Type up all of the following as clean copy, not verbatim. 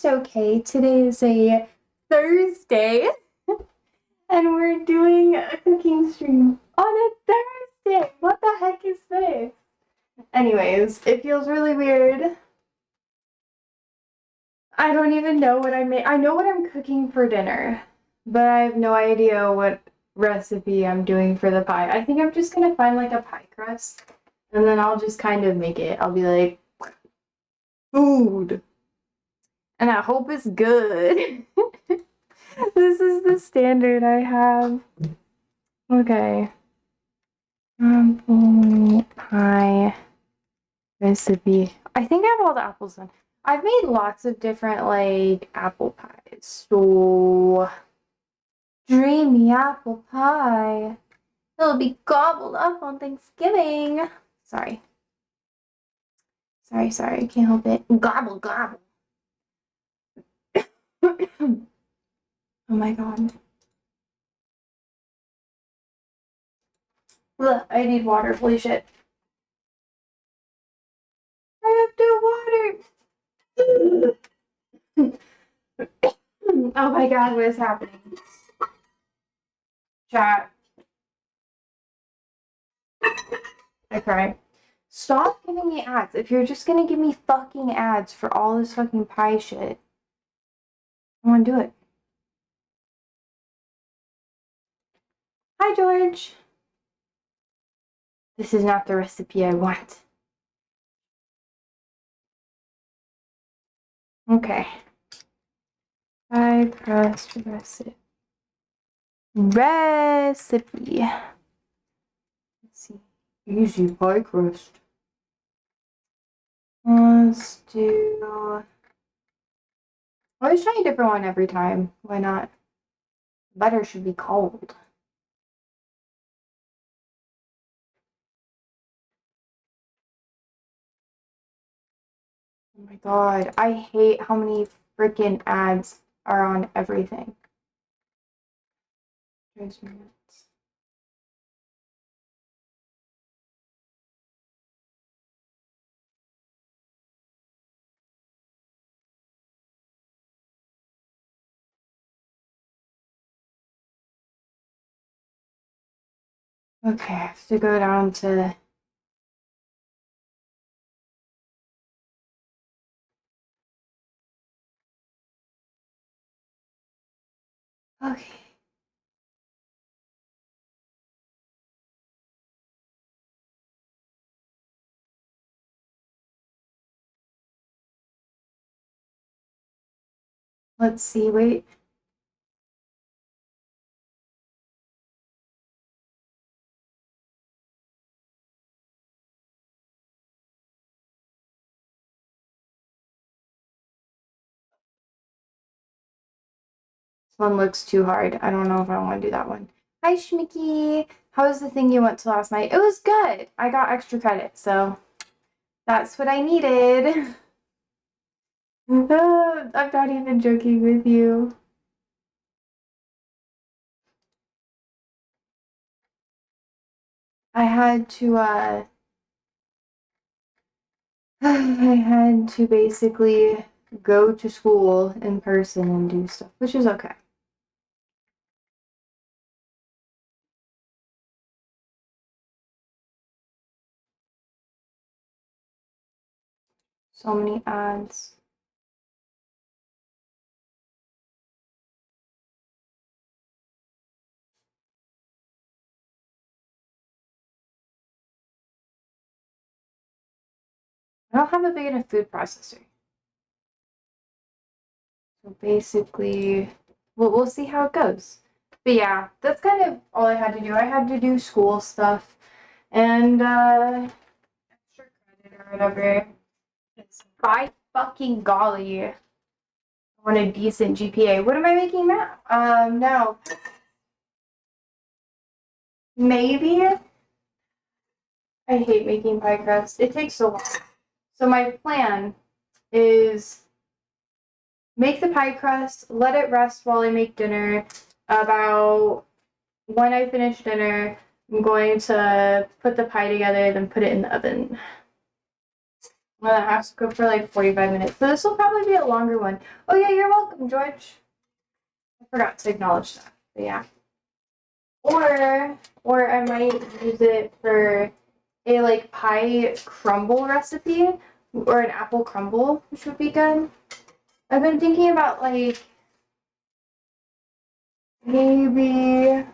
Okay, today is a Thursday and we're doing a cooking stream on a Thursday. What the heck is this? Anyways, it feels really weird. I don't even know what I made. I know what I'm cooking for dinner, but I have no idea what recipe I'm doing for the pie. I think I'm just gonna find like a pie crust and then I'll just kind of make it. I'll be like, food. And I hope it's good. This is the standard I have. Okay. Apple pie recipe. I think I have all the apples done. I've made lots of different like apple pies. So dreamy apple pie. It'll be gobbled up on Thanksgiving. Sorry. Sorry. I can't help it. Gobble, gobble. Oh my god. Ugh, I need water. Holy shit. I have to water. Oh my god, what is happening? Chat. I cry. Stop giving me ads. If you're just gonna give me fucking ads for all this fucking pie shit, I wanna do it. Hi, George. This is not the recipe I want. Okay. Pie crust recipe. Let's see. Easy pie crust. Let's do. Always try a different one every time. Why not? Butter should be cold. Oh my god, I hate how many freaking ads are on everything. Drives me nuts. Okay, I have to go down to. Okay. Let's see, wait. This one looks too hard. I don't know if I want to do that one. Hi, Shmicky. How was the thing you went to last night? It was good. I got extra credit, so that's what I needed. I'm not even joking with you. I had to, I had to basically go to school in person and do stuff, which is okay. So many ads. I don't have a big enough food processor. So basically, we'll see how it goes. But yeah, that's kind of all I had to do. I had to do school stuff and extra credit or whatever. It's by fucking golly. I want a decent GPA. What am I making now? No. Maybe. I hate making pie crust. It takes so long. So my plan is make the pie crust, let it rest while I make dinner. About when I finish dinner, I'm going to put the pie together, then put it in the oven. And then I have to cook for like 45 minutes. So this will probably be a longer one. Oh yeah, you're welcome, George. I forgot to acknowledge that. But yeah. Or I might use it for a like pie crumble recipe or an apple crumble, which would be good. I've been thinking about like maybe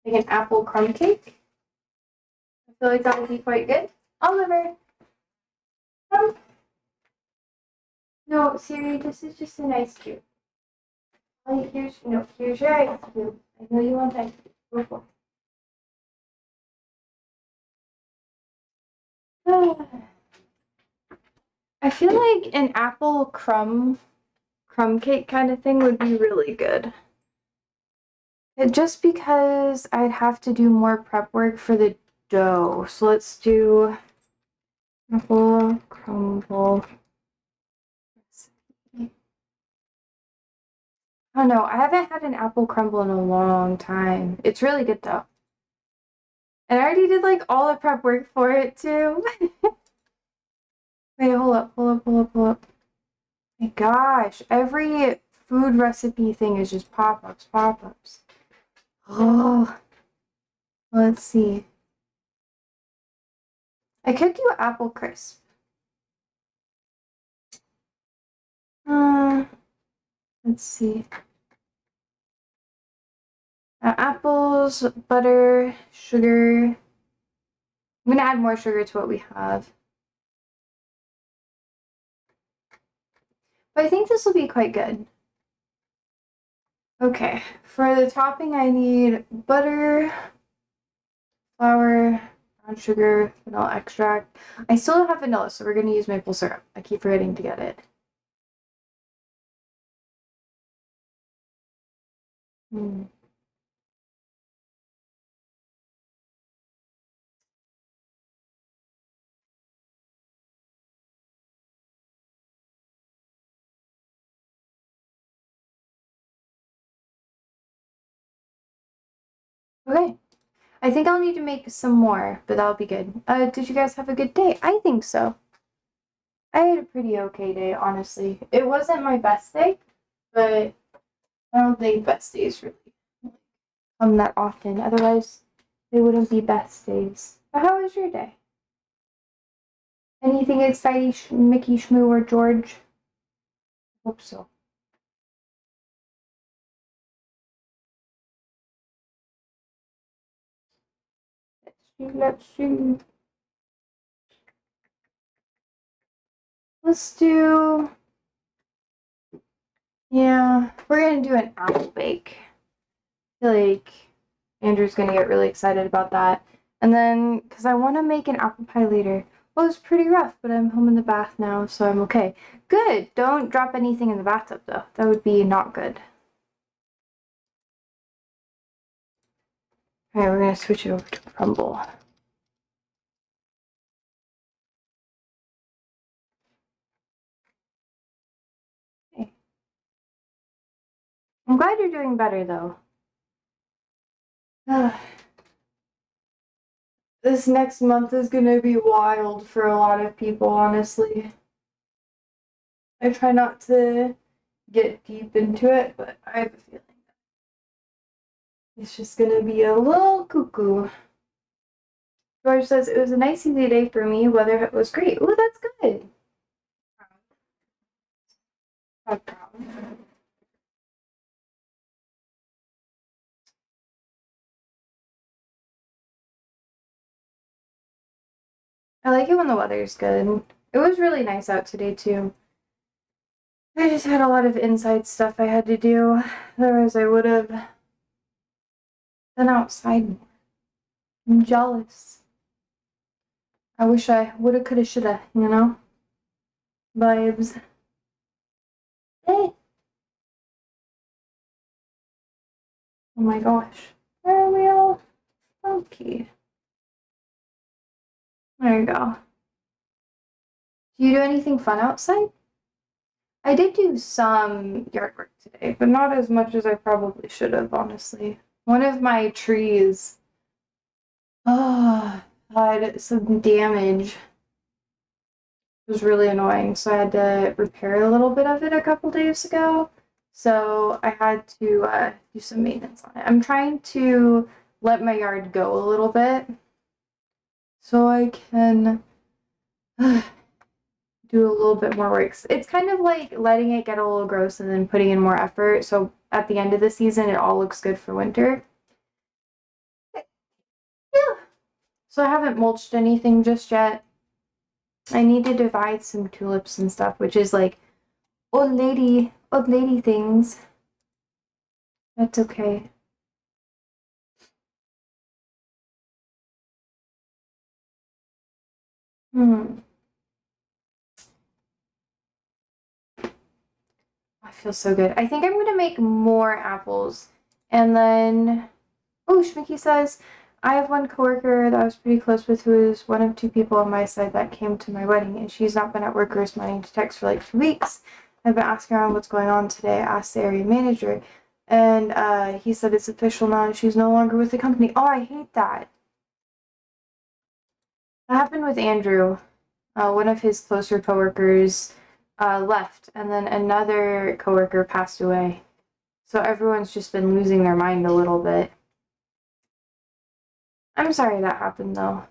like an apple crumb cake. I feel like that would be quite good. Oliver, come. No, Siri, this is just a nice cube. Oh, here's your ice cube. I know you want ice cube. Go for it. I feel like an apple crumb cake kind of thing would be really good. Just because I'd have to do more prep work for the dough. So let's do apple crumble. I don't know. I haven't had an apple crumble in a long time. It's really good though. And I already did like all the prep work for it too. Wait, hold up. My gosh, every food recipe thing is just pop-ups. Oh, let's see. I could do apple crisp. Let's see. Apples, butter, sugar. I'm gonna add more sugar to what we have. But I think this will be quite good. Okay, for the topping I need butter, flour, brown sugar, vanilla extract. I still don't have vanilla, so we're gonna use maple syrup. I keep forgetting to get it. Okay. I think I'll need to make some more, but that'll be good. Did you guys have a good day? I think so. I had a pretty okay day, honestly. It wasn't my best day, but I don't think best days really come that often. Otherwise, they wouldn't be best days. But how was your day? Anything exciting, Mickey, Shmoo, or George? Hope so. Let's see. Let's do. Yeah, we're gonna do an apple bake. I feel like Andrew's gonna get really excited about that. And then, because I want to make an apple pie later. Well, it's pretty rough, but I'm home in the bath now, so I'm okay. Good! Don't drop anything in the bathtub, though. That would be not good. Alright, we're gonna switch it over to Crumble. Okay. I'm glad you're doing better, though. This next month is gonna be wild for a lot of people, honestly. I try not to get deep into it, but I have a feeling it's just gonna be a little cuckoo. George says it was a nice easy day for me. Weather was great. Oh, that's good. I like it when the weather's good. It was really nice out today too. I just had a lot of inside stuff I had to do. Otherwise, I would have been outside more. I'm jealous. I wish I woulda, coulda, shoulda, you know? Vibes. Hey. Oh my gosh. Where are we all? Okay. There you go. Do you do anything fun outside? I did do some yard work today, but not as much as I probably should have, honestly. One of my trees had some damage. was really annoying. So I had to repair a little bit of it a couple days ago. So I had to do some maintenance on it. I'm trying to let my yard go a little bit so I can do a little bit more work. It's kind of like letting it get a little gross and then putting in more effort. So at the end of the season, it all looks good for winter. Yeah. So I haven't mulched anything just yet. I need to divide some tulips and stuff, which is like old lady things. That's okay. Hmm. I feel so good. I think I'm gonna make more apples. And then, oh, Shmiki says, I have one coworker that I was pretty close with who is one of two people on my side that came to my wedding, and she's not been at work or responding to texts for like 2 weeks. I've been asking around what's going on today. I asked the area manager, and he said it's official now and she's no longer with the company. Oh, I hate that. That happened with Andrew. One of his closer coworkers left, and then another coworker passed away. So everyone's just been losing their mind a little bit. I'm sorry that happened, though.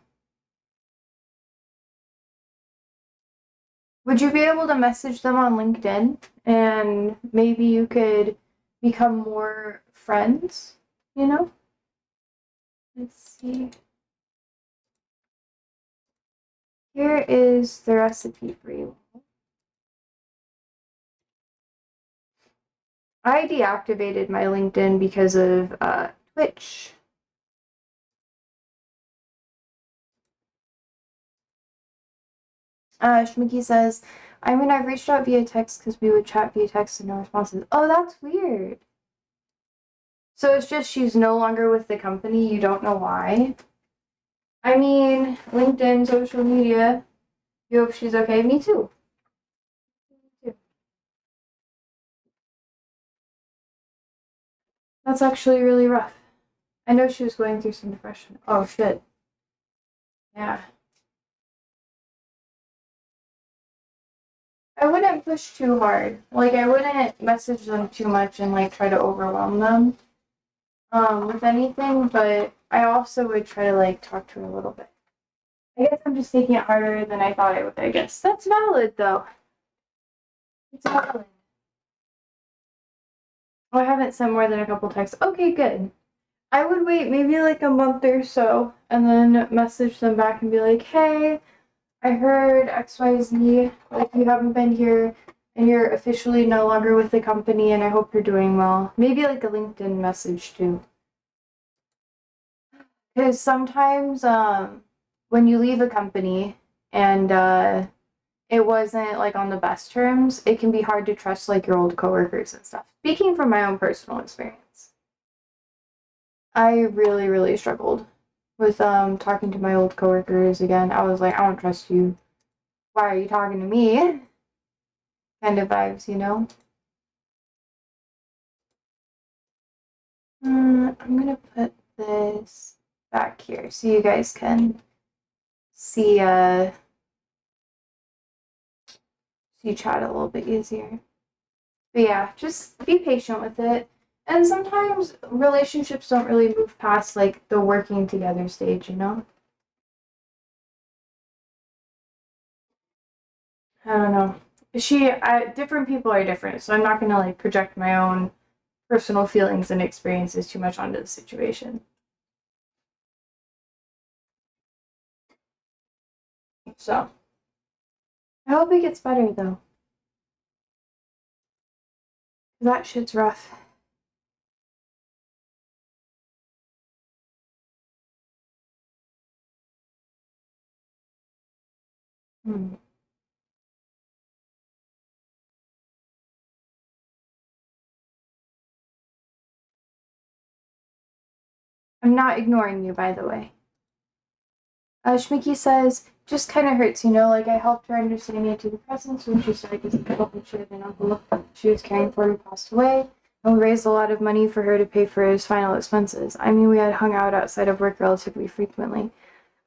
Would you be able to message them on LinkedIn and maybe you could become more friends? You know? Let's see. Here is the recipe for you. I deactivated my LinkedIn because of Twitch. Shmiki says, I mean, I've reached out via text because we would chat via text and no responses. Oh, that's weird. So it's just she's no longer with the company. You don't know why. I mean, LinkedIn, social media. You hope she's okay. Me too. That's actually really rough. I know she was going through some depression. Oh, shit. Yeah. I wouldn't push too hard. Like, I wouldn't message them too much and, like, try to overwhelm them with anything, but I also would try to, like, talk to her a little bit. I guess I'm just taking it harder than I thought I would, I guess. That's valid, though. It's valid. Oh, I haven't sent more than a couple texts. Okay, good. I would wait maybe like a month or so and then message them back and be like, hey, I heard XYZ, like you haven't been here and you're officially no longer with the company and I hope you're doing well. Maybe like a LinkedIn message too. Because sometimes when you leave a company and it wasn't like on the best terms, it can be hard to trust like your old coworkers and stuff. Speaking from my own personal experience, I really, really struggled with talking to my old coworkers again. I was like, I don't trust you. Why are you talking to me? Kind of vibes, you know? I'm gonna put this back here so you guys can see see chat a little bit easier. But yeah, just be patient with it. And sometimes relationships don't really move past like the working together stage, you know? I don't know. Different people are different, so I'm not gonna like project my own personal feelings and experiences too much onto the situation. So, I hope it gets better though. That shit's rough. Hmm. I'm not ignoring you, by the way. Shmiki says, just kind of hurts, you know, like I helped her understand antidepressants when she started this uncle she had an uncle she was caring for who passed away, and we raised a lot of money for her to pay for his final expenses. I mean, we had hung out outside of work relatively frequently.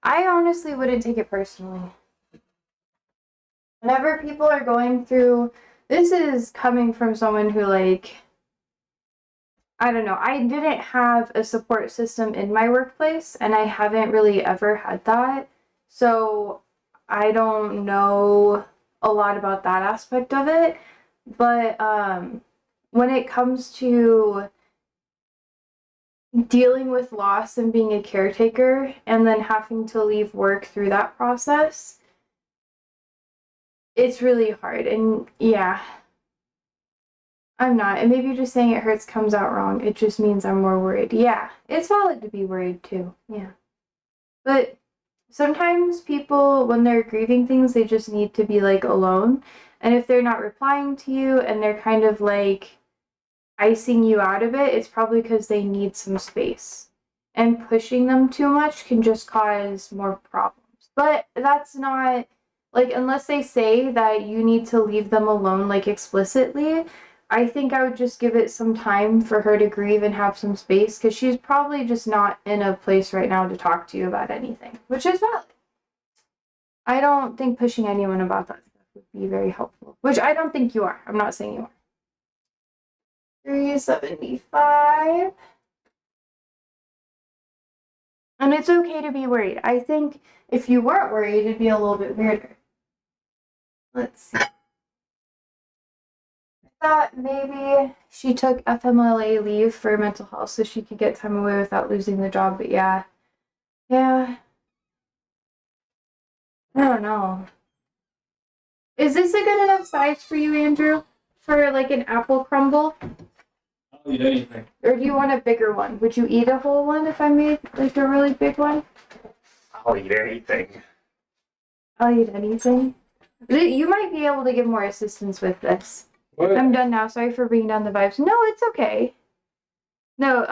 I honestly wouldn't take it personally. whenever people are going through, this is coming from someone who, like, I don't know, I didn't have a support system in my workplace, and I haven't really ever had that. So I don't know a lot about that aspect of it. But when it comes to dealing with loss and being a caretaker and then having to leave work through that process, it's really hard. And yeah, I'm not. And maybe just saying it hurts comes out wrong. It just means I'm more worried. Yeah, it's valid to be worried too. Yeah. But sometimes people, when they're grieving things, they just need to be like alone. And if they're not replying to you and they're kind of like icing you out of it, it's probably because they need some space. And pushing them too much can just cause more problems. But that's not, like, unless they say that you need to leave them alone, like, explicitly, I think I would just give it some time for her to grieve and have some space, because she's probably just not in a place right now to talk to you about anything, which is valid. I don't think pushing anyone about that stuff would be very helpful, which I don't think you are. I'm not saying you are. 375. And it's okay to be worried. I think if you weren't worried, it'd be a little bit weirder. Let's see. I thought maybe she took FMLA leave for mental health so she could get time away without losing the job, but yeah. Yeah. I don't know. Is this a good enough size for you, Andrew? For like an apple crumble? I'll eat anything. Or do you want a bigger one? Would you eat a whole one if I made like a really big one? I'll eat anything. I'll eat anything. You might be able to give more assistance with this. What? I'm done now. Sorry for bringing down the vibes. No, it's okay. No,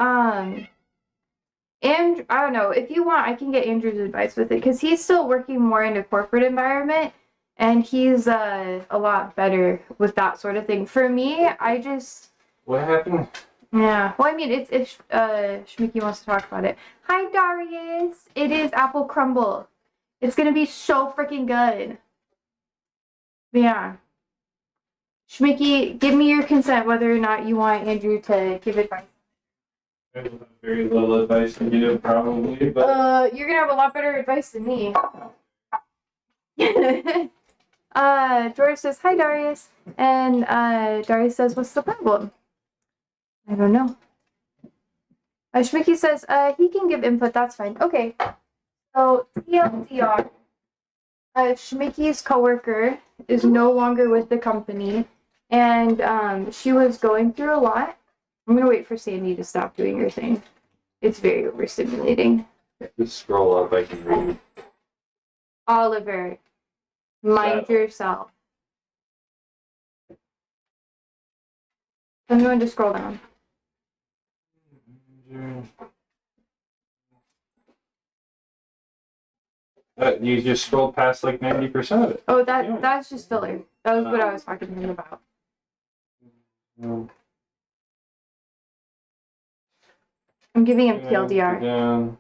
and I don't know. If you want, I can get Andrew's advice with it because he's still working more in a corporate environment, and he's a lot better with that sort of thing. For me, I just What happened? yeah. Well, I mean, it's if Shmiki wants to talk about it. Hi, Darius. It is apple crumble. It's gonna be so freaking good. But yeah. Shmiki, give me your consent whether or not you want Andrew to give advice. I will have very little advice to give, probably, but You're gonna have a lot better advice than me. George says, hi, Darius. And Darius says, what's the problem? I don't know. Shmiki says, he can give input, that's fine. Okay. So, TLDR. Shmiki's coworker is no longer with the company, and she was going through a lot. I'm gonna wait for Sandy to stop doing her thing. It's very overstimulating. just scroll up. I can read. Oliver, mind yourself. I'm going to scroll down. You just scrolled past like 90% of it. Oh, that's just filler. That was what I was talking to him about. I'm giving him TLDR. Down.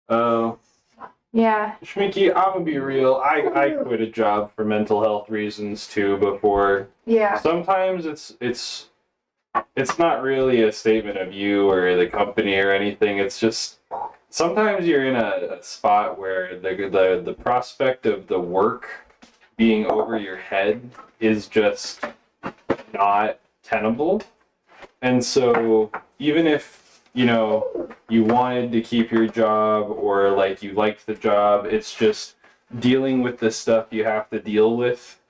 Oh. Yeah. Shmiki, I'm gonna be real. I quit a job for mental health reasons too before. Yeah. Sometimes it's not really a statement of you or the company or anything. It's just sometimes you're in a spot where the prospect of the work being over your head is just not tenable. And so even if you wanted to keep your job or like you liked the job, it's just dealing with the stuff you have to deal with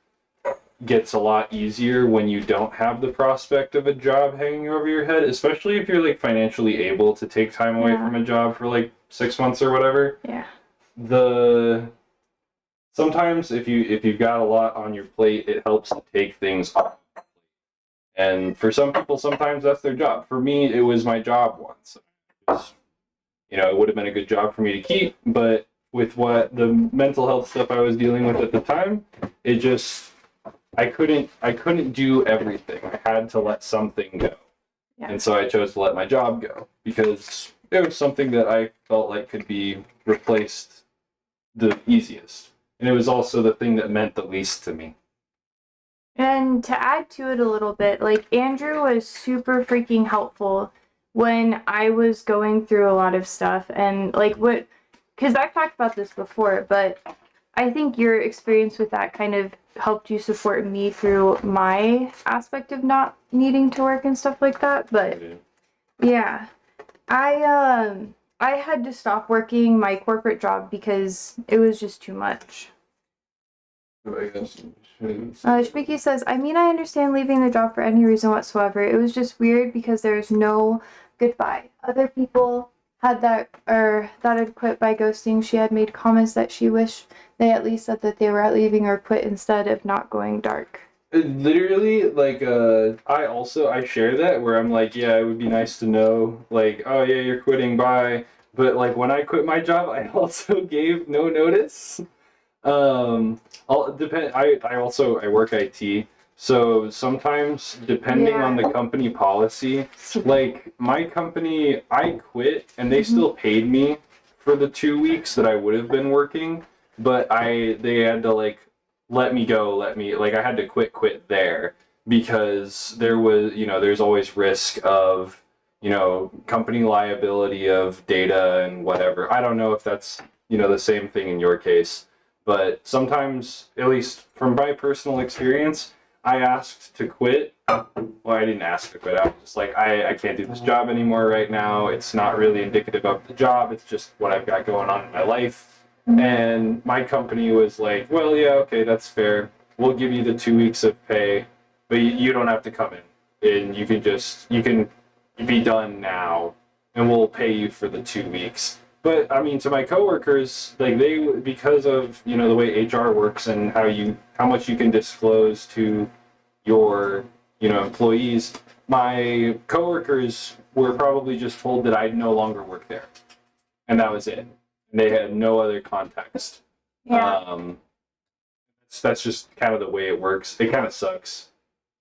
gets a lot easier when you don't have the prospect of a job hanging over your head, especially if you're like financially able to take time away from a job for like 6 months or whatever. Yeah. Sometimes if you've got a lot on your plate, it helps to take things off. And for some people, sometimes that's their job. For me, it was my job once. It would have been a good job for me to keep, but with what the mental health stuff I was dealing with at the time, I couldn't do everything. I had to let something go. Yeah. And so I chose to let my job go because it was something that I felt like could be replaced the easiest. And it was also the thing that meant the least to me. And to add to it a little bit, like Andrew was super freaking helpful when I was going through a lot of stuff and like what, because I've talked about this before, but I think your experience with that kind of helped you support me through my aspect of not needing to work and stuff like that. But yeah, I had to stop working my corporate job because it was just too much. Shmiki says, I mean, I understand leaving the job for any reason whatsoever. It was just weird because there's no goodbye. Other people had that, or that had quit by ghosting. She had made comments that she wished they at least said that they were leaving or quit instead of not going dark. Literally, like, I share that where I'm like, yeah, it would be nice to know, like, oh yeah, you're quitting, bye. But like when I quit my job, I also gave no notice. I'll depend. I work IT, so sometimes depending on the company policy, like my company, I quit and they still paid me for the 2 weeks that I would have been working, but they had to like let me go, I had to quit there because there was, there's always risk of, company liability of data and whatever. I don't know if that's, the same thing in your case. But sometimes, at least from my personal experience, I asked to quit. Well, I didn't ask to quit. I was just like, I can't do this job anymore right now. It's not really indicative of the job. It's just what I've got going on in my life. And my company was like, well, yeah, okay, that's fair. We'll give you the 2 weeks of pay, but you don't have to come in. And you can be done now, and we'll pay you for the 2 weeks. But I mean, to my coworkers, like because of the way HR works and how much you can disclose to your employees, my coworkers were probably just told that I'd no longer work there, and that was it. And they had no other context. Yeah. That's just kind of the way it works. It kind of sucks.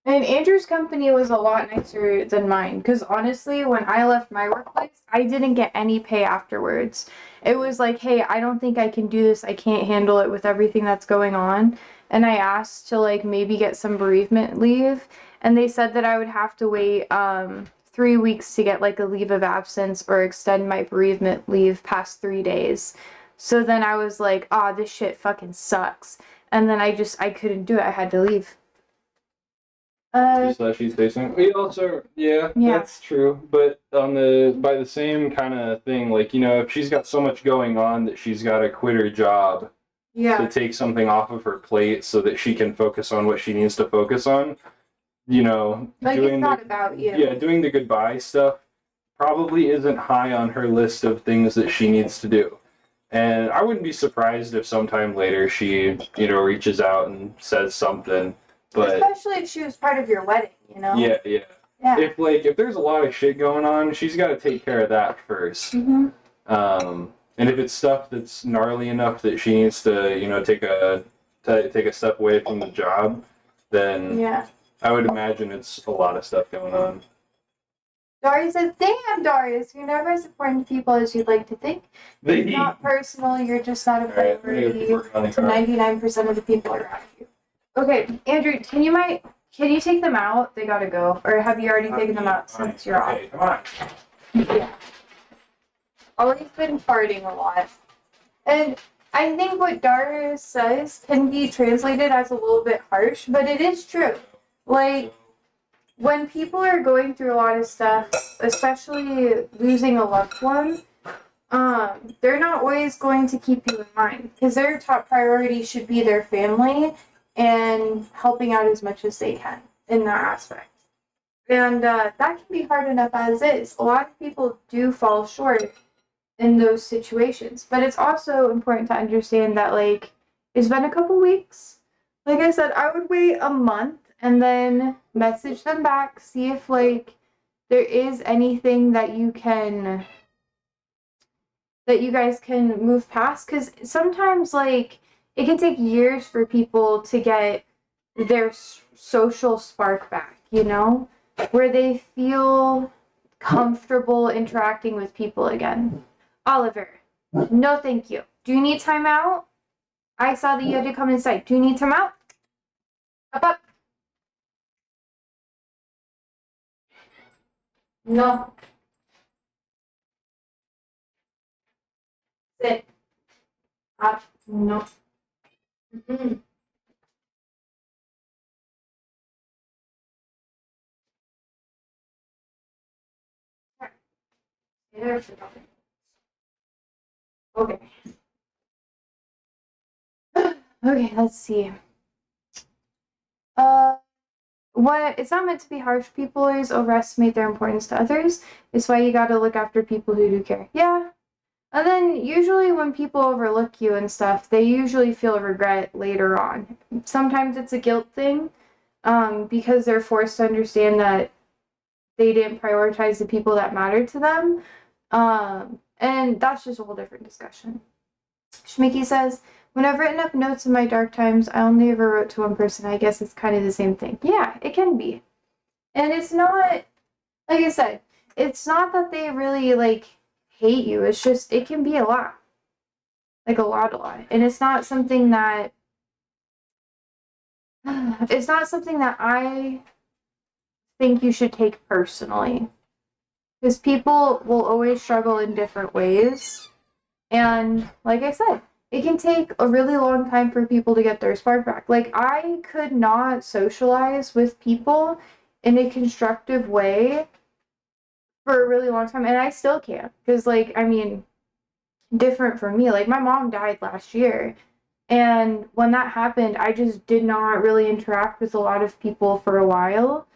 And Andrew's company was a lot nicer than mine because honestly, when I left my workplace, I didn't get any pay afterwards. It was like, hey, I don't think I can do this. I can't handle it with everything that's going on. And I asked to like maybe get some bereavement leave, and they said that I would have to wait 3 weeks to get like a leave of absence or extend my bereavement leave past 3 days. So then I was like, this shit fucking sucks. And then I couldn't do it. I had to leave. She's facing. We also, yeah, that's true. But by the same kind of thing, like if she's got so much going on that she's got to quit her job to take something off of her plate so that she can focus on what she needs to focus on. Like it's not about you. Yeah, doing the goodbye stuff probably isn't high on her list of things that she needs to do. And I wouldn't be surprised if sometime later she, reaches out and says something. But especially if she was part of your wedding, Yeah. If there's a lot of shit going on, she's got to take care of that first. Mm-hmm. And if it's stuff that's gnarly enough that she needs to, take a step away from the job, then I would imagine it's a lot of stuff going on. Darius says, damn, Darius, you're never as important to people as you'd like to think. It's not personal, you're just not a priority to 99% of the people around you. Okay, Andrew, can you take them out? They gotta go. Or have you already taken them out since you're off? Come on. Yeah. Always been farting a lot. And I think what Darius says can be translated as a little bit harsh, but it is true. Like, when people are going through a lot of stuff, especially losing a loved one, they're not always going to keep you in mind because their top priority should be their family and helping out as much as they can in that aspect. And that can be hard enough as is. A lot of people do fall short in those situations. But it's also important to understand that, like, it's been a couple weeks. Like I said, I would wait a month and then message them back, see if, like, there is anything that you guys can move past. Because sometimes, like, it can take years for people to get their social spark back, where they feel comfortable interacting with people again. Oliver, no thank you. Do you need time out? I saw that you had to come inside. Do you need time out? Up. No. Sit. Up. No. Mm-mm. There. Okay. Okay, let's see. What it's not meant to be harsh. People always overestimate their importance to others. It's why you gotta look after people who do care. Yeah. And then usually when people overlook you and stuff, they usually feel regret later on. Sometimes it's a guilt thing, because they're forced to understand that they didn't prioritize the people that mattered to them. And that's just a whole different discussion. Schmicky says, when I've written up notes in my dark times, I only ever wrote to one person. I guess it's kind of the same thing. Yeah, it can be. And it's not, like I said, it's not that they really, like, hate you. It's just, it can be a lot. Like, a lot. And it's not something that, it's not something that I think you should take personally. Because people will always struggle in different ways. And, like I said, it can take a really long time for people to get their spark back. Like, I could not socialize with people in a constructive way for a really long time, and I still can't. Because, like, I mean, different for me. Like, my mom died last year, and when that happened, I just did not really interact with a lot of people for a while.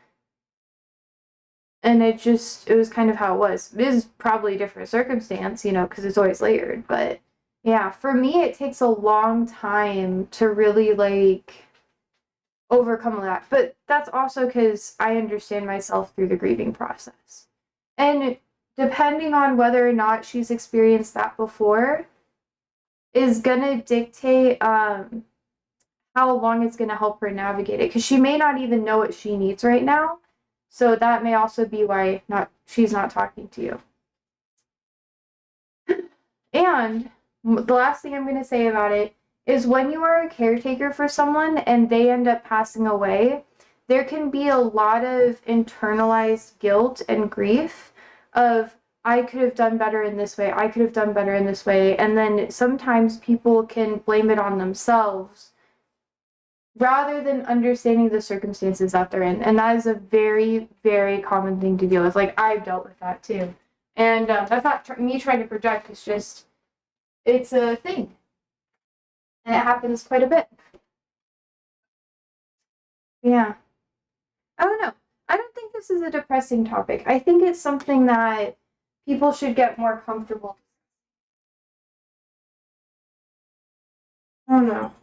And it was kind of how it was. It is probably a different circumstance, because it's always layered, but yeah, for me, it takes a long time to really, like, overcome that. But that's also because I understand myself through the grieving process. And depending on whether or not she's experienced that before, is gonna dictate how long it's gonna help her navigate it. Because she may not even know what she needs right now. So that may also be why she's not talking to you. And the last thing I'm going to say about it is when you are a caretaker for someone and they end up passing away, there can be a lot of internalized guilt and grief of, I could have done better in this way, I could have done better in this way. And then sometimes people can blame it on themselves rather than understanding the circumstances that they're in. And that is a very, very common thing to deal with. Like, I've dealt with that too. And that's not me trying to project, it's just, it's a thing. And it happens quite a bit. Yeah. I don't know. I don't think this is a depressing topic. I think it's something that people should get more comfortable. I don't know.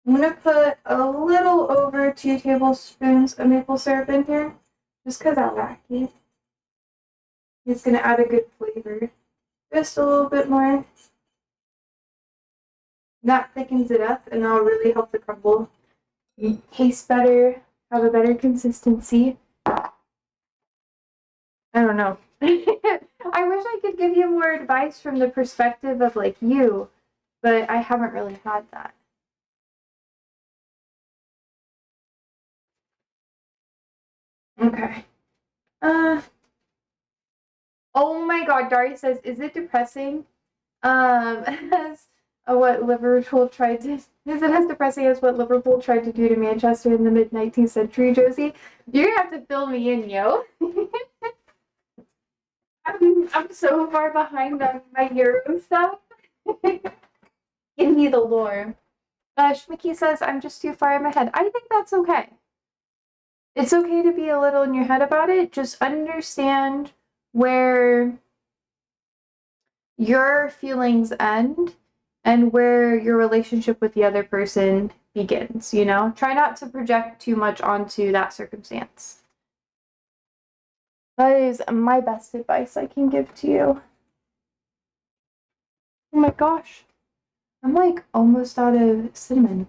I'm gonna put a little over 2 tablespoons of maple syrup in here, just because I like it. It's gonna add a good flavor. Just a little bit more. That thickens it up, and that'll really help the crumble taste better, have a better consistency. I don't know. I wish I could give you more advice from the perspective of, like, you, but I haven't really had that. Okay. Oh my God, Dari says, is it depressing? As what Liverpool tried to, is it as depressing as what Liverpool tried to do to Manchester in the mid 19th century, Josie? You're gonna have to fill me in, yo. I'm so far behind on my Euro stuff. Give me the lore. Schmicky says, I'm just too far in my head. I think that's okay. It's okay to be a little in your head about it. Just understand where your feelings end and where your relationship with the other person begins, Try not to project too much onto that circumstance. That is my best advice I can give to you. Oh my gosh. I'm like almost out of cinnamon.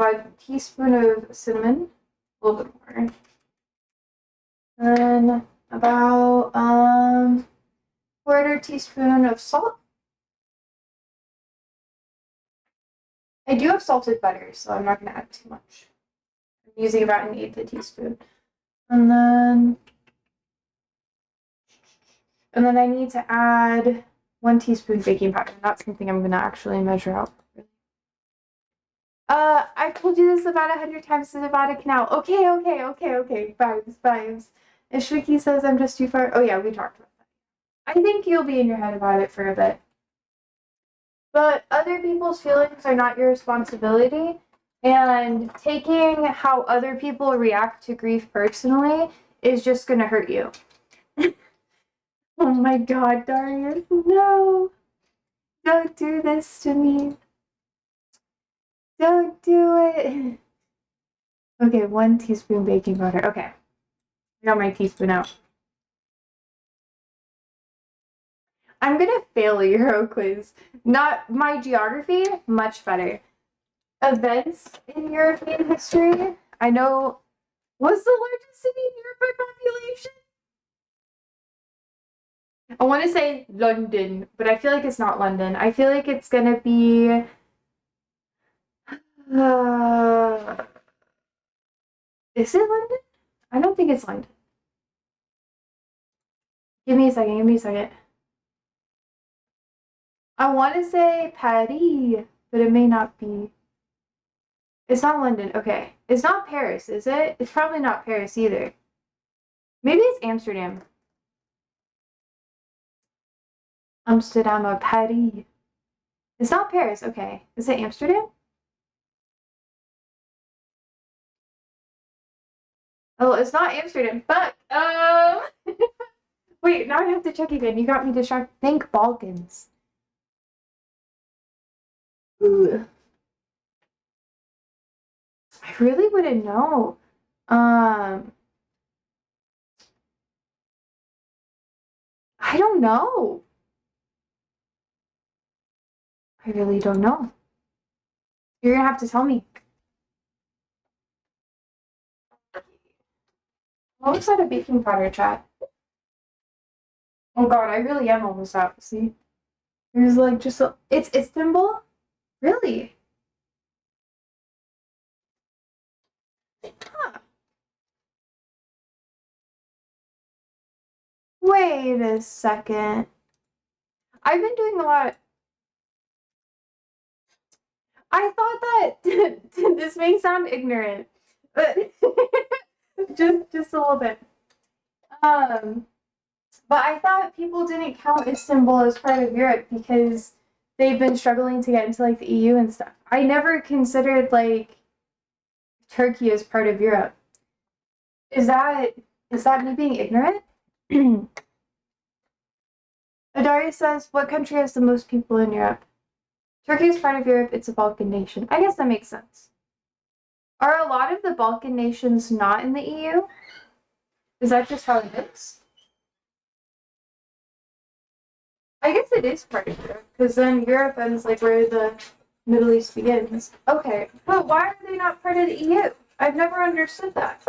a teaspoon of cinnamon, a little bit more. Then about quarter teaspoon of salt. I do have salted butter, so I'm not gonna add too much. I'm using about 1/8 teaspoon. And then I need to add 1 teaspoon baking powder. That's something I'm gonna actually measure out. I've told you this about 100 times in Nevada Canal. Okay. Vibes. And Shwiki says I'm just too far. Oh yeah, we talked about that. I think you'll be in your head about it for a bit. But other people's feelings are not your responsibility. And taking how other people react to grief personally is just gonna hurt you. Oh my god, Darius, no. Don't do this to me. Don't do it. Okay, 1 teaspoon baking powder. Okay. I got my teaspoon out. I'm gonna fail a Euro quiz. Not my geography, much better. Events in European history. I know. What's the largest city in Europe by population? I want to say London, but I feel like it's not London. I feel like it's gonna be. Is it London? I don't think it's London. Give me a second. I want to say Paris, but it may not be. It's not London. Okay. It's not Paris, is it? It's probably not Paris either. Maybe it's Amsterdam. Amsterdam or Paris. It's not Paris. Okay. Is it Amsterdam? Oh, it's not Amsterdam. Fuck. Wait, now I have to check again. You got me distracted. Think Balkans. Ooh. I really wouldn't know. I don't know. I really don't know. You're gonna have to tell me. Almost out of baking powder, chat. Oh god, I really am almost out. See? There's like just a. It's Istanbul? Really? Huh. Wait a second. I've been doing a lot. I thought that this may sound ignorant, but just a little bit. But I thought people didn't count Istanbul as part of Europe because they've been struggling to get into like the EU and stuff. I never considered like Turkey as part of Europe. Is that me being ignorant? Adaria says, what country has the most people in Europe? Turkey is part of Europe, it's a Balkan nation. I guess that makes sense. Are a lot of the Balkan nations not in the EU? Is that just how it is? I guess it is part of Europe, because then Europe ends like where the Middle East begins. Okay, but why are they not part of the EU? I've never understood that.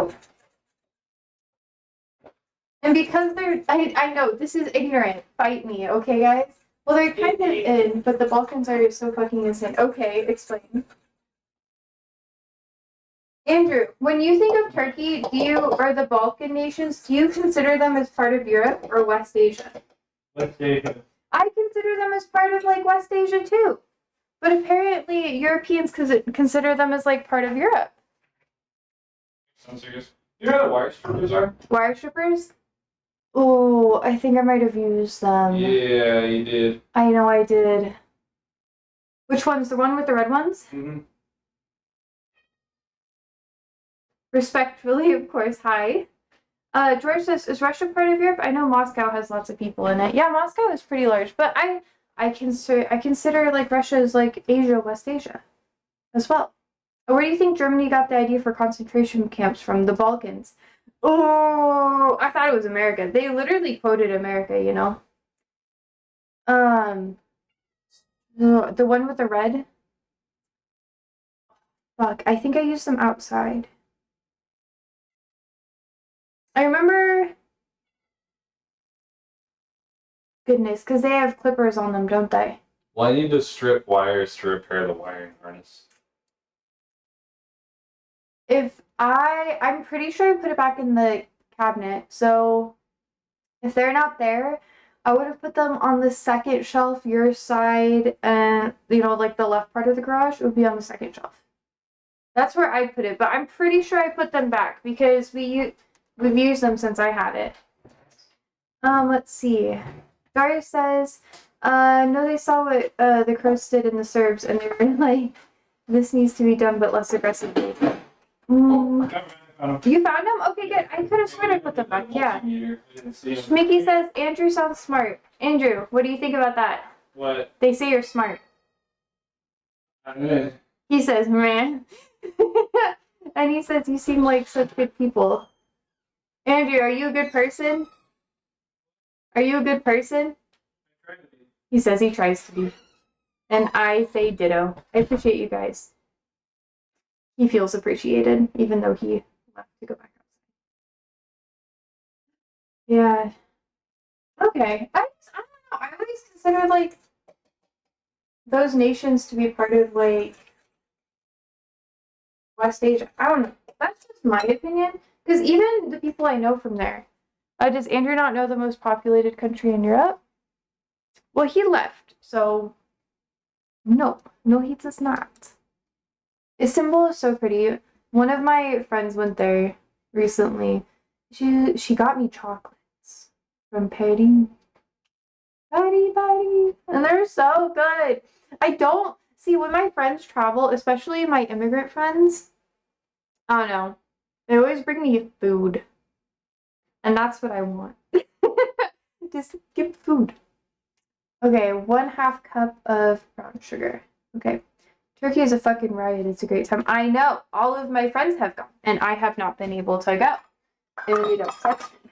And because they're, I know, this is ignorant. Fight me, okay, guys? Well, they're kind of in, but the Balkans are so fucking insane. Okay, explain. Andrew, when you think of Turkey, or the Balkan nations, do you consider them as part of Europe or West Asia? West Asia. I consider them as part of like West Asia too. But apparently Europeans consider them as like part of Europe. I'm serious. You know what wire strippers are? Wire strippers? Oh, I think I might have used them. Yeah, you did. I know I did. Which ones? The one with the red ones? Mm-hmm. Respectfully, of course. Hi. George says, is Russia part of Europe? I know Moscow has lots of people in it. Yeah, Moscow is pretty large, but I consider like Russia as like Asia, West Asia, as well. Where do you think Germany got the idea for concentration camps from? The Balkans. Oh, I thought it was America. They literally quoted America, you know. The one with the red. Fuck, I think I used them outside. I remember. Goodness, because they have clippers on them, don't they? Well, I need to strip wires to repair the wiring harness. I'm pretty sure I put it back in the cabinet, so if they're not there, I would have put them on the second shelf, your side, and like the left part of the garage would be on the second shelf. That's where I put it, but I'm pretty sure I put them back because we've used them since I had it. Let's see. Daria says, no, they saw what the crows did in the Serbs, and they were like, this needs to be done, but less aggressively. You found them? Okay, good. I could have sworn I put them back. Yeah. Mickey says, Andrew sounds smart. Andrew, what do you think about that? What? They say you're smart. He says, man. And he says, you seem like such good people. Andrew, are you a good person? Are you a good person? He says he tries to be. And I say ditto. I appreciate you guys. He feels appreciated, even though he left to go back outside. Yeah. Okay. I don't know. I always consider, like, those nations to be part of, like, West Asia. I don't know. That's just my opinion. Because even the people I know from there. Does Andrew not know the most populated country in Europe? Well, he left, so no. No, he does not. Istanbul is so pretty. One of my friends went there recently. She got me chocolates from Paris. Paris. And they're so good. I don't see when my friends travel, especially my immigrant friends. I don't know. They always bring me food. And that's what I want. Just give food. Okay, 1/2 cup of brown sugar. Okay. Turkey is a fucking riot. It's a great time. I know. All of my friends have gone, and I have not been able to go. It really upsets me.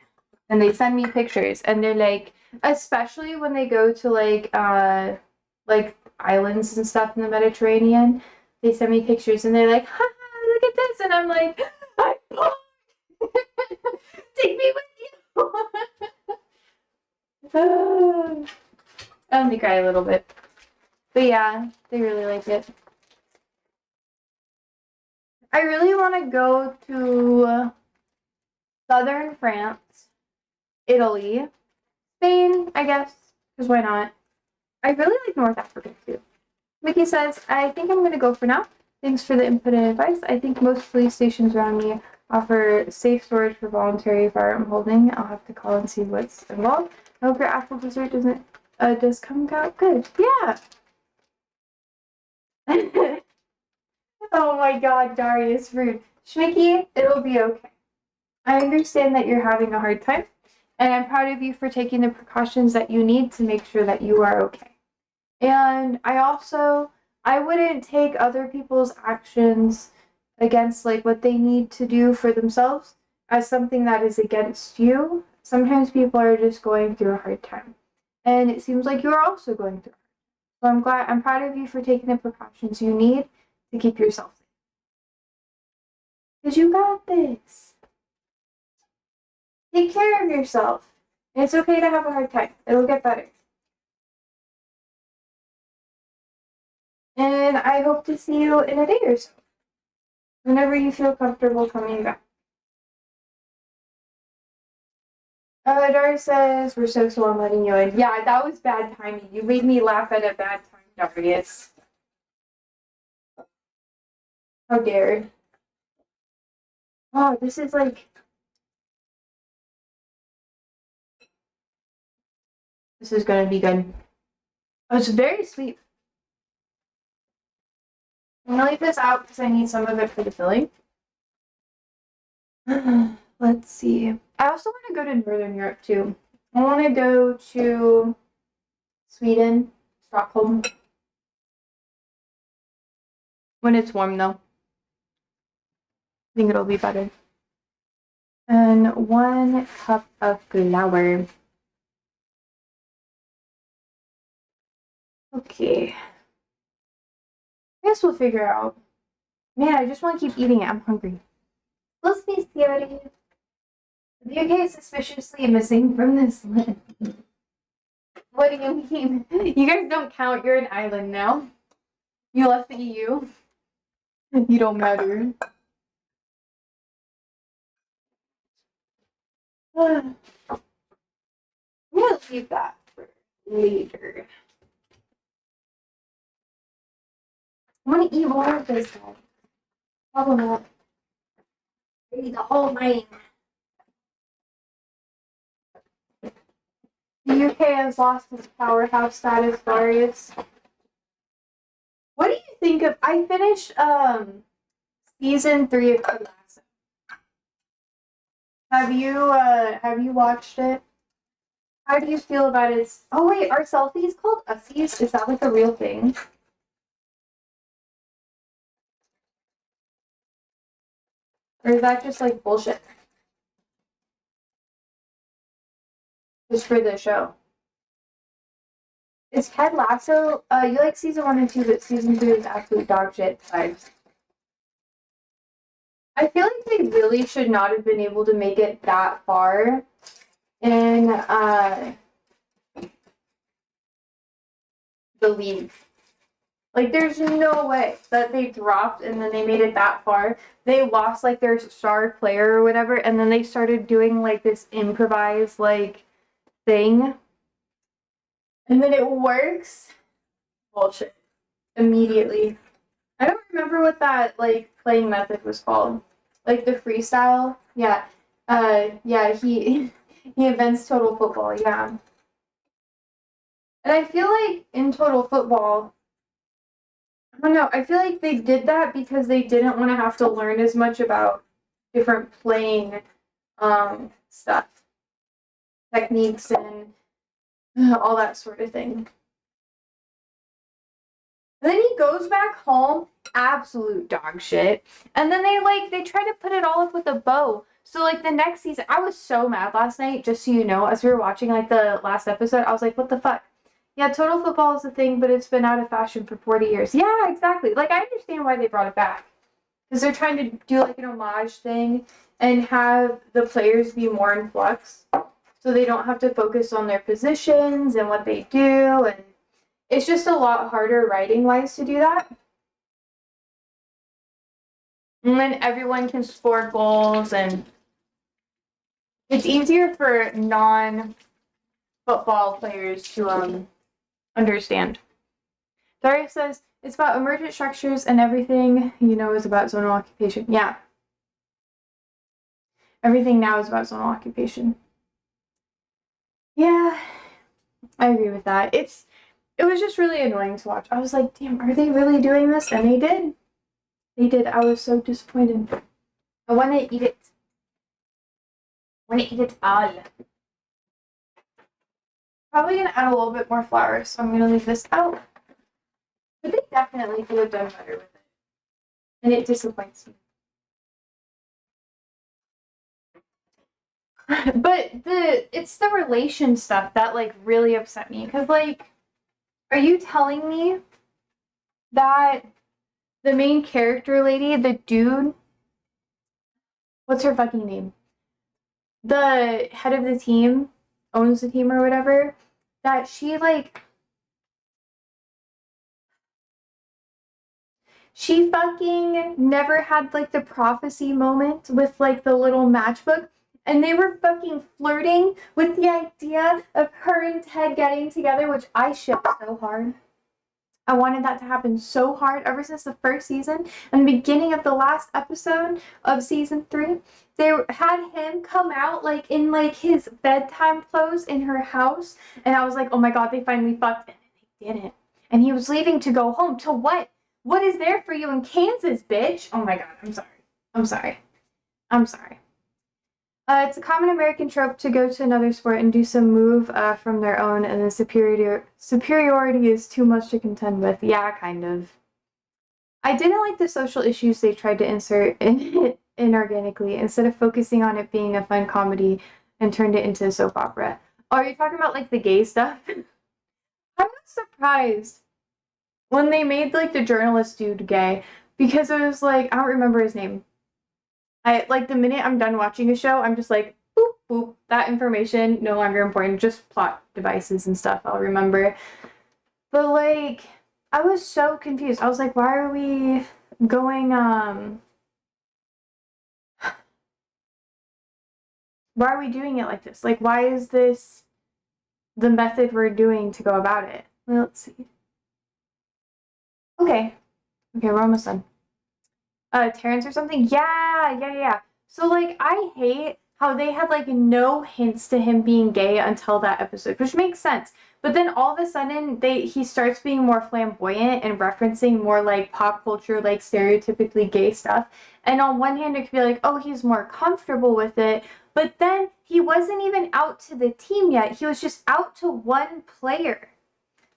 And they send me pictures, and they're like, especially when they go to like islands and stuff in the Mediterranean, they send me pictures, and they're like, haha, look at this, and I'm like, I'm poor. Take me with you. I only cry a little bit, but yeah, they really like it. I really want to go to southern France, Italy, Spain, I guess, because why not? I really like North Africa too. Mickey says, I think I'm going to go for now. Thanks for the input and advice. I think most police stations around me offer safe storage for voluntary firearm holding. I'll have to call and see what's involved. I hope your apple dessert does come out good. Yeah. Oh my god, Darius, rude. Schmicky, it'll be okay. I understand that you're having a hard time, and I'm proud of you for taking the precautions that you need to make sure that you are okay. And I wouldn't take other people's actions against like what they need to do for themselves as something that is against you. Sometimes people are just going through a hard time. And it seems like you're also going through it. So I'm proud of you for taking the precautions you need to keep yourself safe. Because you got this. Take care of yourself. And it's okay to have a hard time. It'll get better. And I hope to see you in a day or so. Whenever you feel comfortable coming back. Dar says, we're so slow on letting you in. Yeah, that was bad timing. You made me laugh at a bad time, Darius. How dare. Oh, this is like... This is gonna be good. Oh, it's very sweet. I'm gonna leave this out because I need some of it for the filling. Let's see. I also want to go to Northern Europe too. I want to go to Sweden, Stockholm. When it's warm though. I think it'll be better. And 1 cup of flour. Okay. I guess we'll figure out Man, I just want to keep eating it. I'm hungry. Let's be scary. The UK is suspiciously missing from this list. What do you mean? You guys don't count. You're an island now. You left the EU. You don't matter. I'm gonna leave that for later. I want to eat more of this guy. Probably not. Eat the whole thing. The UK has lost its powerhouse status, Darius. What do you think of? I finished season 3 of Ted Lasso. Have you watched it? How do you feel about it? Oh wait, are selfies called ussies? Is that like a real thing? Or is that just like bullshit? Just for the show. Is Ted Lasso, you like season 1 and 2, but season 3 is absolute dog shit vibes. I feel like they really should not have been able to make it that far in the league. Like, there's no way that they dropped and then they made it that far. They lost, like, their star player or whatever, and then they started doing, like, this improvised, like, thing. And then it works. Bullshit. Immediately. I don't remember what that, like, playing method was called. Like, the freestyle? Yeah. Yeah, he invents Total Football, yeah. And I feel like in Total Football, I don't know, I feel like they did that because they didn't want to have to learn as much about different playing stuff. Techniques and all that sort of thing. And then he goes back home, absolute dog shit. And then they try to put it all up with a bow. So like the next season, I was so mad last night, just so you know, as we were watching like the last episode, I was like, what the fuck? Yeah, Total Football is a thing, but it's been out of fashion for 40 years. Yeah, exactly. Like I understand why they brought it back. Because they're trying to do like an homage thing and have the players be more in flux. So they don't have to focus on their positions and what they do, and it's just a lot harder writing-wise to do that. And then everyone can score goals, and it's easier for non-football players to understand. Daria says, it's about emergent structures and everything, is about zonal occupation. Yeah. Everything now is about zonal occupation. Yeah, I agree with that. It was just really annoying to watch. I was like, damn, are they really doing this? And they did. They did. I was so disappointed. I want to eat it. I want to eat it all. Probably going to add a little bit more flour, so I'm going to leave this out. But they definitely could have done better with it. And it disappoints me. But it's the relation stuff that, like, really upset me. Because, like, are you telling me that the main character lady, the dude, what's her fucking name? The head of the team, owns the team or whatever, that she fucking never had like the prophecy moment with like the little matchbook, and they were fucking flirting with the idea of her and Ted getting together, which I shipped so hard. I wanted that to happen so hard ever since the first season and the beginning of the last episode of season 3. They had him come out like in like his bedtime clothes in her house, and I was like, oh my god, they finally fucked, and they didn't. And he was leaving to go home to what? What is there for you in Kansas, bitch? Oh my god, I'm sorry. It's a common American trope to go to another sport and do some move from their own, and the superiority is too much to contend with. Yeah, kind of. I didn't like the social issues they tried to insert in inorganically instead of focusing on it being a fun comedy and turned it into a soap opera. Oh, are you talking about like the gay stuff? I was surprised when they made like the journalist dude gay, because it was like, I don't remember his name. I like the minute I'm done watching a show, I'm just like, boop, boop, that information no longer important, just plot devices and stuff I'll remember. But like, I was so confused. I was like, why are we going, why are we doing it like this? Like, why is this the method we're doing to go about it? Well, let's see. Okay, we're almost done. Terrence or something? Yeah. So, like, I hate how they had, like, no hints to him being gay until that episode, which makes sense. But then all of a sudden, he starts being more flamboyant and referencing more, like, pop culture, like, stereotypically gay stuff. And on one hand, it could be like, oh, he's more comfortable with it. But then he wasn't even out to the team yet. He was just out to one player.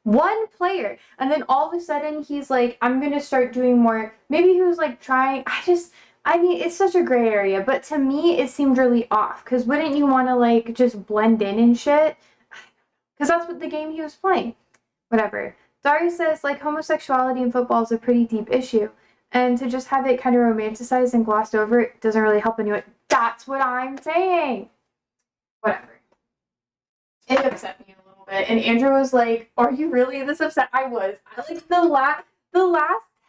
And then all of a sudden he's like, I'm gonna start doing more. Maybe he was like trying. I mean, it's such a gray area, but to me it seemed really off, because wouldn't you want to like just blend in and shit, because that's what the game he was playing. Whatever. Daria says like homosexuality in football is a pretty deep issue, and to just have it kind of romanticized and glossed over it doesn't really help anyone. That's what I'm saying. Whatever. It upset me a little bit. And Andrew was like, are you really this upset? I was. Like, the last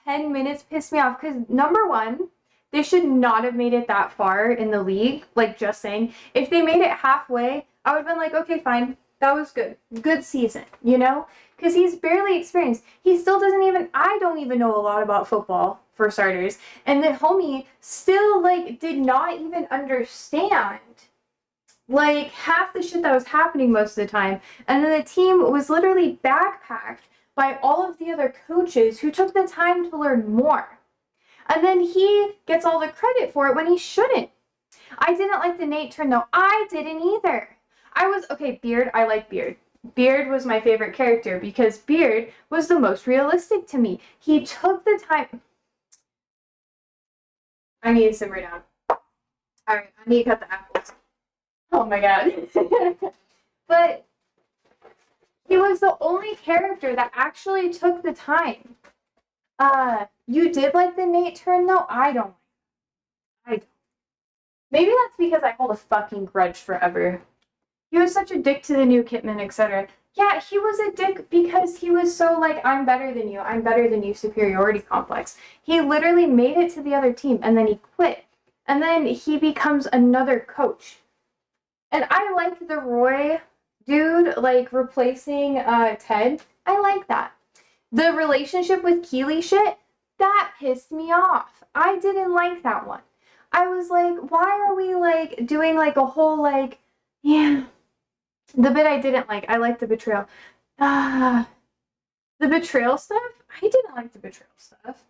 10 minutes pissed me off, because number one, they should not have made it that far in the league. Like, just saying. If they made it halfway, I would have been like, okay, fine. That was good. Good season, you know? Because he's barely experienced. He still doesn't even, I don't even know a lot about football, for starters. And the homie still, like, did not even understand like half the shit that was happening most of the time. And then the team was literally backpacked by all of the other coaches who took the time to learn more. And then he gets all the credit for it when he shouldn't. I didn't like the Nate turn though. I didn't either. Beard, I like Beard. Beard was my favorite character because Beard was the most realistic to me. He took the time. I need to simmer down. Alright, I need to cut the apples. Oh my god. But he was the only character that actually took the time. You did like the Nate turn though? I don't. Maybe that's because I hold a fucking grudge forever. He was such a dick to the new Kitman, etc. Yeah, he was a dick because he was so like, I'm better than you, superiority complex. He literally made it to the other team and then he quit. And then he becomes another coach. And I like the Roy dude, like, replacing Ted. I like that. The relationship with Keely shit, that pissed me off. I didn't like that one. I was like, why are we, like, doing, like, a whole, like, yeah. The bit I didn't like, I liked the betrayal. The betrayal stuff? I didn't like the betrayal stuff.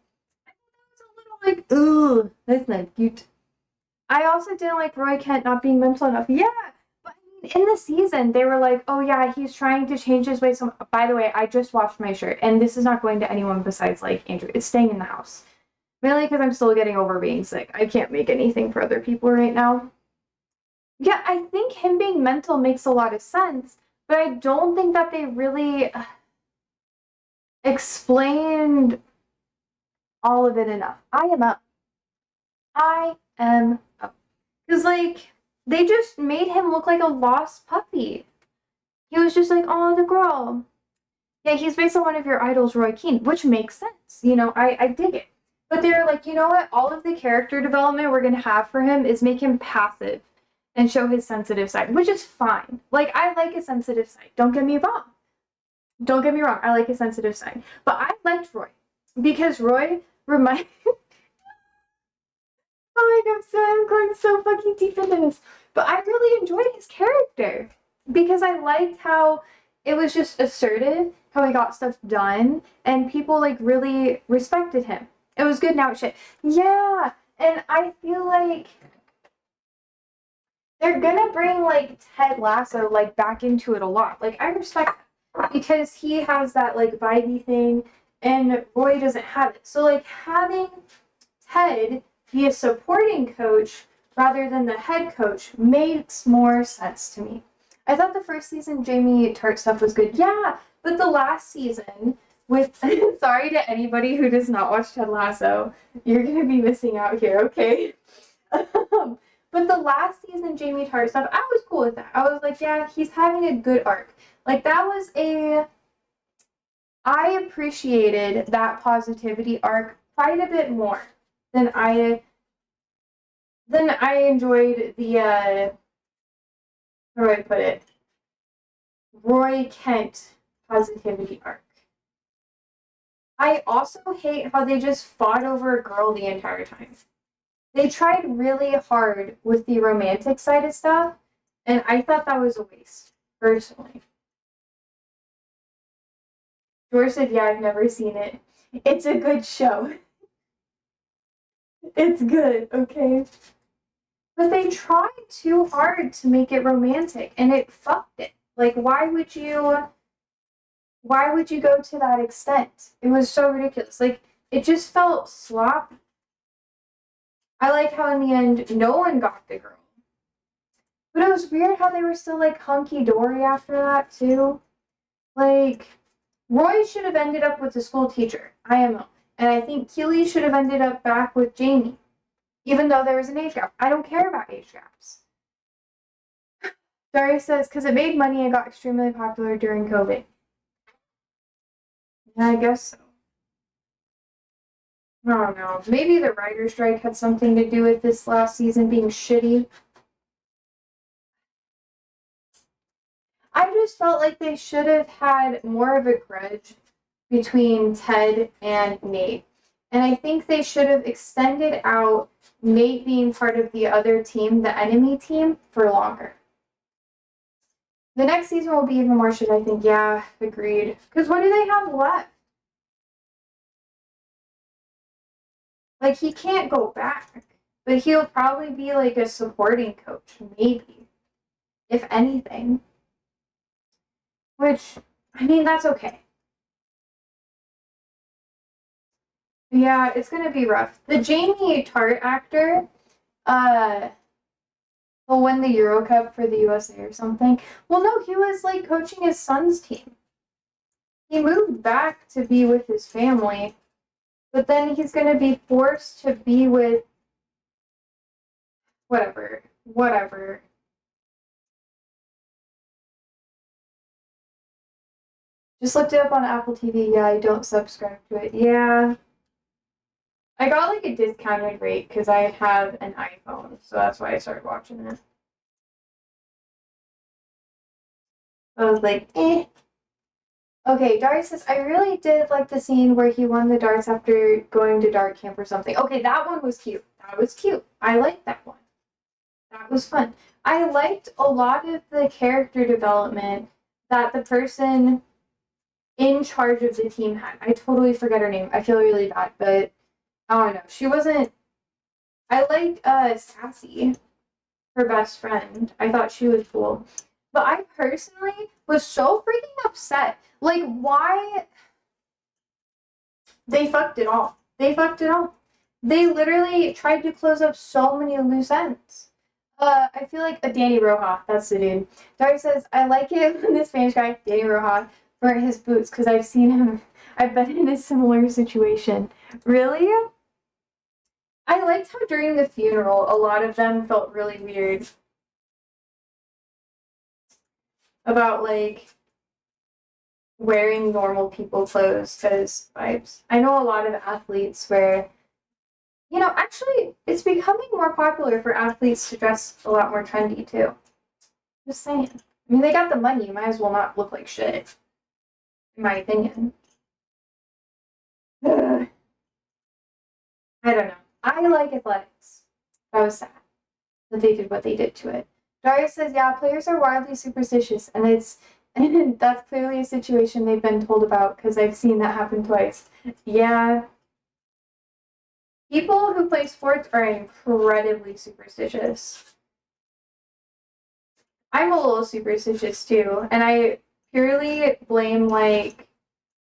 I thought that was a little, like, ugh, that's not cute. I also didn't like Roy Kent not being mental enough. Yeah, but I mean, in the season, they were like, oh yeah, he's trying to change his ways. By the way, I just washed my shirt, and this is not going to anyone besides, like, Andrew. It's staying in the house. Mainly because I'm still getting over being sick. I can't make anything for other people right now. Yeah, I think him being mental makes a lot of sense, but I don't think that they really explained all of it enough. I am up. Because, like, they just made him look like a lost puppy. He was just like, oh, the girl. Yeah, he's based on one of your idols, Roy Keane, which makes sense. You know, I dig it. But they're like, you know what? All of the character development we're going to have for him is make him passive and show his sensitive side, which is fine. Like, I like a sensitive side. Don't get me wrong. I like a sensitive side. But I liked Roy because Roy reminds... Oh my god, I'm going so fucking deep into this. But I really enjoyed his character because I liked how it was just assertive, how he got stuff done, and people, like, really respected him. It was good now shit. Yeah, and I feel like they're gonna bring, like, Ted Lasso, like, back into it a lot. Like, I respect that because he has that, like, vibey thing, and Roy doesn't have it. So, like, having Ted be a supporting coach rather than the head coach makes more sense to me. I thought the first season Jamie Tart stuff was good. Yeah, but the last season with sorry to anybody who does not watch Ted Lasso, you're gonna be missing out here, okay? But the last season Jamie Tart stuff, I was cool with that. I was like, yeah, he's having a good arc. Like that was I appreciated that positivity arc quite a bit more than I enjoyed the how do I put it? Roy Kent positivity arc. I also hate how they just fought over a girl the entire time. They tried really hard with the romantic side of stuff, and I thought that was a waste, personally. George said, yeah, I've never seen it. It's a good show. It's good, okay? But they tried too hard to make it romantic, and it fucked it. Like, why would you go to that extent? It was so ridiculous. Like, it just felt sloppy. I like how in the end, no one got the girl. But it was weird how they were still, like, hunky-dory after that, too. Like, Roy should have ended up with the school teacher, IMO. And I think Keely should have ended up back with Jamie. Even though there was an age gap. I don't care about age gaps. Darius says, because it made money and got extremely popular during COVID. Yeah, I guess so. I don't know. Maybe the writer's strike had something to do with this last season being shitty. I just felt like they should have had more of a grudge between Ted and Nate. And I think they should have extended out Nate being part of the other team, the enemy team, for longer. The next season will be even more shit, I think. Yeah, agreed. Because what do they have left? Like, he can't go back. But he'll probably be like a supporting coach, maybe. If anything. Which, I mean, that's okay. Yeah, it's gonna be rough. The Jamie Tart actor, will win the Euro Cup for the USA or something. Well, no, he was like coaching his son's team. He moved back to be with his family, but then he's gonna be forced to be with whatever. Just looked it up on Apple TV. Yeah, I don't subscribe to it. Yeah. I got like a discounted rate because I have an iPhone, so that's why I started watching it. I was like, eh. Okay, Darius says, I really did like the scene where he won the darts after going to dart camp or something. Okay, that one was cute. That was cute. I liked that one. That was fun. I liked a lot of the character development that the person in charge of the team had. I totally forget her name. I feel really bad, but I don't know. She wasn't. I liked Sassy, her best friend. I thought she was cool. But I personally was so freaking upset. Like, why? They fucked it all. They fucked it all. They literally tried to close up so many loose ends. I feel like a Danny Roja. That's the dude. Dari says, I like it when the Spanish guy, Danny Roja, burnt his boots because I've seen him. I've been in a similar situation. Really? I liked how during the funeral, a lot of them felt really weird about, like, wearing normal people clothes because vibes. I know a lot of athletes where, you know, actually, it's becoming more popular for athletes to dress a lot more trendy too. Just saying. I mean, they got the money. You might as well not look like shit, in my opinion. Ugh. I don't know. I like athletics. That was sad that they did what they did to it. Darius says, yeah, players are wildly superstitious, and that's clearly a situation they've been told about because I've seen that happen twice. Yeah. People who play sports are incredibly superstitious. I'm a little superstitious too, and I purely blame like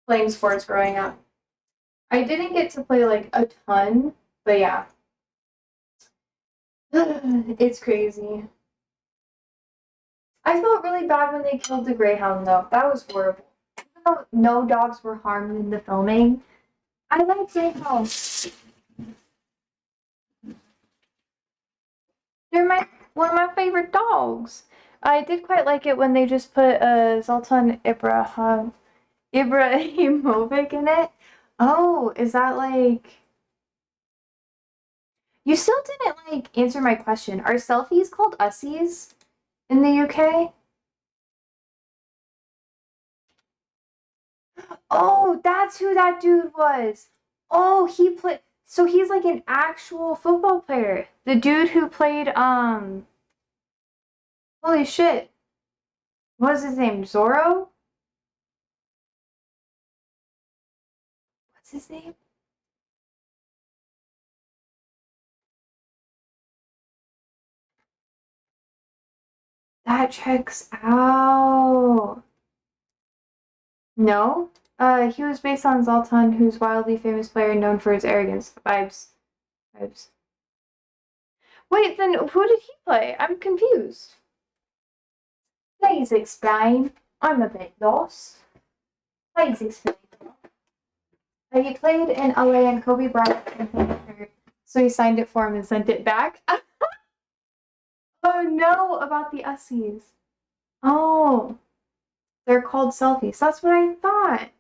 playing sports growing up. I didn't get to play like a ton, but yeah. It's crazy. I felt really bad when they killed the Greyhound though. That was horrible. no dogs were harmed in the filming. I like Zayhouse. They're one of my favorite dogs. I did quite like it when they just put Zoltan Ibrahimovic in it. Oh, is that like... You still didn't like answer my question. Are selfies called ussies in the UK? Oh, that's who that dude was. Oh, he played. So he's like an actual football player. The dude who played holy shit. What was his name? Zorro? What's his name? That checks out. No? He was based on Zoltan, who's wildly famous player known for his arrogance. Vibes. Vibes. Wait, then who did he play? I'm confused. Please explain. I'm a bit lost. Please explain. He played in LA and Kobe Bryant and so he signed it for him and sent it back. Oh no, about the Ussies. Oh, they're called selfies. That's what I thought.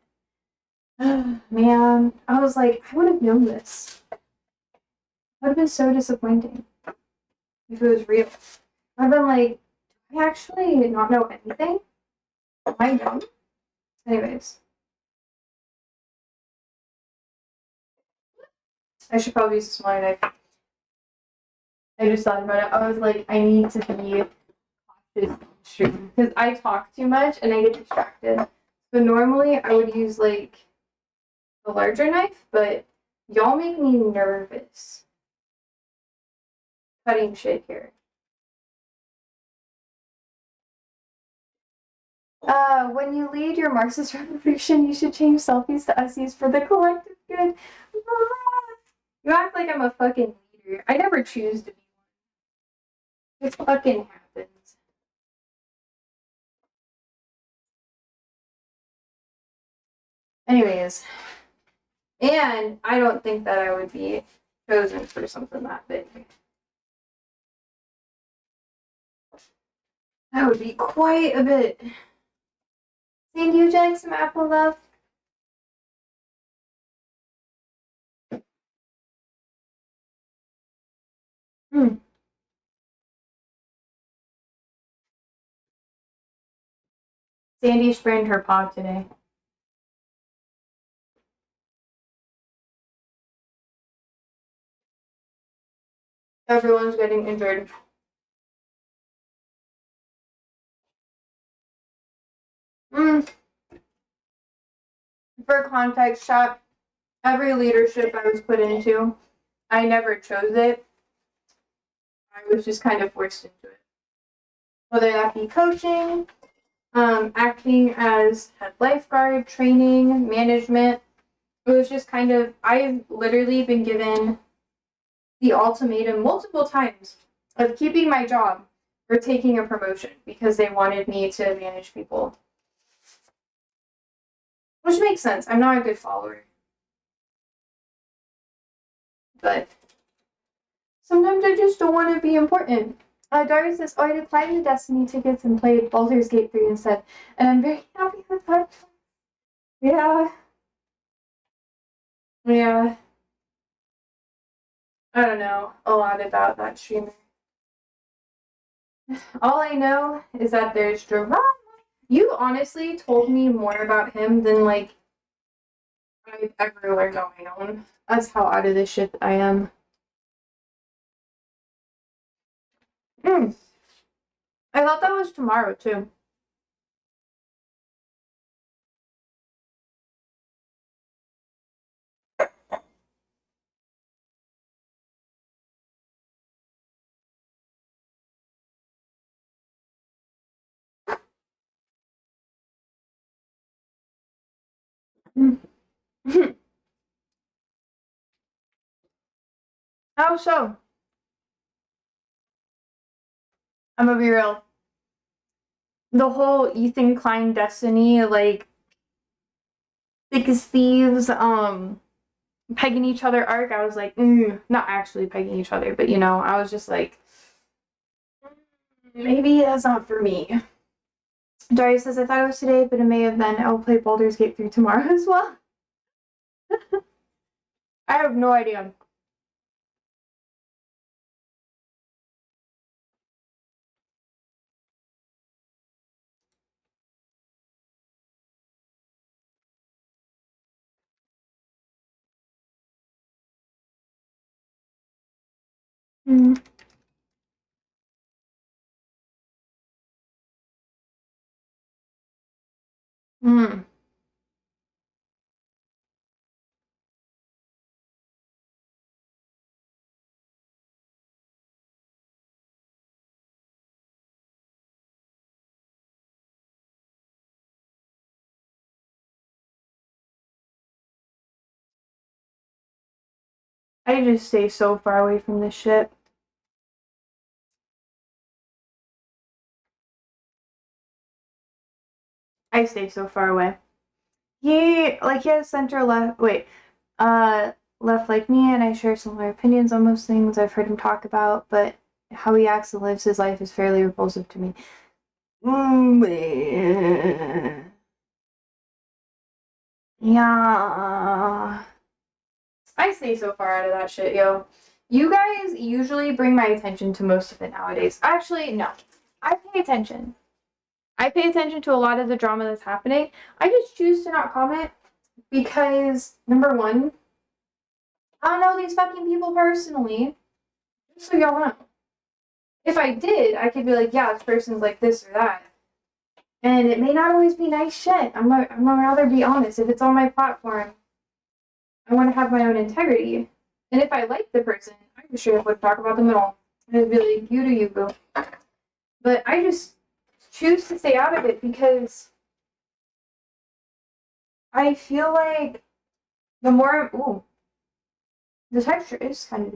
Man, I was like, I would have known this. It would have been so disappointing if it was real. I've been like, do I actually not know anything? Am I dumb? Anyways. I should probably use a smaller knife. I just thought about it. I was like, I need to be cautious because I talk too much and I get distracted. So normally I would use like a larger knife, but y'all make me nervous cutting shit here. When you lead your Marxist revolution, you should change selfies to Ussies for the collective good. You act like I'm a fucking leader. I never choose to be one. It fucking happens. Anyways, and I don't think that I would be chosen for something that big. That would be quite a bit. Sandy, would you like some apple love? Hmm. Sandy sprained her paw today. Everyone's getting injured. For context, shop, every leadership I was put into, I never chose it. I was just kind of forced into it. Whether that be coaching, acting as head lifeguard, training, management. It was just kind of, I've literally been given the ultimatum multiple times of keeping my job or taking a promotion because they wanted me to manage people. Which makes sense. I'm not a good follower. But sometimes I just don't want to be important. Daria says, oh, I declined the Destiny tickets and played Baldur's Gate 3 instead. And I'm very happy with that. Yeah. Yeah. I don't know a lot about that streamer. All I know is that there's drama. You honestly told me more about him than like I've ever learned on my own. That's how out of this shit I am. I thought that was tomorrow too. How so? I'm gonna be real. The whole Ethan Klein Destiny, like, thick as thieves, pegging each other arc, I was like, not actually pegging each other, but I was just like, maybe that's not for me. Daria says, I thought it was today, but it may have been. I'll play Baldur's Gate 3 tomorrow as well. I have no idea. Mm. Mm. I just stay so far away from this shit. I stay so far away. He has center left. Wait, left like me, and I share similar opinions on most things I've heard him talk about. But how he acts and lives his life is fairly repulsive to me. Yeah. I stay so far out of that shit, yo. You guys usually bring my attention to most of it nowadays. Actually, no. I pay attention. I pay attention to a lot of the drama that's happening. I just choose to not comment because, number one, I don't know these fucking people personally. Just so y'all know. If I did, I could be like, yeah, this person's like this or that. And it may not always be nice shit. I'm gonna rather be honest. If it's on my platform, I want to have my own integrity. And if I like the person, I for sure would talk about them at all. And it'd be like, you do you, boo. But I just choose to stay out of it because I feel like the more, the texture is kind of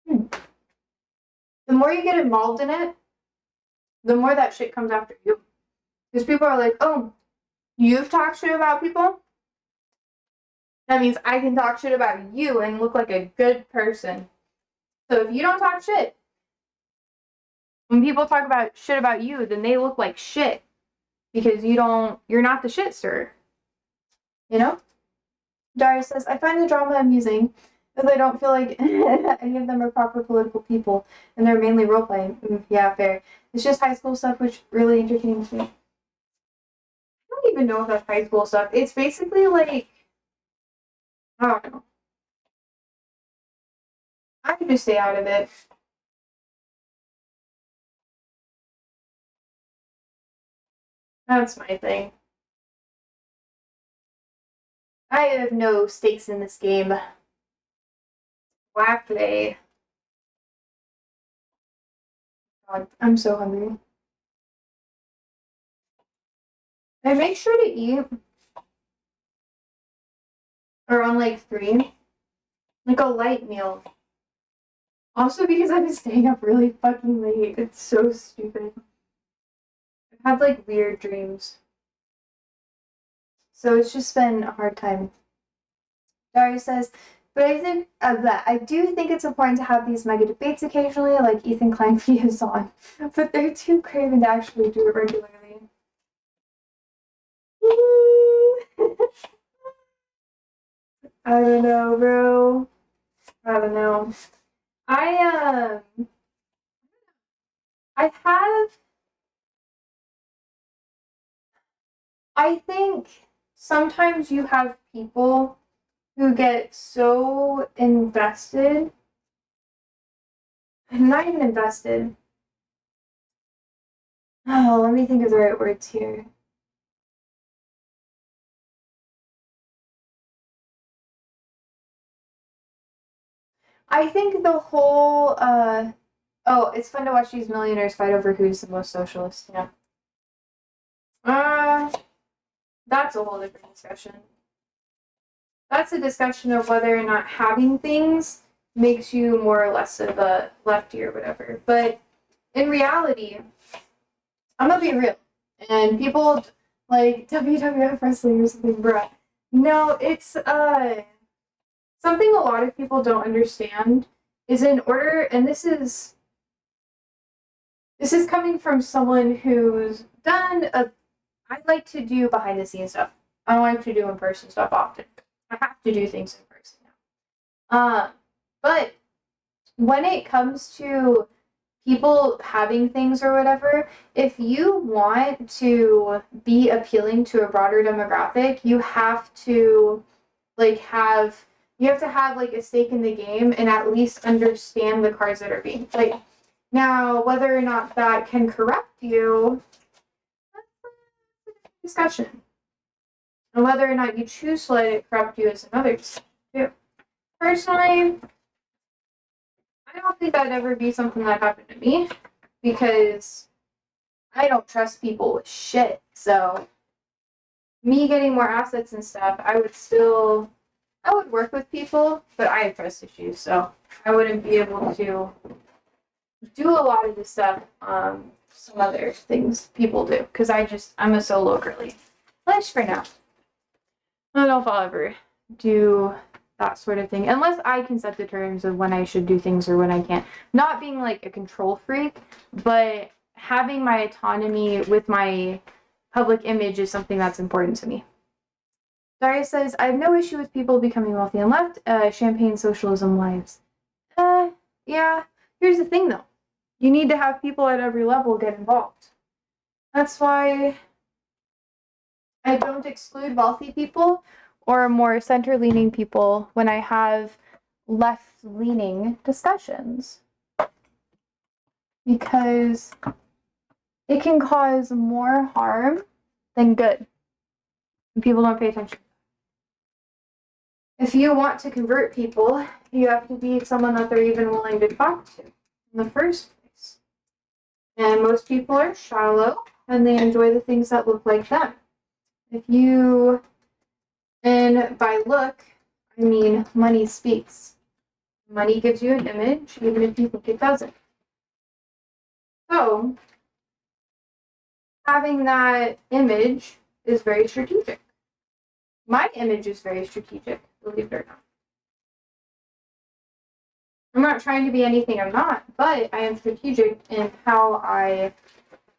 different. The more you get involved in it, the more that shit comes after you. Because people are like, oh, you've talked shit about people? That means I can talk shit about you and look like a good person. So if you don't talk shit, when people talk about shit about you, then they look like shit. Because you're not the shit stir. You know? Daria says, I find the drama amusing, as I don't feel like any of them are proper political people, and they're mainly role-playing. Yeah, fair. It's just high school stuff, which really entertains me. I don't even know if that's high school stuff. It's basically like, I don't know. I can just stay out of it. That's my thing. I have no stakes in this game. Why play? God, I'm so hungry. I make sure to eat around like 3, like a light meal. Also because I've been staying up really fucking late. It's so stupid. I've had like weird dreams. So it's just been a hard time. Daria says, but I think that I do think it's important to have these mega debates occasionally, like Ethan Kleinfeld is on. But they're too craven to actually do it regularly. I don't know, bro. I don't know. I think sometimes you have people who get so invested, not even invested. Oh, let me think of the right words here. I think the whole, it's fun to watch these millionaires fight over who's the most socialist, yeah. That's a whole different discussion. That's a discussion of whether or not having things makes you more or less of a lefty or whatever. But in reality, I'm gonna be real. And people, like WWF wrestling or something, bruh. No, it's something a lot of people don't understand is in order, and this is coming from someone who's done I like to do behind the scenes stuff. I don't like to do in person stuff often. I have to do things in person now. But when it comes to people having things or whatever, if you want to be appealing to a broader demographic, you have to have like a stake in the game and at least understand the cards that are being played. Now, whether or not that can corrupt you, that's a discussion. And whether or not you choose to let it corrupt you is another discussion too. Personally, I don't think that'd ever be something that happened to me because I don't trust people with shit. So me getting more assets and stuff, I would work with people, but I have trust issues, so I wouldn't be able to do a lot of the stuff some other things people do because I'm a solo girly. At least for now. I don't know if I'll ever do that sort of thing unless I can set the terms of when I should do things or when I can't. Not being like a control freak, but having my autonomy with my public image is something that's important to me. Daria says, I have no issue with people becoming wealthy and left champagne socialism lives. Yeah. Here's the thing though. You need to have people at every level get involved. That's why I don't exclude wealthy people or more center-leaning people when I have left-leaning discussions. Because it can cause more harm than good. And people don't pay attention. If you want to convert people, you have to be someone that they're even willing to talk to in the first place. And most people are shallow and they enjoy the things that look like them. And by look, I mean money speaks. Money gives you an image, even if you think it doesn't. So, having that image is very strategic. My image is very strategic, believe it or not. I'm not trying to be anything I'm not, but I am strategic in how I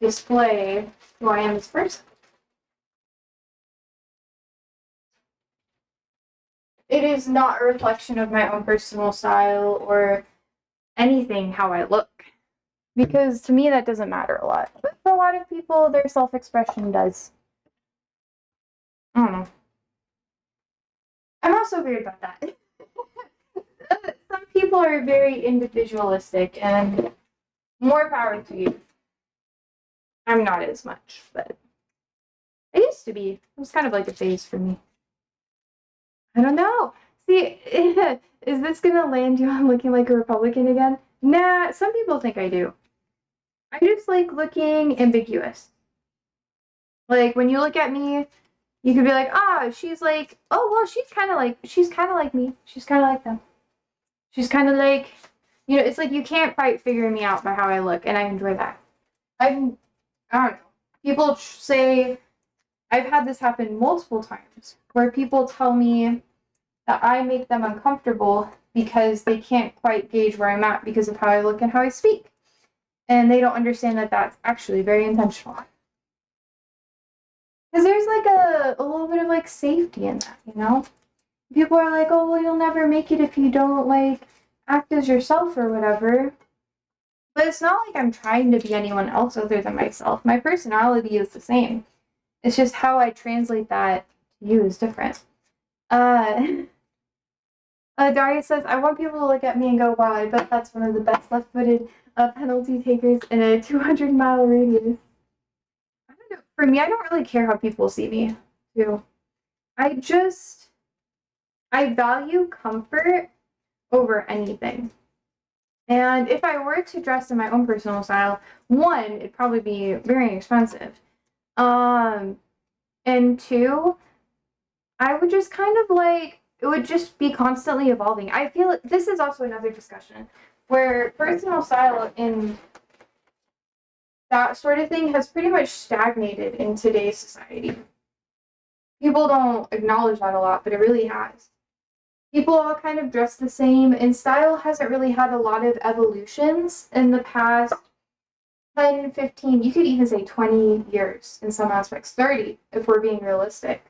display who I am as a person. It is not a reflection of my own personal style or anything how I look. Because to me, that doesn't matter a lot. But for a lot of people, their self-expression does. I don't know. I'm also weird about that. Some people are very individualistic, and more power to you. I'm not as much, but I used to be. It was kind of like a phase for me. I don't know. See, is this gonna land you on looking like a Republican again? Nah, some people think I do. I just like looking ambiguous. Like when you look at me, you could be like, she's like, oh well, she's kind of like me. She's kind of like them. She's kind of like, it's like you can't quite figure me out by how I look, and I enjoy that. I don't know. People say, I've had this happen multiple times, where people tell me that I make them uncomfortable because they can't quite gauge where I'm at because of how I look and how I speak. And they don't understand that that's actually very intentional. Because there's like a little bit of like safety in that, People are like, oh, well, you'll never make it if you don't like act as yourself or whatever. But it's not like I'm trying to be anyone else other than myself. My personality is the same. It's just how I translate that to you is different. Daria says, I want people to look at me and go, wow, I bet that's one of the best left-footed penalty takers in a 200-mile radius. I don't know. For me, I don't really care how people see me, too. I value comfort over anything. And if I were to dress in my own personal style, one, it'd probably be very expensive. And two, I would just kind of like, it would just be constantly evolving. I feel this is also another discussion where personal style and that sort of thing has pretty much stagnated in today's society. People don't acknowledge that a lot, but it really has. People all kind of dress the same, and style hasn't really had a lot of evolutions in the past 10, 15, you could even say 20 years in some aspects, 30 if we're being realistic.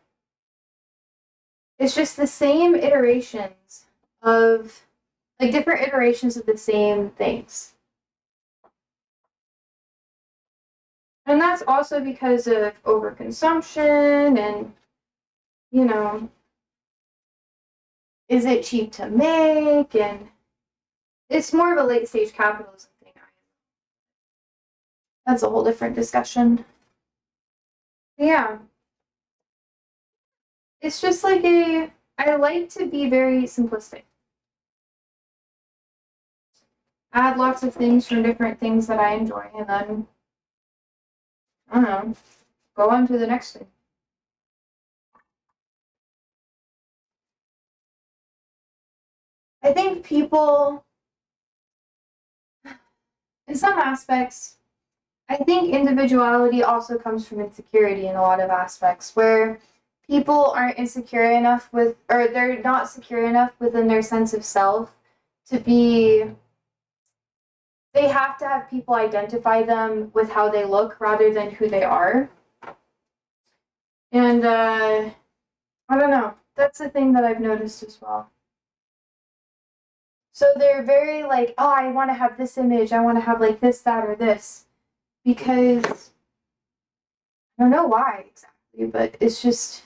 It's just the same iterations of, like, different iterations of the same things. And that's also because of overconsumption and, you know, is it cheap to make? And it's more of a late stage capitalism thing. That's a whole different discussion. Yeah. It's just like I like to be very simplistic. Add lots of things from different things that I enjoy, and then, I don't know, go on to the next thing. I think people, in some aspects, I think individuality also comes from insecurity in a lot of aspects, where people aren't insecure enough with, or they're not secure enough within their sense of self to be, they have to have people identify them with how they look rather than who they are. And, I don't know, that's the thing that I've noticed as well. So they're very like, oh, I want to have this image, I want to have like this, that, or this. Because I don't know why exactly, but it's just,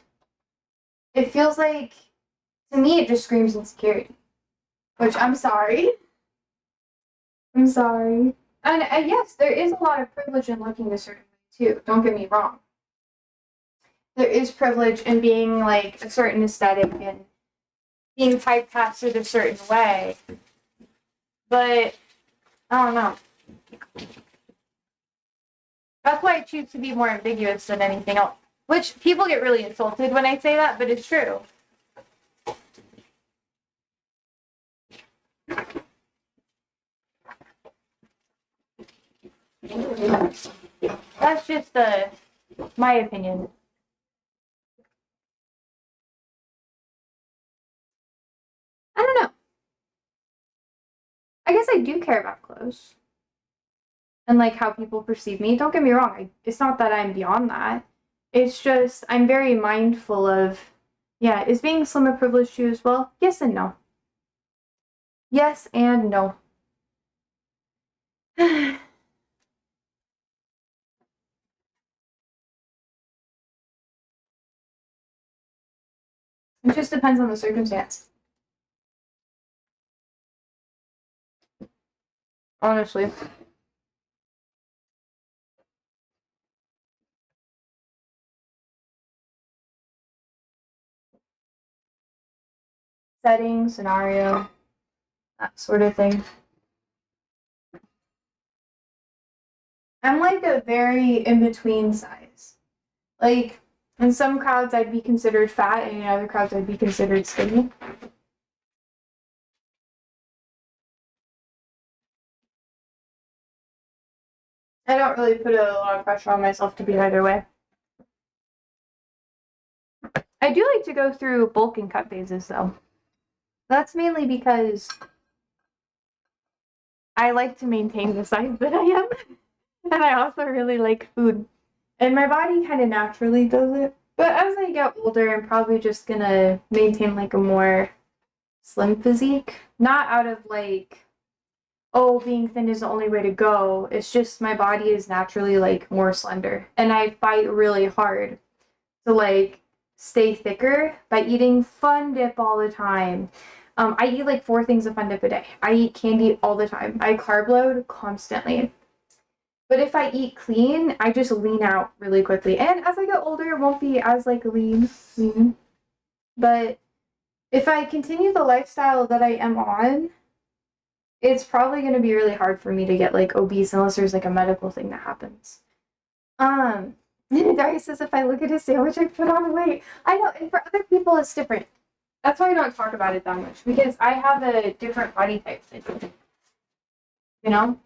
it feels like, to me, it just screams insecurity. Which, I'm sorry. I'm sorry. And yes, there is a lot of privilege in looking a certain way, too. Don't get me wrong. There is privilege in being, like, a certain aesthetic and being typecasted a certain way. But, I don't know. That's why I choose to be more ambiguous than anything else. Which, people get really insulted when I say that, but it's true. That's just my opinion. I don't know. I guess I do care about clothes. And like how people perceive me. Don't get me wrong. It's not that I'm beyond that. It's just I'm very mindful of, yeah, is being slim a privilege to you as well? Yes and no. Yes and no. It just depends on the circumstance. Honestly. Setting, scenario, that sort of thing. I'm like a very in-between size. Like, in some crowds I'd be considered fat, and in other crowds I'd be considered skinny. I don't really put a lot of pressure on myself to be either way. I do like to go through bulk and cut phases, though. That's mainly because I like to maintain the size that I am, and I also really like food. And my body kind of naturally does it. But as I get older, I'm probably just gonna maintain like a more slim physique. Not out of like, oh, being thin is the only way to go. It's just my body is naturally like more slender. And I fight really hard to like stay thicker by eating Fun Dip all the time. I eat like 4 things of Fun Dip a day. I eat candy all the time. I carb load constantly. But if I eat clean, I just lean out really quickly. And as I get older, it won't be as like lean. But if I continue the lifestyle that I am on, it's probably going to be really hard for me to get like obese unless there's like a medical thing that happens. Dari says if I look at a sandwich, I put on weight. I know, and for other people, it's different. That's why I don't talk about it that much, because I have a different body type than you. You know?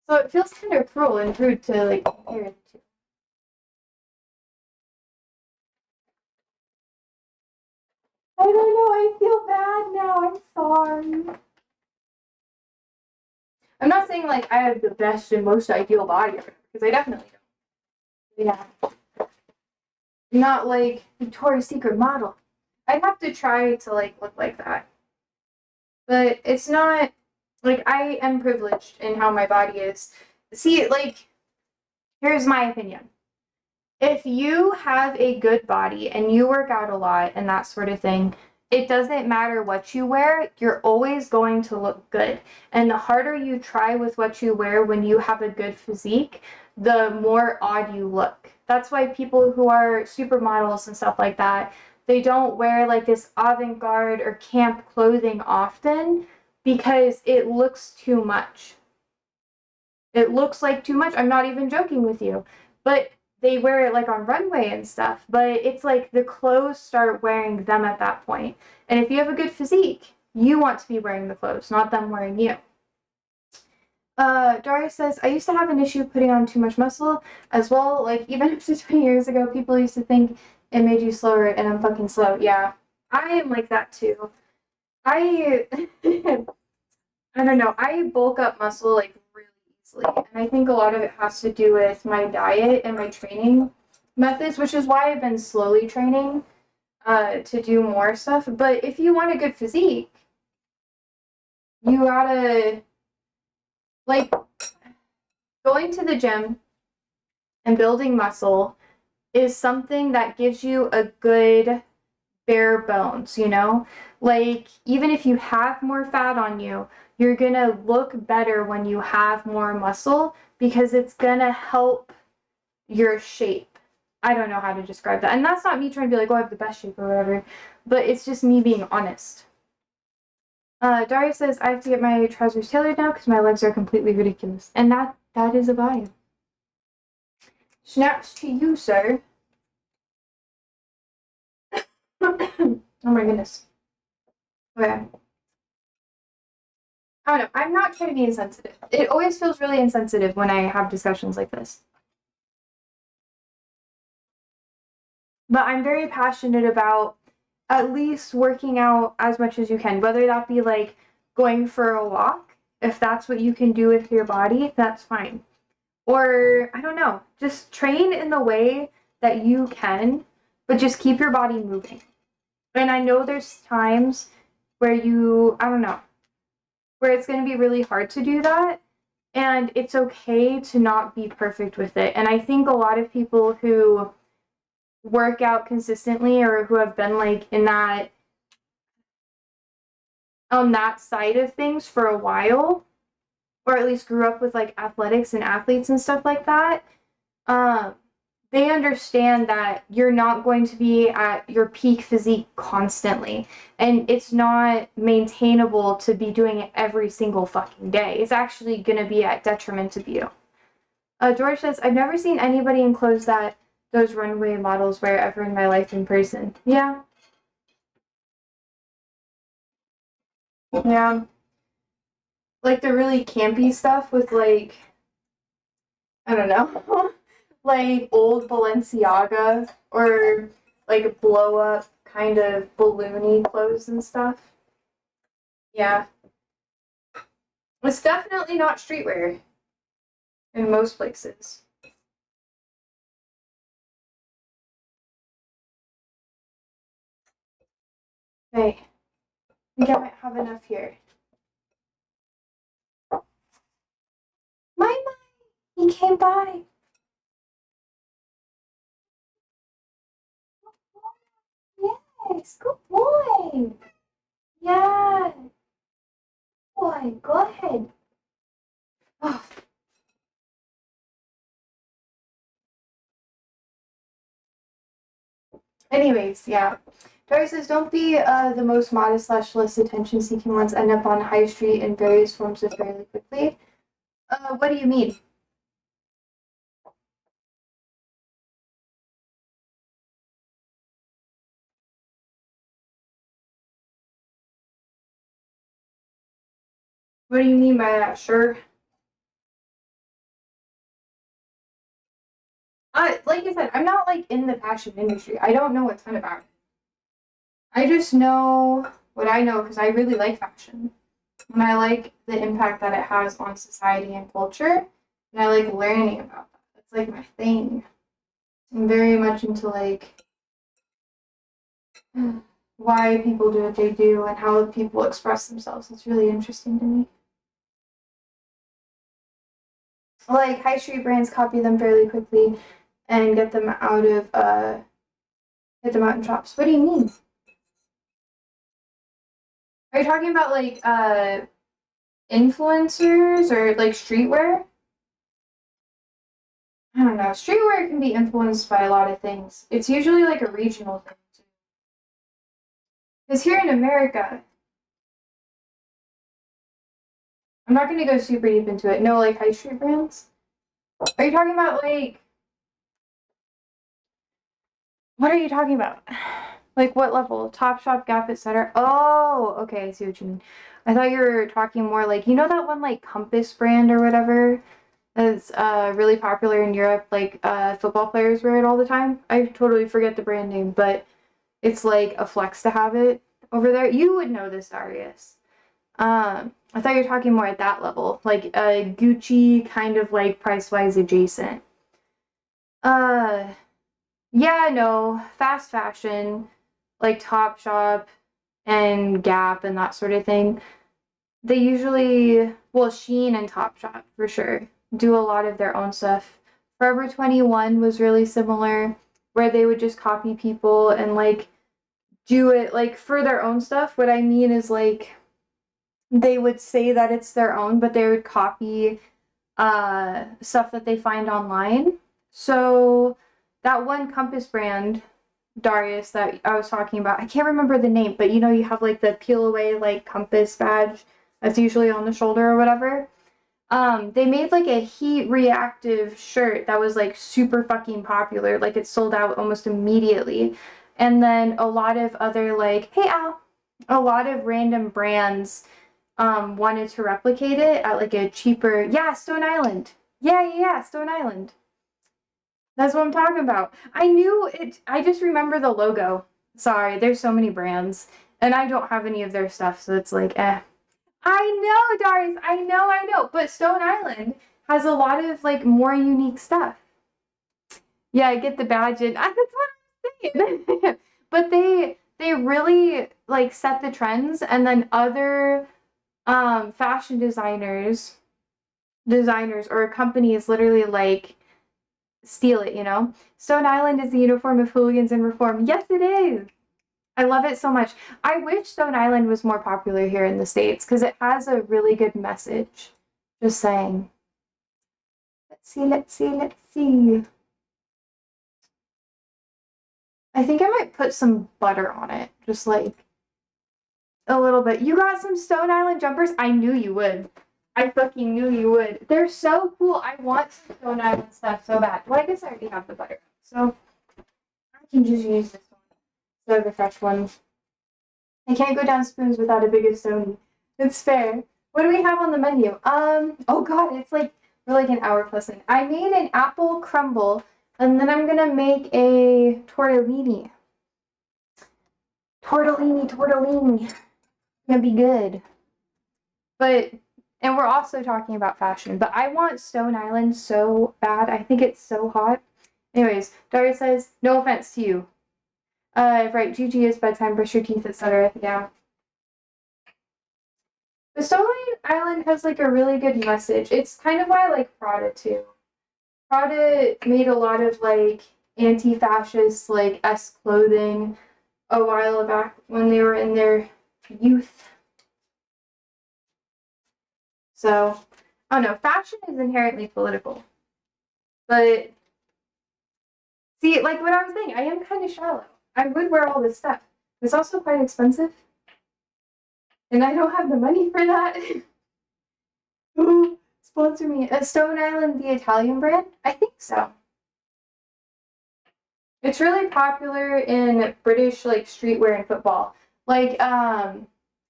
So So it feels kind of cruel and rude to like compare the two. I don't know. I feel bad now. I'm sorry. I'm not saying like I have the best and most ideal body, because I definitely don't. Yeah. I'm not like Victoria's Secret model. I'd have to try to like look like that. But it's not like I am privileged in how my body is. See, like, here's my opinion. If you have a good body and you work out a lot and that sort of thing, it doesn't matter what you wear, you're always going to look good. And the harder you try with what you wear when you have a good physique, the more odd you look. That's why people who are supermodels and stuff like that, they don't wear like this avant-garde or camp clothing often because it looks too much. It looks like too much. I'm not even joking with you. But they wear it like on runway and stuff. But it's like the clothes start wearing them at that point. And if you have a good physique, you want to be wearing the clothes, not them wearing you. Daria says, I used to have an issue putting on too much muscle as well. Like, even up to 20 years ago, people used to think it made you slower, and I'm fucking slow. Yeah, I am like that too. I, I don't know. I bulk up muscle like really easily, and I think a lot of it has to do with my diet and my training methods, which is why I've been slowly training to do more stuff. But if you want a good physique, you gotta like going to the gym and building muscle is something that gives you a good bare bones, you know? Like, even if you have more fat on you, you're gonna look better when you have more muscle because it's gonna help your shape. I don't know how to describe that. And that's not me trying to be like, oh, I have the best shape or whatever, but it's just me being honest. Daria says, I have to get my trousers tailored now because my legs are completely ridiculous. And that is a vibe. Snaps to you, sir. Oh my goodness. Okay. I don't know. I'm not trying to be insensitive. It always feels really insensitive when I have discussions like this. But I'm very passionate about at least working out as much as you can, whether that be like going for a walk. If that's what you can do with your body, that's fine. Or, I don't know, just train in the way that you can, but just keep your body moving. And I know there's times where I don't know, where it's going to be really hard to do that. And it's okay to not be perfect with it. And I think a lot of people who work out consistently or who have been like in that on that side of things for a while, or at least grew up with like athletics and athletes and stuff like that, um, they understand that you're not going to be at your peak physique constantly. And it's not maintainable to be doing it every single fucking day. It's actually going to be at detriment of you. George says, I've never seen anybody in clothes that those runway models wear ever in my life in person. Yeah. Yeah. Like the really campy stuff with like, I don't know, like old Balenciaga or like blow up kind of balloony clothes and stuff. Yeah. It's definitely not streetwear in most places. Okay. I think I might have enough here. My, he came by. Yes, good boy. Yeah, boy, go ahead. Oh. Anyways, yeah. Tori says, don't be the most modest slash less attention seeking ones end up on high street in various forms of fairly quickly. What do you mean? What do you mean by that? Sure. Like I said, I'm not like in the fashion industry. I don't know a ton about it. I just know what I know because I really like fashion. And I like the impact that it has on society and culture. And I like learning about that. It's like my thing. I'm very much into like why people do what they do and how people express themselves. It's really interesting to me. Like high street brands copy them fairly quickly and get them out of get them out in shops. What do you mean? Are you talking about like influencers or like streetwear? I don't know. Streetwear can be influenced by a lot of things. It's usually like a regional thing too. Because here in America, I'm not going to go super deep into it. No, like high street brands. Are you talking about like what are you talking about? Like what level? Topshop, Gap, etc. Oh, okay, I see what you mean. I thought you were talking more like you know that one like Compass brand or whatever that's really popular in Europe. Like football players wear it all the time. I totally forget the brand name, but it's like a flex to have it over there. You would know this, Darius. I thought you were talking more at that level, like Gucci, kind of like price wise adjacent. Uh, yeah, no, fast fashion, like Topshop and Gap and that sort of thing. They usually, well, Shein and Topshop for sure, do a lot of their own stuff. Forever 21 was really similar, where they would just copy people and like do it like for their own stuff. What I mean is like they would say that it's their own, but they would copy stuff that they find online. So that one Compass brand, Darius, that I was talking about, I can't remember the name, but you know, you have like the peel away like Compass badge that's usually on the shoulder or whatever. They made like a heat reactive shirt that was like super fucking popular. Like it sold out almost immediately. And then a lot of other like, hey Al, a lot of random brands wanted to replicate it at like a cheaper, yeah, Stone Island. Yeah, Stone Island. That's what I'm talking about. I knew it. I just remember the logo. Sorry, there's so many brands, and I don't have any of their stuff, so it's like, eh. I know, Darius. I know. But Stone Island has a lot of like more unique stuff. Yeah, I get the badge, and that's what I'm saying. But they really like set the trends, and then other fashion designers or companies literally like steal it, you know? Stone Island is the uniform of hooligans and reform. Yes, it is. I love it so much. I wish Stone Island was more popular here in the States because it has a really good message. Just saying. Let's see. I think I might put some butter on it. Just like a little bit. You got some Stone Island jumpers? I knew you would. I fucking knew you would. They're so cool. I want some Stone Island stuff so bad. Well, I guess I already have the butter. So I can just use this one. So the fresh one. I can't go down spoons without a bigger Stony. It's fair. What do we have on the menu? Oh god, it's like we're like an hour plus in. I made an apple crumble, and then I'm gonna make a tortellini. Tortellini. Gonna be good. But and we're also talking about fashion, but I want Stone Island so bad. I think it's so hot. Anyways, Daria says, no offense to you. Right, GG is bedtime, brush your teeth, etc. Yeah. The Stone Island has like a really good message. It's kind of why I like Prada too. Prada made a lot of like anti-fascist like clothing a while back when they were in their youth. So I don't know. Fashion is inherently political, but see, like what I was saying, I am kind of shallow. I would wear all this stuff. It's also quite expensive, and I don't have the money for that. Sponsor me. Stone Island, the Italian brand? I think so. It's really popular in British like streetwear and football. Like, I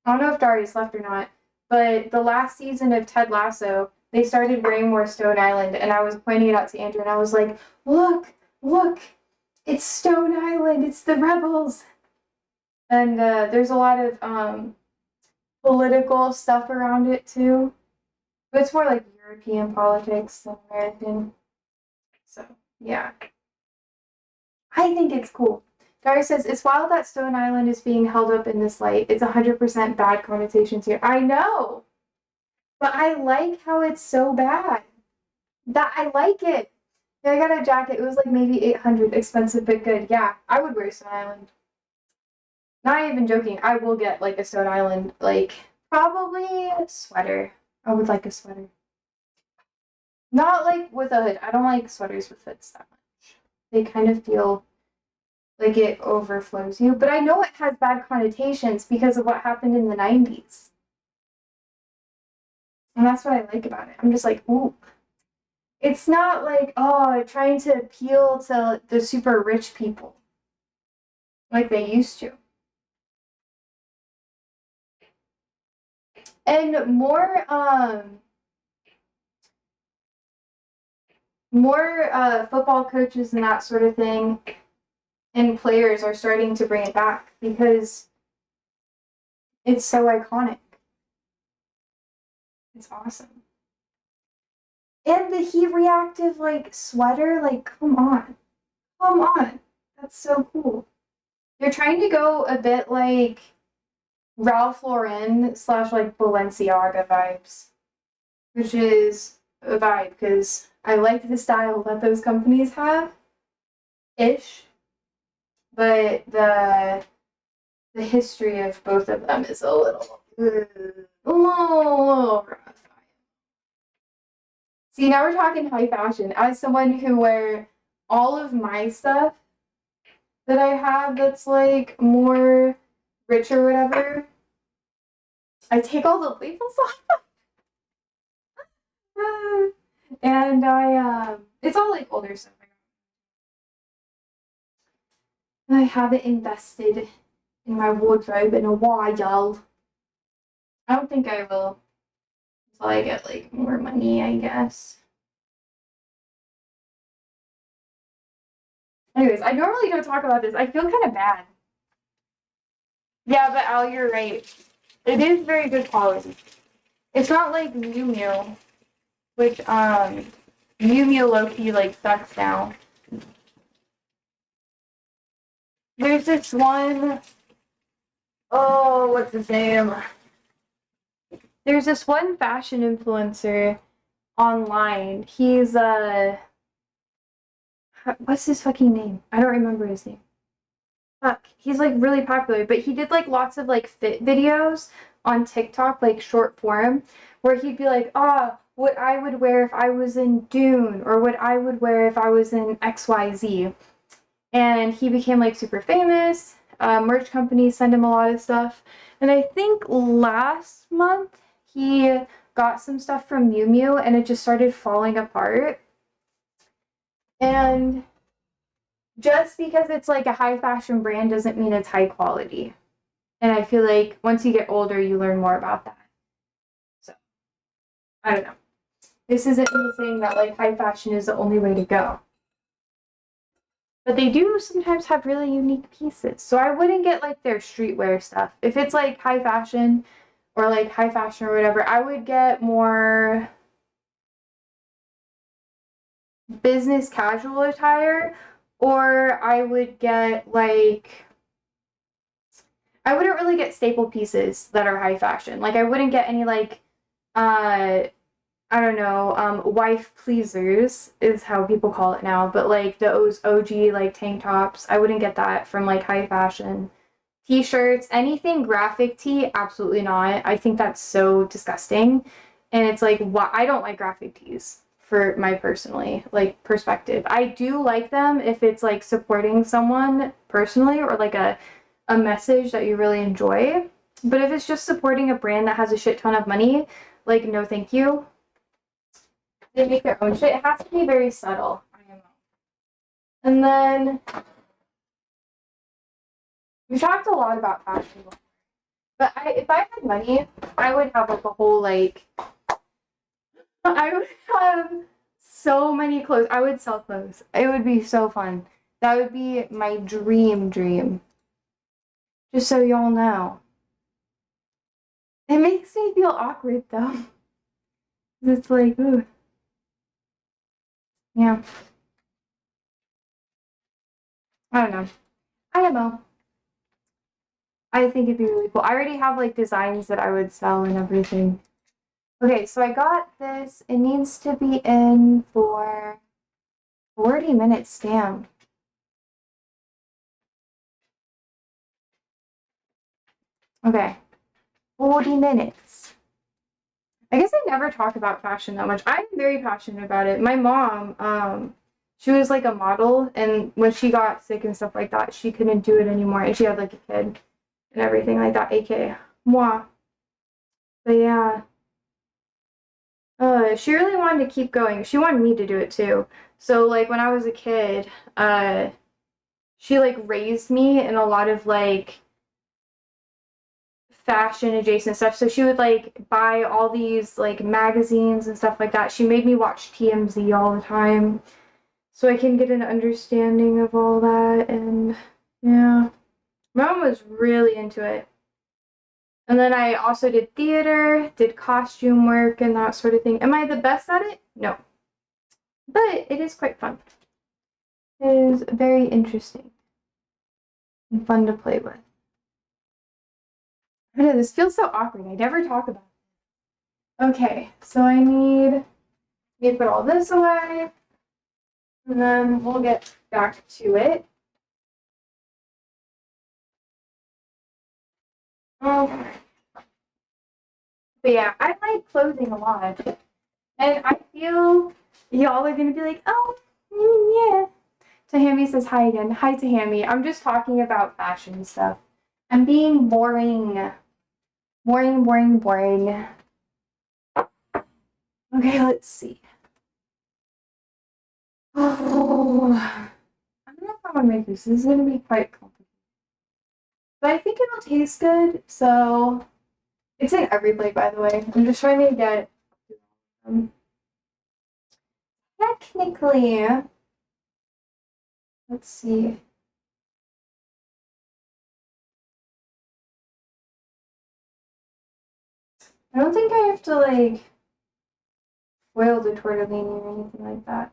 don't know if Darius left or not, but the last season of Ted Lasso, they started wearing more Stone Island, and I was pointing it out to Andrew, and I was like, look, look, it's Stone Island, it's the rebels. And there's a lot of political stuff around it too. But it's more like European politics than American. So, yeah. I think it's cool. Gary says, it's wild that Stone Island is being held up in this light. It's 100% bad connotations here. I know! But I like how it's so bad. That I like it. Yeah, I got a jacket. It was like maybe 800, expensive but good. Yeah, I would wear Stone Island. Not even joking. I will get like a Stone Island, like probably a sweater. I would like a sweater. Not like with a hood. I don't like sweaters with hoods that much. They kind of feel like it overflows you. But I know it has bad connotations because of what happened in the 90s. And that's what I like about it. I'm just like, ooh. It's not like, oh, trying to appeal to the super rich people like they used to. And more football coaches and that sort of thing and players are starting to bring it back because it's so iconic. It's awesome. And the heat reactive like sweater, like come on. Come on. That's so cool. They're trying to go a bit like Ralph Lauren / like Balenciaga vibes, which is a vibe because I like the style that those companies have, ish, but the history of both of them is a little rough. See, now we're talking high fashion. As someone who wear all of my stuff that I have that's like more rich or whatever, I take all the labels off. And it's all like older stuff. I haven't invested in my wardrobe in a while. I don't think I will until I get like more money, I guess. Anyways, I normally don't talk about this. I feel kind of bad. Yeah, but Al, you're right. It is very good quality. It's not like Miu Miu, which Miu Miu low-key like sucks now. There's this one, oh, what's his name? There's this one fashion influencer online. He's what's his fucking name? I don't remember his name. Fuck. He's like really popular, but he did like lots of like fit videos on TikTok, like short form, where he'd be like, what I would wear if I was in Dune, or what I would wear if I was in XYZ. And he became like super famous. Merch companies send him a lot of stuff. And I think last month he got some stuff from Miu Miu and it just started falling apart. And just because it's like a high fashion brand doesn't mean it's high quality. And I feel like once you get older, you learn more about that. So, I don't know. This isn't me saying that like high fashion is the only way to go. But they do sometimes have really unique pieces. So I wouldn't get like their streetwear stuff. If it's like high fashion or like high fashion or whatever, I would get more business casual attire, or I would get like, I wouldn't really get staple pieces that are high fashion. Like I wouldn't get any like I don't know, wife pleasers is how people call it now, but like those OG like tank tops, I wouldn't get that from like high fashion. T-shirts, anything graphic tee, absolutely not. I think that's so disgusting. And it's like, what? I don't like graphic tees for my personally like perspective. I do like them if it's like supporting someone personally or like a message that you really enjoy. But if it's just supporting a brand that has a shit ton of money, like no thank you. They make their own shit. It has to be very subtle. And then we talked a lot about fashion, but if I had money, I would have like a whole like, I would have so many clothes. I would sell clothes. It would be so fun. That would be my dream. Just so y'all know. It makes me feel awkward though. It's like, ooh. Yeah. I don't know. I don't know. I think it'd be really cool. I already have like designs that I would sell and everything. Okay, so I got this. It needs to be in for 40 minutes, damn. Okay, 40 minutes. I guess I never talk about fashion that much. I'm very passionate about it. My mom, she was like a model, and when she got sick and stuff like that, she couldn't do it anymore, and she had like a kid and everything like that, aka moi. But yeah, she really wanted to keep going. She wanted me to do it too. So like when I was a kid, she like raised me in a lot of like fashion adjacent stuff. So she would like buy all these like magazines and stuff like that. She made me watch TMZ all the time so I can get an understanding of all that. And yeah, my mom was really into it. And then I also did theater, did costume work and that sort of thing. Am I the best at it? No. But it is quite fun. It is very interesting and fun to play with. I know, this feels so awkward. I never talk about it. Okay, so I need to put all this away, and then we'll get back to it. Okay. But yeah, I like clothing a lot. And I feel y'all are going to be like, oh, yeah. Tahami says hi again. Hi, Tahami. I'm just talking about fashion stuff. I'm being boring. Boring. Okay, let's see. Oh, I don't know if I want to make this. This is going to be quite complicated. But I think it'll taste good, so it's in every plate, by the way. I'm just trying to get technically, let's see. I don't think I have to like boil the tortellini or anything like that.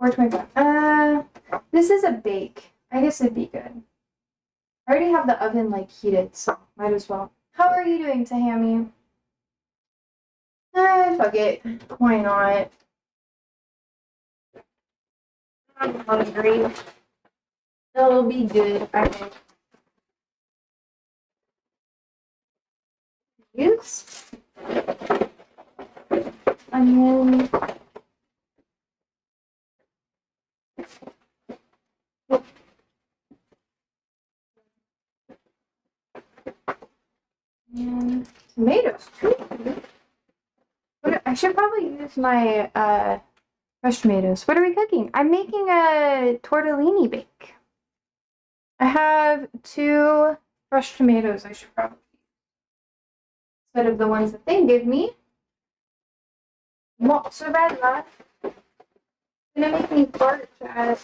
$4.25. This is a bake. I guess it'd be good. I already have the oven like heated, so might as well. How are you doing, Tahami? Fuck it. Why not? I'm hungry. It'll be good, I think. Use onion. And tomatoes. I should probably use my fresh tomatoes. What are we cooking? I'm making a tortellini bake. I have 2 fresh tomatoes I should probably use instead of the ones that they give me. Mozzarella. It's gonna make me fart, Chad.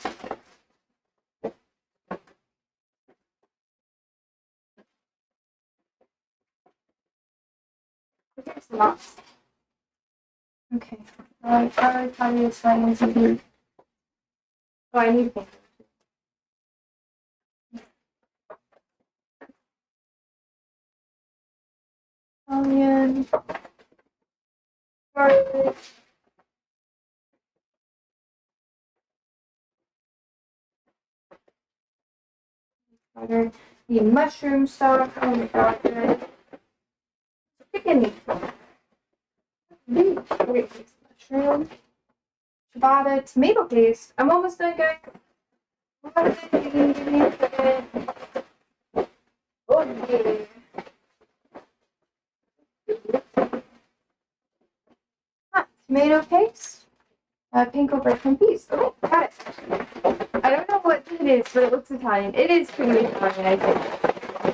There's the mops. Okay. Probably is fine to be. Oh, I need paper. Onion. Garlic. Butter. Need mushroom stock. Oh my god, good. Chicken. Wait, mushroom. Ciabatta. Tomato paste. I'm almost done, guys. Give me a second. Okay. Tomato paste. Panko bread peas. Okay, got it. I don't know what it is, but it looks Italian. It is pretty Italian, I think.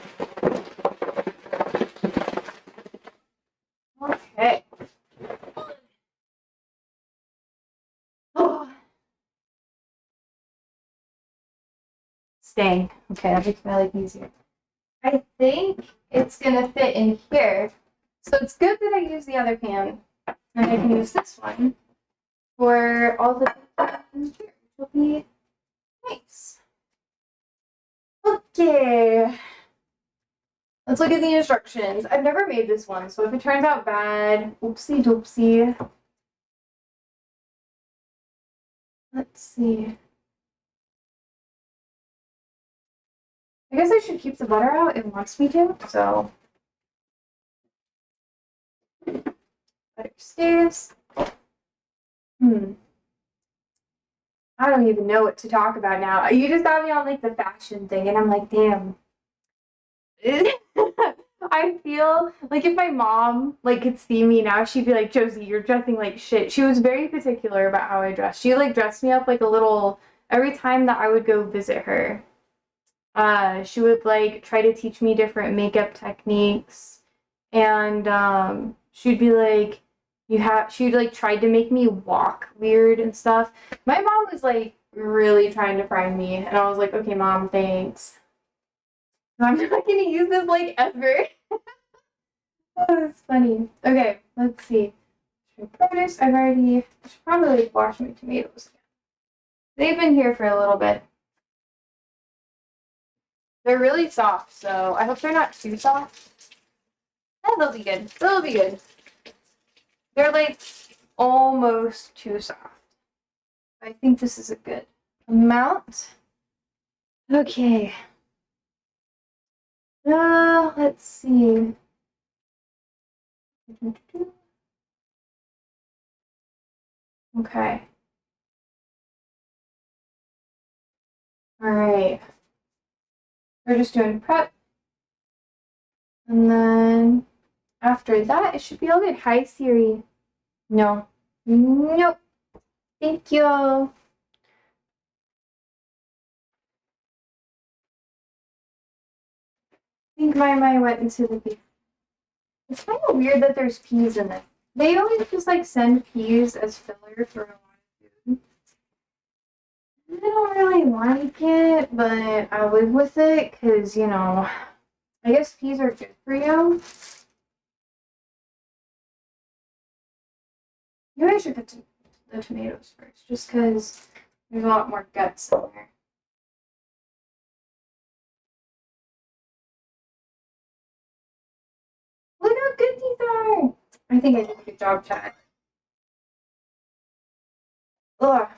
Dang. Okay, that makes my life easier. I think it's gonna fit in here. So it's good that I use the other pan. And I can use this one for all the things here, which will be nice. Okay. Let's look at the instructions. I've never made this one, so if it turns out bad, oopsie doopsie. Let's see. I guess I should keep the butter out. It wants me to, so. Butter stays. I don't even know what to talk about now. You just got me on like the fashion thing, and I'm like, damn. I feel like if my mom like could see me now, she'd be like, Josie, you're dressing like shit. She was very particular about how I dressed. She like dressed me up like a little every time that I would go visit her. She would like try to teach me different makeup techniques, and she'd be like, she'd like tried to make me walk weird and stuff. My mom was like really trying to pry me, and I was like, okay, mom, thanks. I'm not gonna use this like ever. Oh, it's funny. Okay, let's see. Produce. I should probably wash my tomatoes again. They've been here for a little bit. They're really soft, so I hope they're not too soft. And they'll be good. They'll be good. They're like almost too soft. I think this is a good amount. Okay. Let's see. Okay. All right. We're just doing prep. And then after that, it should be all good. Hi, Siri. No. Nope. Thank you. I think my mind went into the beef. It's kind of weird that there's peas in it. They always just like send peas as filler for a lot of food. I don't really like it, but I live with it because, you know, I guess peas are good for you. Maybe I should cut the tomatoes first, just because there's a lot more guts in there. Look how good these are! I think I did a good job, Chad. Ugh.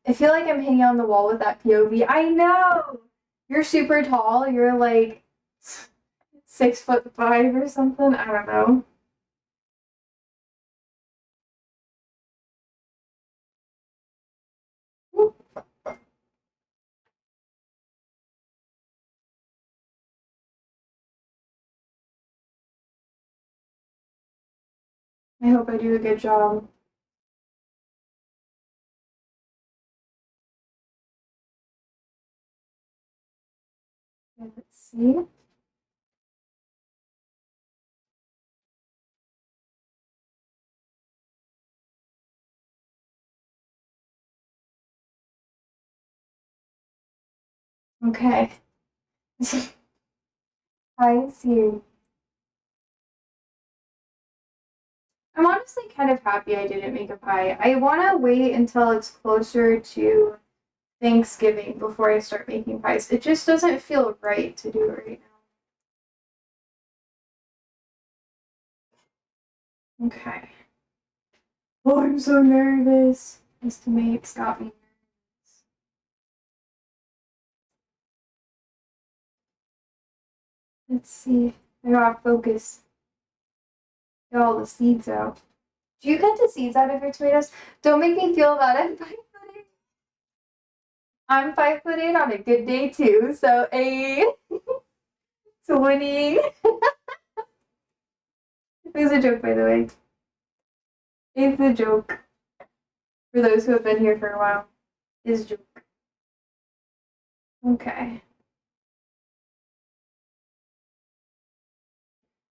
I feel like I'm hanging on the wall with that POV. I know! You're super tall. You're like 6'5" or something. I don't know. I hope I do a good job. Let's see. Okay. Hi, Siri. I'm honestly kind of happy I didn't make a pie. I want to wait until it's closer to Thanksgiving before I start making pies. It just doesn't feel right to do it right now. Okay. Oh, I'm so nervous. These tomatoes got me nervous. Let's see. I gotta focus. Get all the seeds out. Do you cut the seeds out of your tomatoes? Don't make me feel bad. I'm 5'8" on a good day too. So a 20. It was a joke, by the way. It's a joke. For those who have been here for a while. It's a joke. Okay.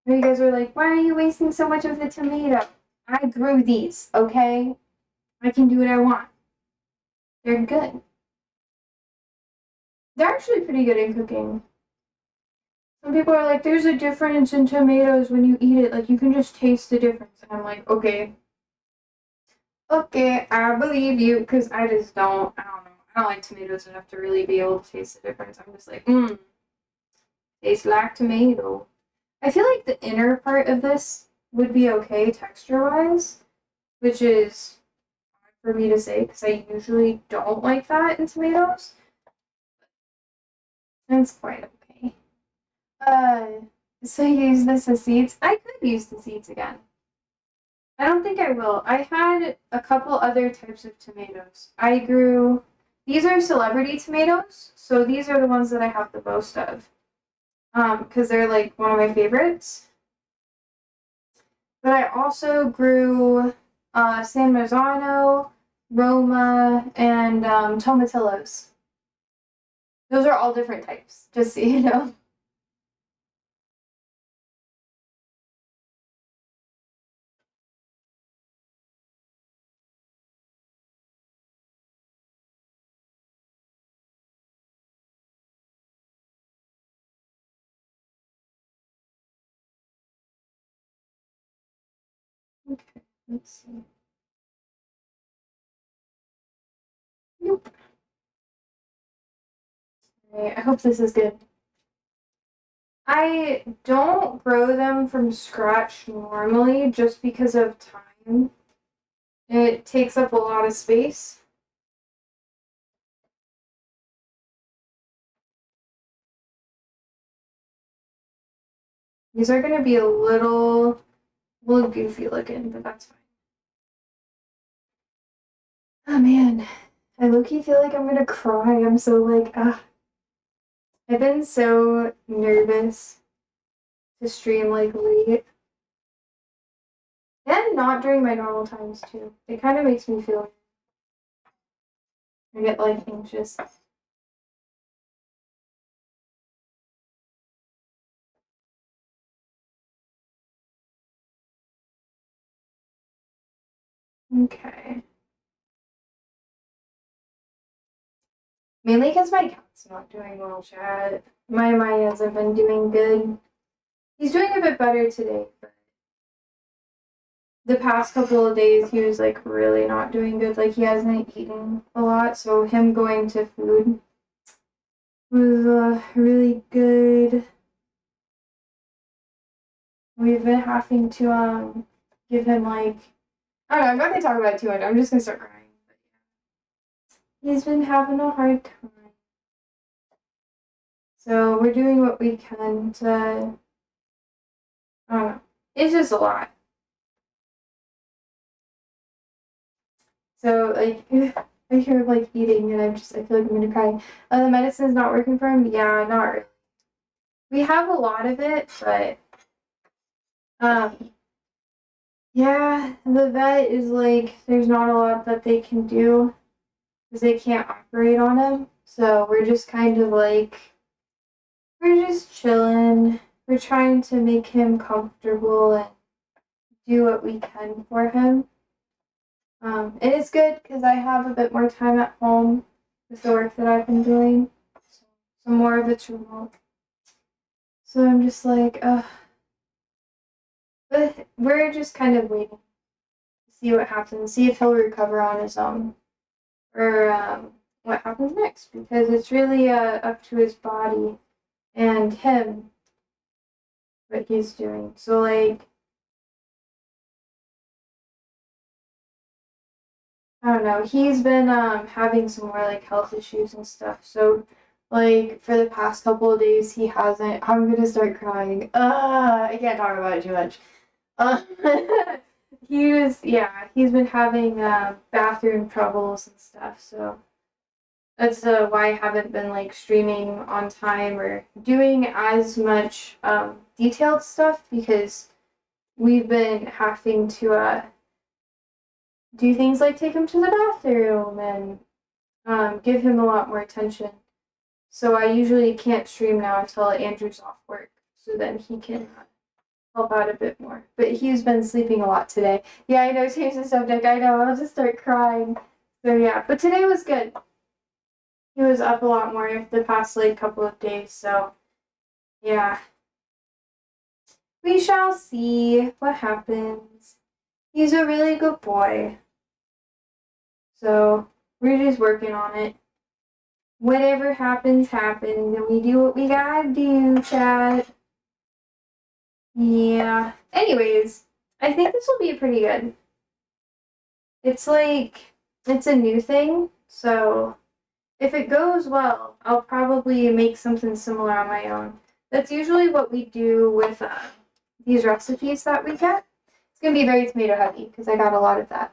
You guys are like, why are you wasting so much of the tomato? I grew these, okay? I can do what I want. They're good. They're actually pretty good in cooking. Some people are like, there's a difference in tomatoes when you eat it. Like, you can just taste the difference. And I'm like, okay. Okay, I believe you. Because I just don't, I don't know. I don't like tomatoes enough to really be able to taste the difference. I'm just like, tastes like tomato. I feel like the inner part of this would be okay texture-wise, which is hard for me to say because I usually don't like that in tomatoes. That's quite okay. So use this as seeds. I could use the seeds again. I don't think I will. I had a couple other types of tomatoes. I grew, these are celebrity tomatoes, so these are the ones that I have the most of. Because they're like one of my favorites. But I also grew San Marzano, Roma, and tomatillos. Those are all different types, just so you know. Okay, let's see. Nope. Right, I hope this is good. I don't grow them from scratch normally just because of time. It takes up a lot of space. These are going to be a little goofy looking, but that's fine. Oh man, I low-key feel like I'm gonna cry. I'm so like, I've been so nervous to stream like late. And not during my normal times too. It kind of makes me feel, I get like anxious. Okay. Mainly because my cat's not doing well, chat. My hasn't been doing good. He's doing a bit better today, but the past couple of days he was like really not doing good. Like he hasn't eaten a lot, so him going to food was really good. We've been having to give him like, I don't know, I'm not gonna talk about it too much. I'm just gonna start crying. But yeah. He's been having a hard time. So we're doing what we can to, I don't know. It's just a lot. So like I hear like eating and I feel like I'm gonna cry. The medicine's not working for him? Yeah, not really. We have a lot of it, but um yeah, the vet is like there's not a lot that they can do because they can't operate on him. So we're just kind of like we're just chilling. We're trying to make him comfortable and do what we can for him. And it's good because I have a bit more time at home with the work that I've been doing. So more of it's remote. So I'm just like, but we're just kind of waiting to see what happens, see if he'll recover on his own, or what happens next, because it's really up to his body and him what he's doing. So like, I don't know. He's been having some more like health issues and stuff. So like for the past couple of days he hasn't I'm gonna start crying. I can't talk about it too much. Uh, he's been having bathroom troubles and stuff, so that's why I haven't been like streaming on time or doing as much detailed stuff because we've been having to do things like take him to the bathroom and give him a lot more attention. So I usually can't stream now until Andrew's off work, so then he can help out a bit more. But he's been sleeping a lot today. Yeah, I know, change the subject. I know, I'll just start crying. So yeah, but today was good. he was up a lot more the past like couple of days. So yeah, we shall see what happens. He's a really good boy. So we're just working on it. Whatever happens, happens, and we do what we gotta do, chat. Yeah. Anyways, I think this will be pretty good. It's it's a new thing, so if it goes well, I'll probably make something similar on my own. That's usually what we do with these recipes that we get. It's gonna be very tomato heavy because I got a lot of that.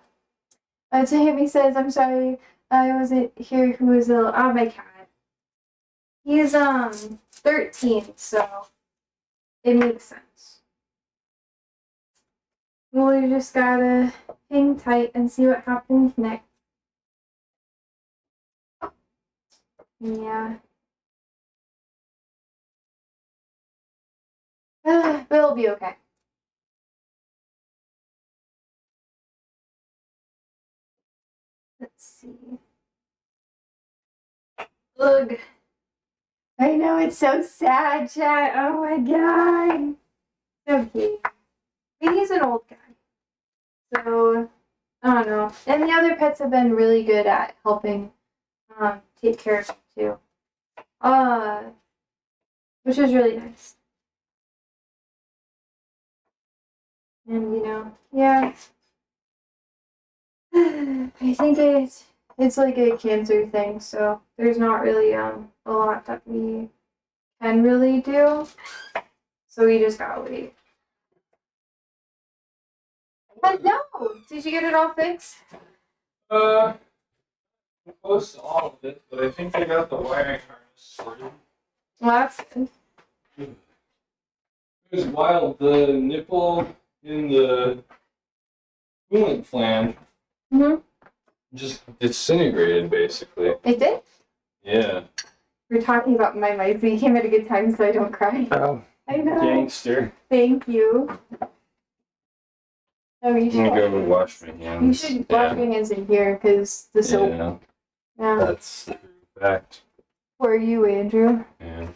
Tahimi says, "I'm sorry, I wasn't here. Who was ill? Ah, my cat. He's 13, so it makes sense. Well, you just gotta hang tight and see what happens next. Yeah. But it'll be okay. Let's see. Ugh. I know, it's so sad, chat. Oh my god. Okay. Maybe he's an old guy. So, I don't know. And the other pets have been really good at helping take care of him too. Which is really nice. And yeah. I think it's like a cancer thing, so there's not really a lot that we can really do. So we just gotta wait. But no! Did you get it all fixed? Close to all of it, but I think I got the wiring harness sorted. Well, that's good. It was wild. The nipple in the coolant flange just disintegrated, basically. It did? Yeah. We're talking about my mice, so you came at a good time so I don't cry. Oh, I know. gangster. Thank you. Oh, you I'm should. gonna go wash my hands. You should wash your hands in here because the soap. Yeah. That's the fact. For you, Andrew. Yeah.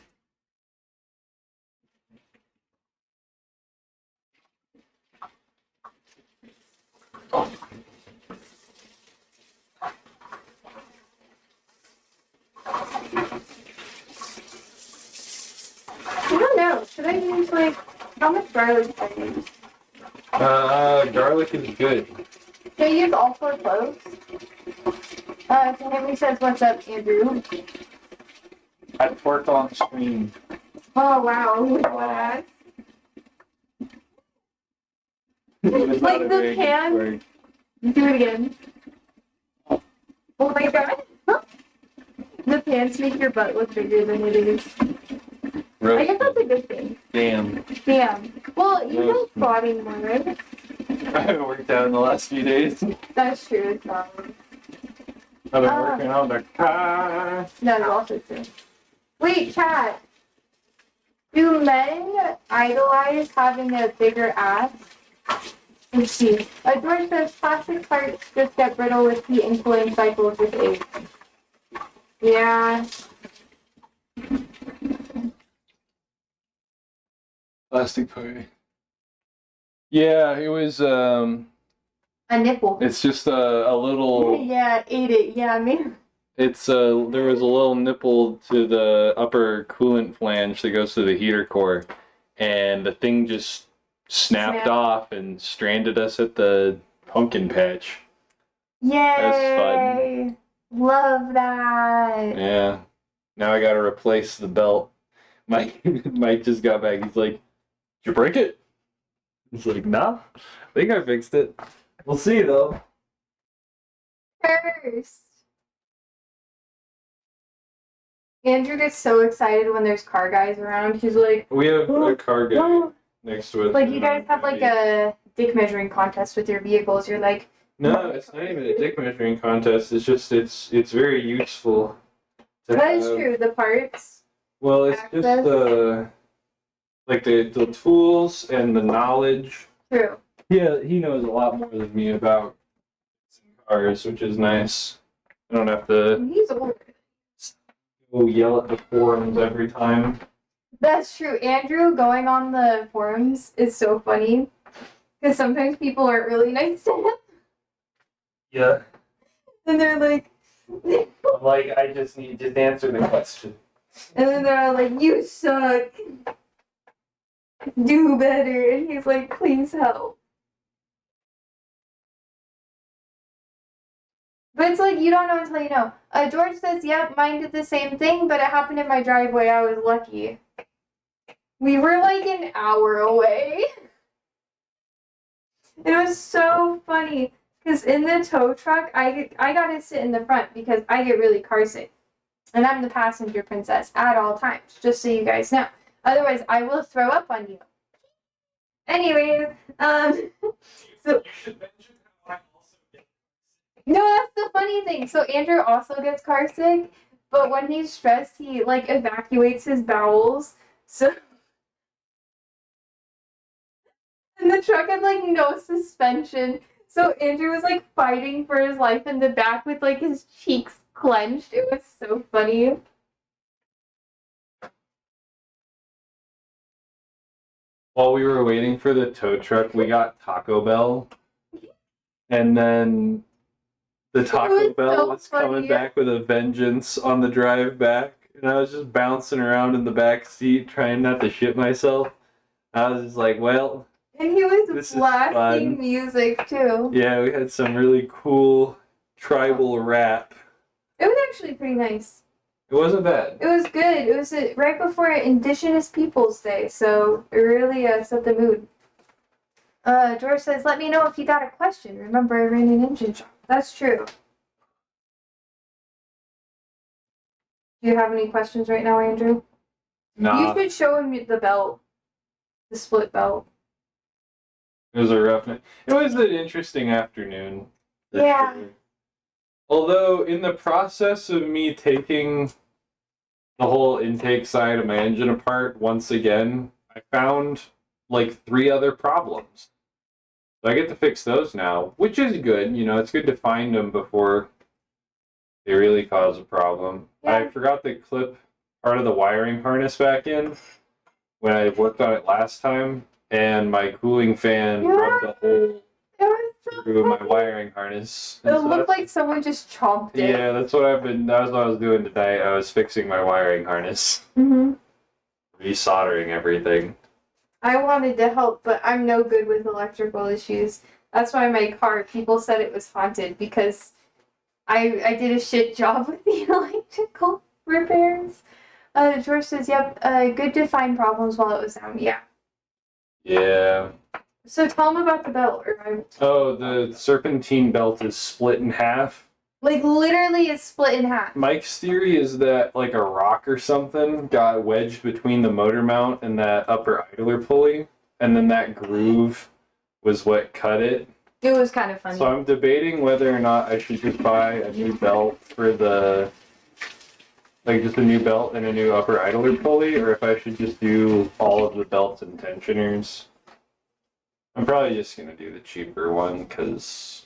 I don't know. Should I use how much garlic should I use? Garlic is good. Should I use all 4 cloves? Henry says, "What's up, Andrew?" I twerked on screen. Oh wow, what ass? Like the pan. Do it again. Oh my god. The pants make your butt look bigger than it is. Really? I guess that's a good thing. Damn. Well, you know squatting more, right? I haven't worked out in the last few days. That's true, it's wrong. I've been working on the car. That is also true. Wait, chat. Do men idolize having a bigger ass? Let's see. George says plastic parts just get brittle with heat and cooling cycles with age. Yeah. Plastic party. Yeah, it was A nipple. it's just a little Yeah, ate it. Yeah, man. it's there was a little nipple to the upper coolant flange that goes to the heater core, and the thing just snapped off and stranded us at the pumpkin patch. Yay! That's fun. Love that. Yeah. Now I gotta replace the belt. Mike just got back. He's like, "Did you break it?" He's like, "Nah, I think I fixed it. We'll see though." First. Andrew gets so excited when there's car guys around. He's like, We have a car guy next to us. like you guys have like a dick measuring contest with your vehicles. You're like, No, it's not even a dick measuring contest. It's just it's very useful. That is true. The parts. Well, it's Access. just the tools and the knowledge. True. Yeah, he knows a lot more than me about cars, which is nice. I don't have to. He's older. go yell at the forums every time. That's true. Andrew going on the forums is so funny because sometimes people aren't really nice to him, Yeah. and they're like, I'm like, I just answer the question. and then they're all like, "You suck. Do better." And he's like, "Please help." But it's like you don't know until you know. George says, "Yep, mine did the same thing, but it happened in my driveway. I was lucky." We were like an hour away. It was so funny because in the tow truck, I got to sit in the front because I get really car sick, and I'm the passenger princess at all times. Just so you guys know. Otherwise, I will throw up on you. Anyways, so. You should mention how I also get. No, that's the funny thing. So Andrew also gets car sick, but when he's stressed, he like evacuates his bowels. So and the truck had like no suspension. So Andrew was like fighting for his life in the back with like his cheeks clenched. It was so funny. While we were waiting for the tow truck, we got Taco Bell. And then the Taco Bell so was funny. coming back with a vengeance on the drive back. And I was just bouncing around in the back seat trying not to shit myself. I was just like, well. And he was This is blasting fun. music too. Yeah, we had some really cool tribal rap. It was actually pretty nice. It wasn't bad. It was good. It was right before Indigenous Peoples Day, so it really set the mood. George says, "Let me know if you got a question. Remember, I ran an engine shop." That's true. Do you have any questions right now, Andrew? Nah, You should show him the belt, the split belt. it was a rough night. It was an interesting afternoon. for Yeah. sure. Although, in the process of me taking the whole intake side of my engine apart once again, I found like 3 other problems. So I get to fix those now, which is good. You know, it's good to find them before they really cause a problem. Yeah. I forgot to clip part of the wiring harness back in when I worked on it last time, and my cooling fan rubbed a hole It was so through my funny. wiring harness. It looked like someone just chomped it. Yeah, that was what I was doing tonight. I was fixing my wiring harness, Mm-hmm. resoldering everything. I wanted to help, but I'm no good with electrical issues. That's why my car, people said it was haunted because I did a shit job with the electrical repairs. George says, "Yep, good to find problems while it was down." Yeah. Yeah. So tell him about the belt. Oh, the serpentine belt is split in half. Like literally, it's split in half. Mike's theory is that like a rock or something got wedged between the motor mount and that upper idler pulley, and then that groove was what cut it. It was kind of funny. So I'm debating whether or not I should just buy a new belt for the, like just a new belt and a new upper idler pulley, or if I should just do all of the belts and tensioners. I'm probably just gonna do the cheaper one because.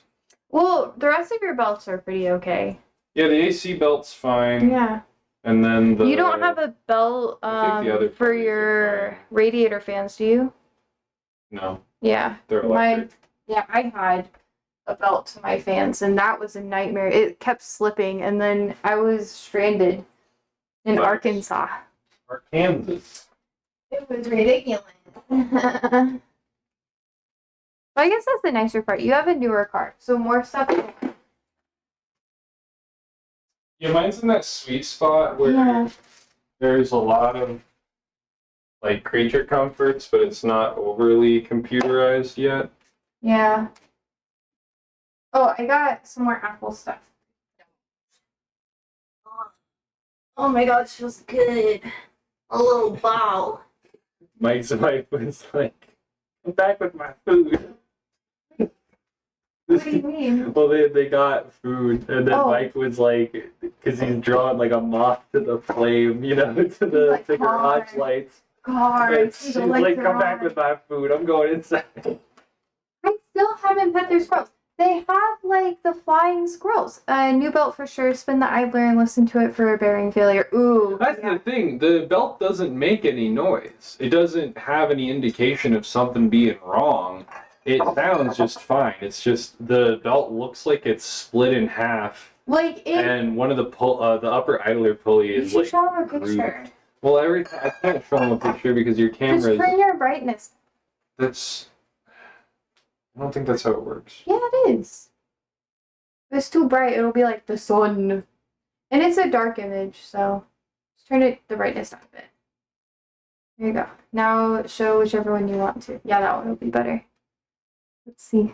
Well, the rest of your belts are pretty okay. Yeah, the AC belt's fine. Yeah. And then the. You don't have a belt I think the other for pulleys are your fine. radiator fans, do you? No, Yeah. they're Mine. electric. Yeah, I had a belt to my fans, and that was a nightmare. It kept slipping, and then I was stranded in Nice. Arkansas. Arkansas. It was ridiculous. But I guess that's the nicer part. You have a newer car, so more stuff. Yeah, mine's in that sweet spot where Yeah. there's a lot of like creature comforts, but it's not overly computerized yet. Yeah. Oh, I got some more Apple stuff. Oh my god, it feels good. A little bow. Mike's wife was like, "I'm back with my food." What do you mean? Well, they got food, and then Oh. Mike was like, because he's drawn like a moth to the flame, you know, to the like, the garage "Hard." lights. God, And she's like, "Come back with my food. I'm going inside." I still haven't pet their squirrels. They have like the flying squirrels. New belt for sure. Spin the idler and listen to it for a bearing failure. Ooh. That's yeah. the thing. The belt doesn't make any noise. It doesn't have any indication of something being wrong. It sounds just fine. It's just the belt looks like it's split in half, Like it. and one of the the upper idler pulley You is should like show them a grooved. picture. Well, I can't show them a picture because your Just camera turn is. your brightness. That's. I don't think that's how it works. Yeah, it is. If it's too bright, it'll be like the sun. And it's a dark image, so just turn the brightness down a bit. There you go. Now show whichever one you want to. Yeah, that one will be better. Let's see.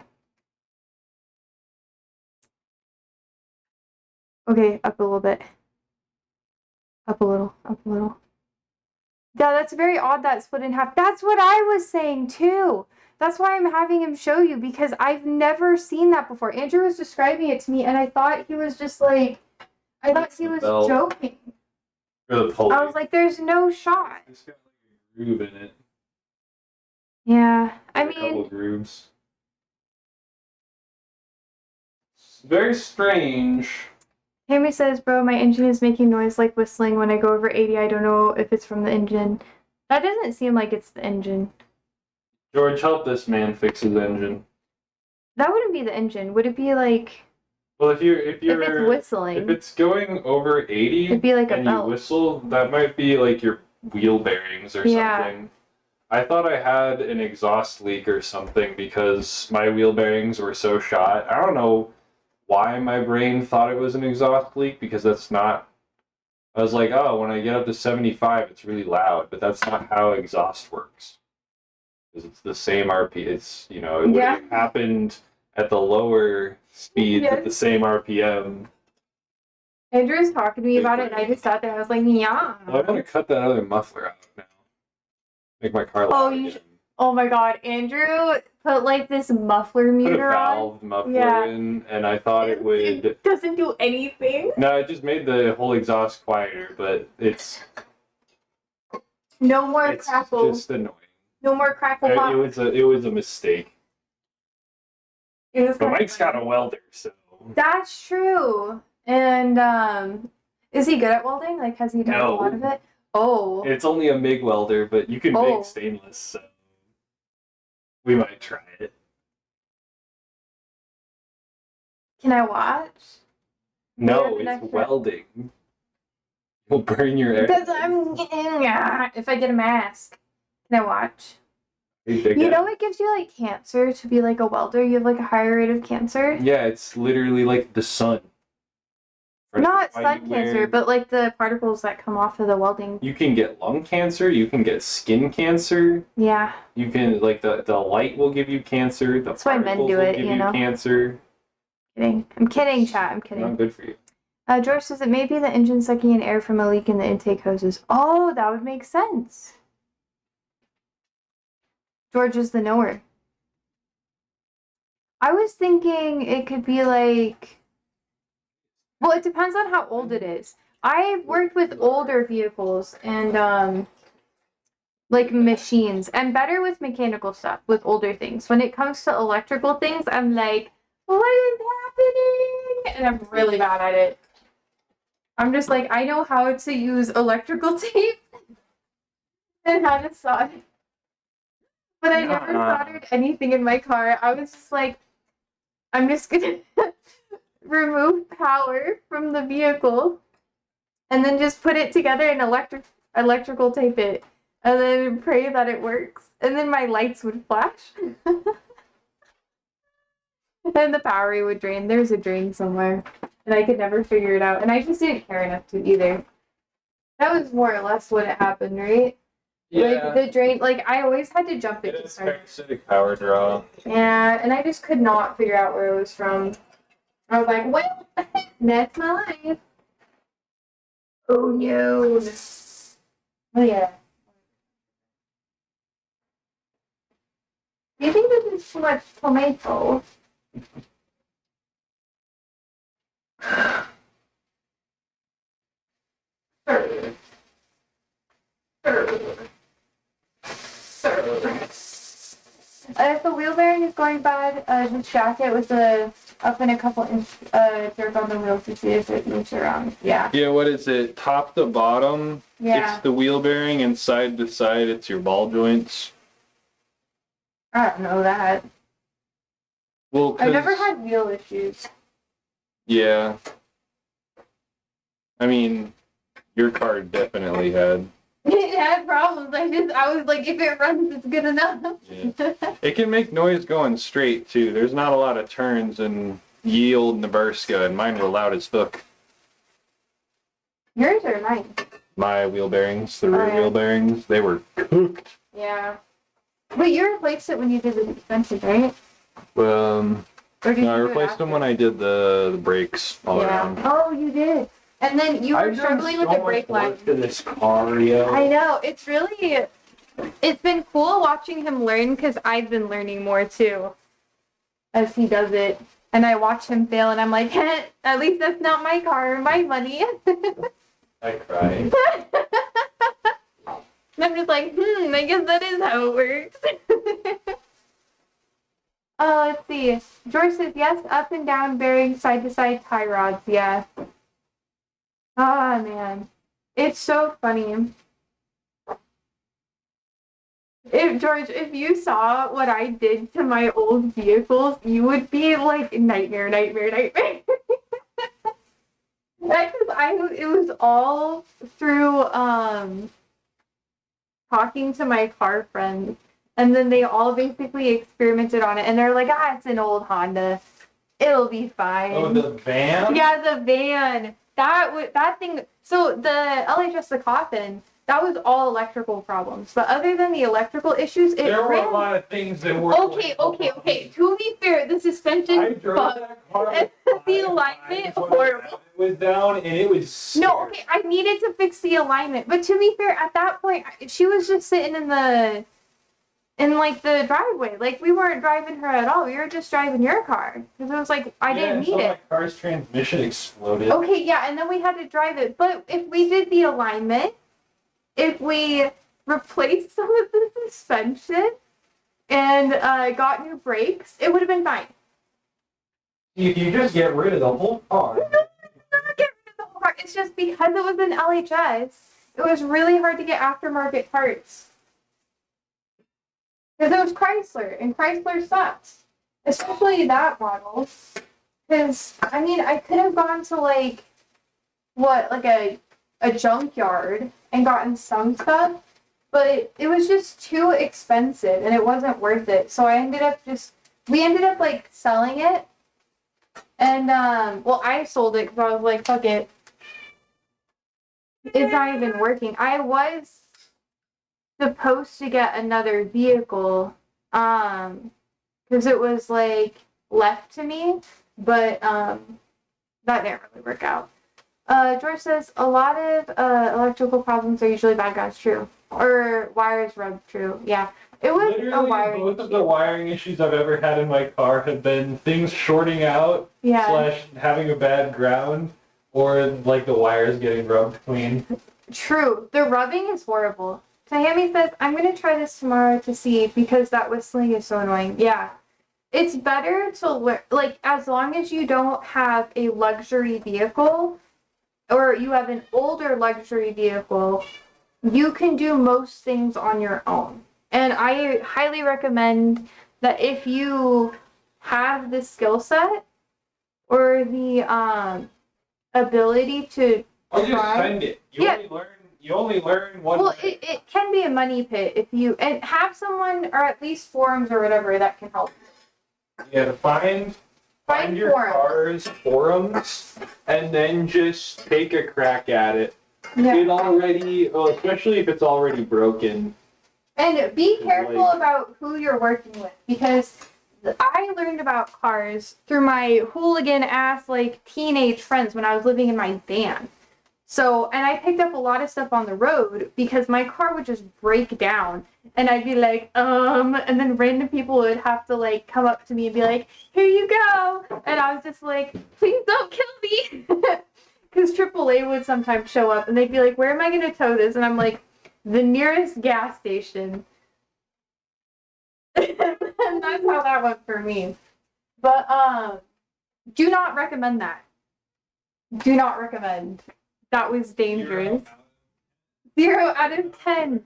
Okay, up a little bit. Up a little, up a little. Yeah, that's very odd that split in half. That's what I was saying too. That's why I'm having him show you, because I've never seen that before. Andrew was describing it to me, and I thought he was just like, I thought he was joking. Or the pulley. I was like, there's no shot. It's got like a groove in it. Yeah, I A couple mean, grooves. It's very strange. Tammy says, bro, my engine is making noise like whistling when I go over 80. I don't know if it's from the engine. That doesn't seem like it's the engine. George, help this man fix his engine. That wouldn't be the engine. Would it be like, Well, if if it's whistling? if it's going over 80 It'd be like a and belt. you whistle, that might be like your wheel bearings or something. I thought I had an exhaust leak or something because my wheel bearings were so shot. I don't know why my brain thought it was an exhaust leak, because that's not. I was like, oh, when I get up to 75, it's really loud, but that's not how exhaust works. Because it's the same RP. It's, it would have happened at the lower speeds at the same RPM. Andrew was talking to me about it, and I just sat there. I was like, yeah. I want to cut that other muffler out now. Make my car loud again. Oh my god, Andrew put like this muffler Put a meter valve muffler in, and I thought it would. It doesn't do anything. No, it just made the whole exhaust quieter, but it's No more crackle. Just annoying. No more crackle pop. It was a mistake. But Mike's got a welder, so. That's true. And is he good at welding? Like, has he done a lot of it? Oh. It's only a MIG welder, but you can make stainless, so we might try it. Can I watch? No, it's welding. You'll burn your air. Because I'm getting, if I get a mask. Can I watch? You know it gives you like cancer to be like a welder? You have like a higher rate of cancer? Yeah, it's literally like the sun. Not sun cancer, but like the particles that come off of the welding. You can get lung cancer, you can get skin cancer. Yeah. You can, like, the light will give you cancer. That's why men do it, you know? Cancer. I'm kidding, chat. I'm kidding. Not good for you. George says it may be the engine sucking in air from a leak in the intake hoses. Oh, that would make sense. George is the knower. I was thinking it could be like... Well, it depends on how old it is. I've worked with older vehicles and, like, machines. I'm better with mechanical stuff, with older things. When it comes to electrical things, I'm like, what is happening? And I'm really bad at it. I'm just like, I know how to use electrical tape and how to solder. But I never soldered anything in my car. I was just like, I'm just gonna remove power from the vehicle and then just put it together and electrical tape it and then pray that it works. And then my lights would flash. And the power would drain. There's a drain somewhere. And I could never figure it out. And I just didn't care enough to either. That was more or less what it happened, right? Yeah. Like the drain, like I always had to jump it to start. Parasitic power draw. Yeah, and I just could not figure out where it was from. I was like, well, that's my life. Oh no. Oh yeah. Do you think this is too much tomato? If the wheel bearing is going bad, just jack it with up in a couple inch jerk on the wheel to see if it moves around. Yeah. Yeah, what is it? Top to bottom, Yeah. it's the wheel bearing, and side to side, it's your ball joints. I don't know that. Well, I've never had wheel issues. Yeah. I mean, your car definitely had. It had problems. I was like, if it runs, it's good enough. Yeah. It can make noise going straight, too. There's not a lot of turns in ye old Nebraska, and mine were loud as fuck. Yours are nice. My wheel bearings, the rear wheel bearings, they were cooked. Yeah. But you replaced it when you did the suspension, right? Or did no, I replaced them when I did the brakes all around. Oh, you did. And then you were struggling with the brake line. To this car, yo. I know. It's been cool watching him learn because I've been learning more too as he does it. And I watch him fail and I'm like, at least that's not my car, my money. I cried. And I'm just like, I guess that is how it works. Let's see. George says, yes, up and down bearing, side to side tie rods, yeah. Ah, man. It's so funny. George, if you saw what I did to my old vehicles, you would be like, nightmare. It was all through, talking to my car friends. And then they all basically experimented on it. And they're like, it's an old Honda. It'll be fine. Oh, the van? Yeah, the van. That thing. So the LHS, the Coffin, that was all electrical problems. But other than the electrical issues, there were a lot of things that were. Okay. To be fair, the suspension. I drove that car. The alignment, horrible. It was down and it was scary. No, okay, I needed to fix the alignment. But to be fair, at that point, she was just sitting in the driveway. Like, we weren't driving her at all. We were just driving your car. Because it was like, I didn't need it. My car's transmission exploded. Okay, yeah, and then we had to drive it. But if we did the alignment, if we replaced some of the suspension and got new brakes, it would have been fine. If you just get rid of the whole car. No, not get rid of the whole car. It's just because it was an LHS, it was really hard to get aftermarket parts. Because it was Chrysler, and Chrysler sucks. Especially that model. Because, I mean, I could have gone to, a junkyard and gotten some stuff, but it was just too expensive, and it wasn't worth it. So we ended up, selling it. And, I sold it because I was like, fuck it. It's not even working. I was supposed to get another vehicle because it was left to me, but that didn't really work out. George says a lot of electrical problems are usually bad guys. True. Or wires rubbed. True. Yeah, it was literally a wiring both of the wiring issues I've ever had in my car have been things shorting out / having a bad ground, or the wires getting rubbed clean. True. The rubbing is horrible. Tahami says, I'm going to try this tomorrow to see because that whistling is so annoying. Yeah. It's better to, as long as you don't have a luxury vehicle or you have an older luxury vehicle, you can do most things on your own. And I highly recommend that if you have the skill set or the ability to just spend it. You only learn one. Well, it can be a money pit if you and have someone or at least forums or whatever that can help. Yeah, find your car's forums and then just take a crack at it. Yeah. Especially if it's already broken. And be careful about who you're working with because I learned about cars through my hooligan ass teenage friends when I was living in my van. So, and I picked up a lot of stuff on the road because my car would just break down and I'd be like, and then random people would have to come up to me and be like, here you go. And I was just like, please don't kill me. Because AAA would sometimes show up and they'd be like, where am I going to tow this? And I'm like, the nearest gas station. And that's how that went for me. But do not recommend that. Do not recommend. That was dangerous. 0 out of 10.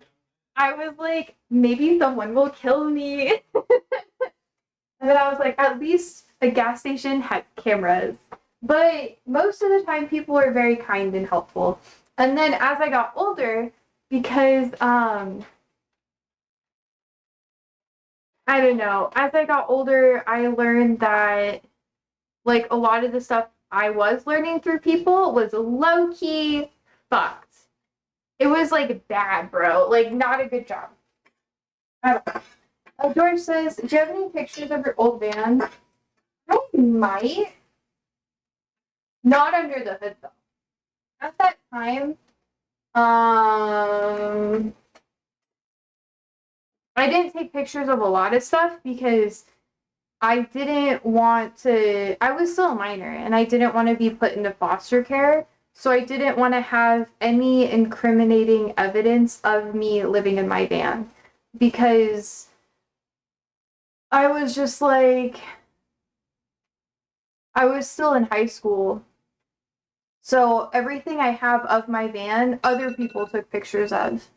I was like, maybe someone will kill me. And then I was like, at least a gas station had cameras. But most of the time, people were very kind and helpful. And then as I got older, because I don't know, as I got older, I learned that like a lot of the stuff I was learning through people was low key fucked. It was like bad, bro. Like not a good job. I don't know. George says, do you have any pictures of your old van? I might. Not under the hood though. At that time, I didn't take pictures of a lot of stuff because I didn't want to. I was still a minor and I didn't want to be put into foster care. So I didn't want to have any incriminating evidence of me living in my van because I was just like, I was still in high school. So everything I have of my van, other people took pictures of.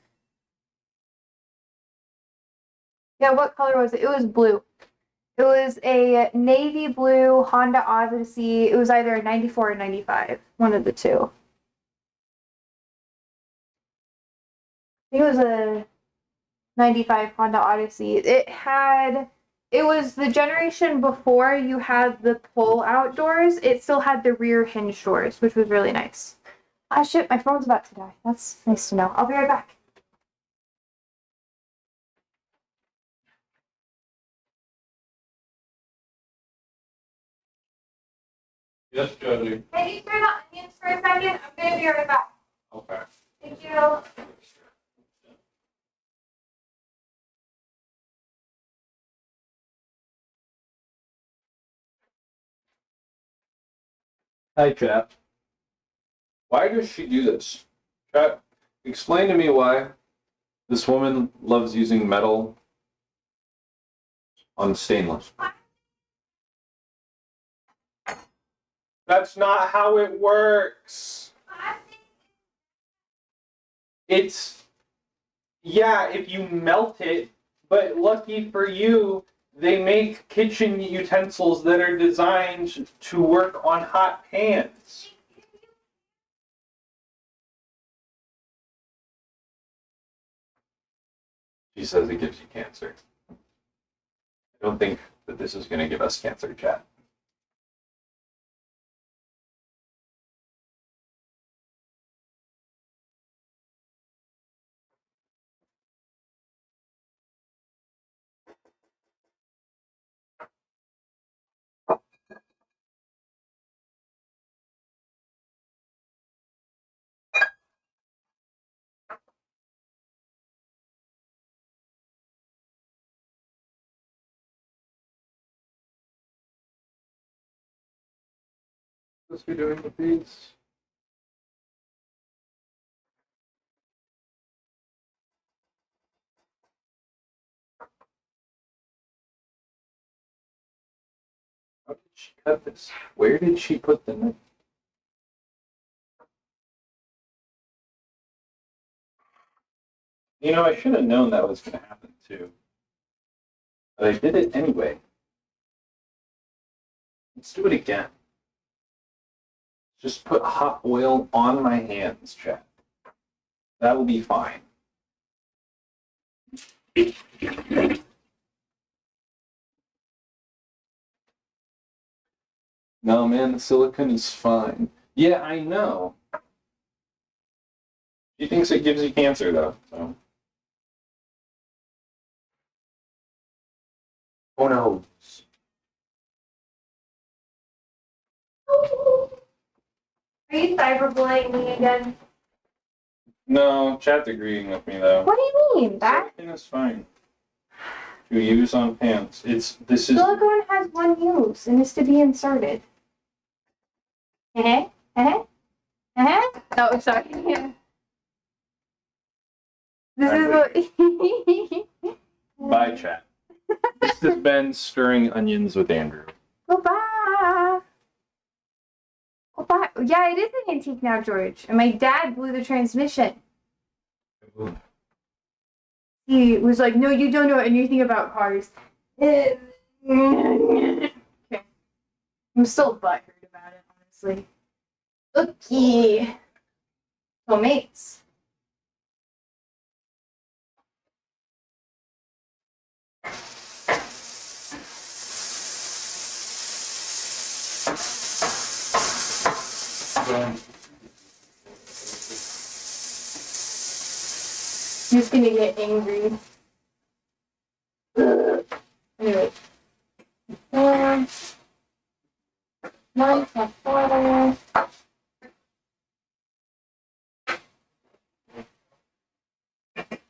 Yeah, what color was it? It was blue. It was a navy blue Honda Odyssey. It was either a 94 or 95, one of the two. I think it was a 95 Honda Odyssey. It was the generation before you had the pull-out doors. It still had the rear hinge doors, which was really nice. Ah, shit, my phone's about to die. That's nice to know. I'll be right back. Yes, Jody. Can you turn the onions for a second? I'm gonna be right back. Okay. Thank you. Hi, chat. Why does she do this? Chat, explain to me why this woman loves using metal on stainless. That's not how it works. Yeah, if you melt it, but lucky for you, they make kitchen utensils that are designed to work on hot pans. She says it gives you cancer. I don't think that this is going to give us cancer, chat. What's we doing with these? How did she cut this? Where did she put the knife? You know, I should have known that was going to happen too. But I did it anyway. Let's do it again. Just put hot oil on my hands, chat. That will be fine. No, man, the silicone is fine. Yeah, I know. She thinks it gives you cancer, though. So. Oh no. Are you cyberbullying me again? No, chat's agreeing with me though. What do you mean? That Silicone is fine to use on pants. silicone has one use and is to be inserted. Oh, sorry. This is what. Bye, chat. This has been Stirring Onions with Andrew. Goodbye. Goodbye. Yeah, it is an antique now, George. And my dad blew the transmission. He was like, no, you don't know anything about cars. Okay. I'm still butthurt about it, honestly. Okay. Tomates. He's gonna get angry. Anyway. 1 cup water.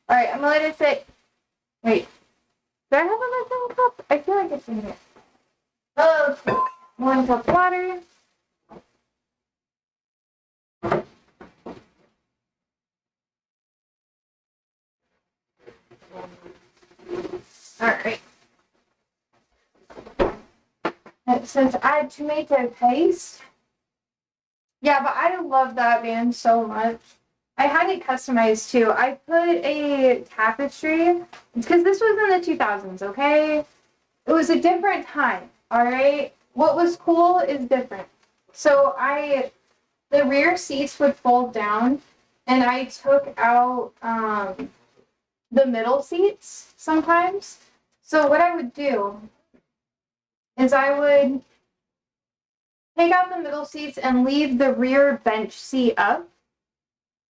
Alright, I'm gonna let it sit. Wait. Do I have a little cup? I feel like it's in here. Okay. 1 cup water. Alright. It says add tomato paste. Yeah, but I love that band so much. I had it customized too. I put a tapestry because this was in the 2000s, okay? It was a different time, all right? What was cool is different. So the rear seats would fold down and I took out the middle seats sometimes. So what I would do is I would take out the middle seats and leave the rear bench seat up.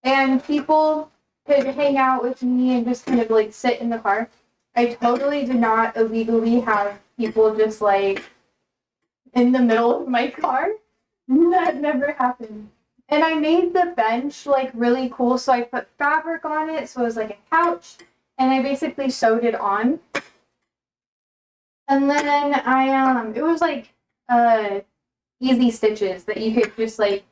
And people could hang out with me and just kind of like sit in the car. I totally did not illegally have people just like in the middle of my car. That never happened. And I made the bench like really cool. So I put fabric on it. So it was like a couch. And I basically sewed it on. And then it was like easy stitches that you could just like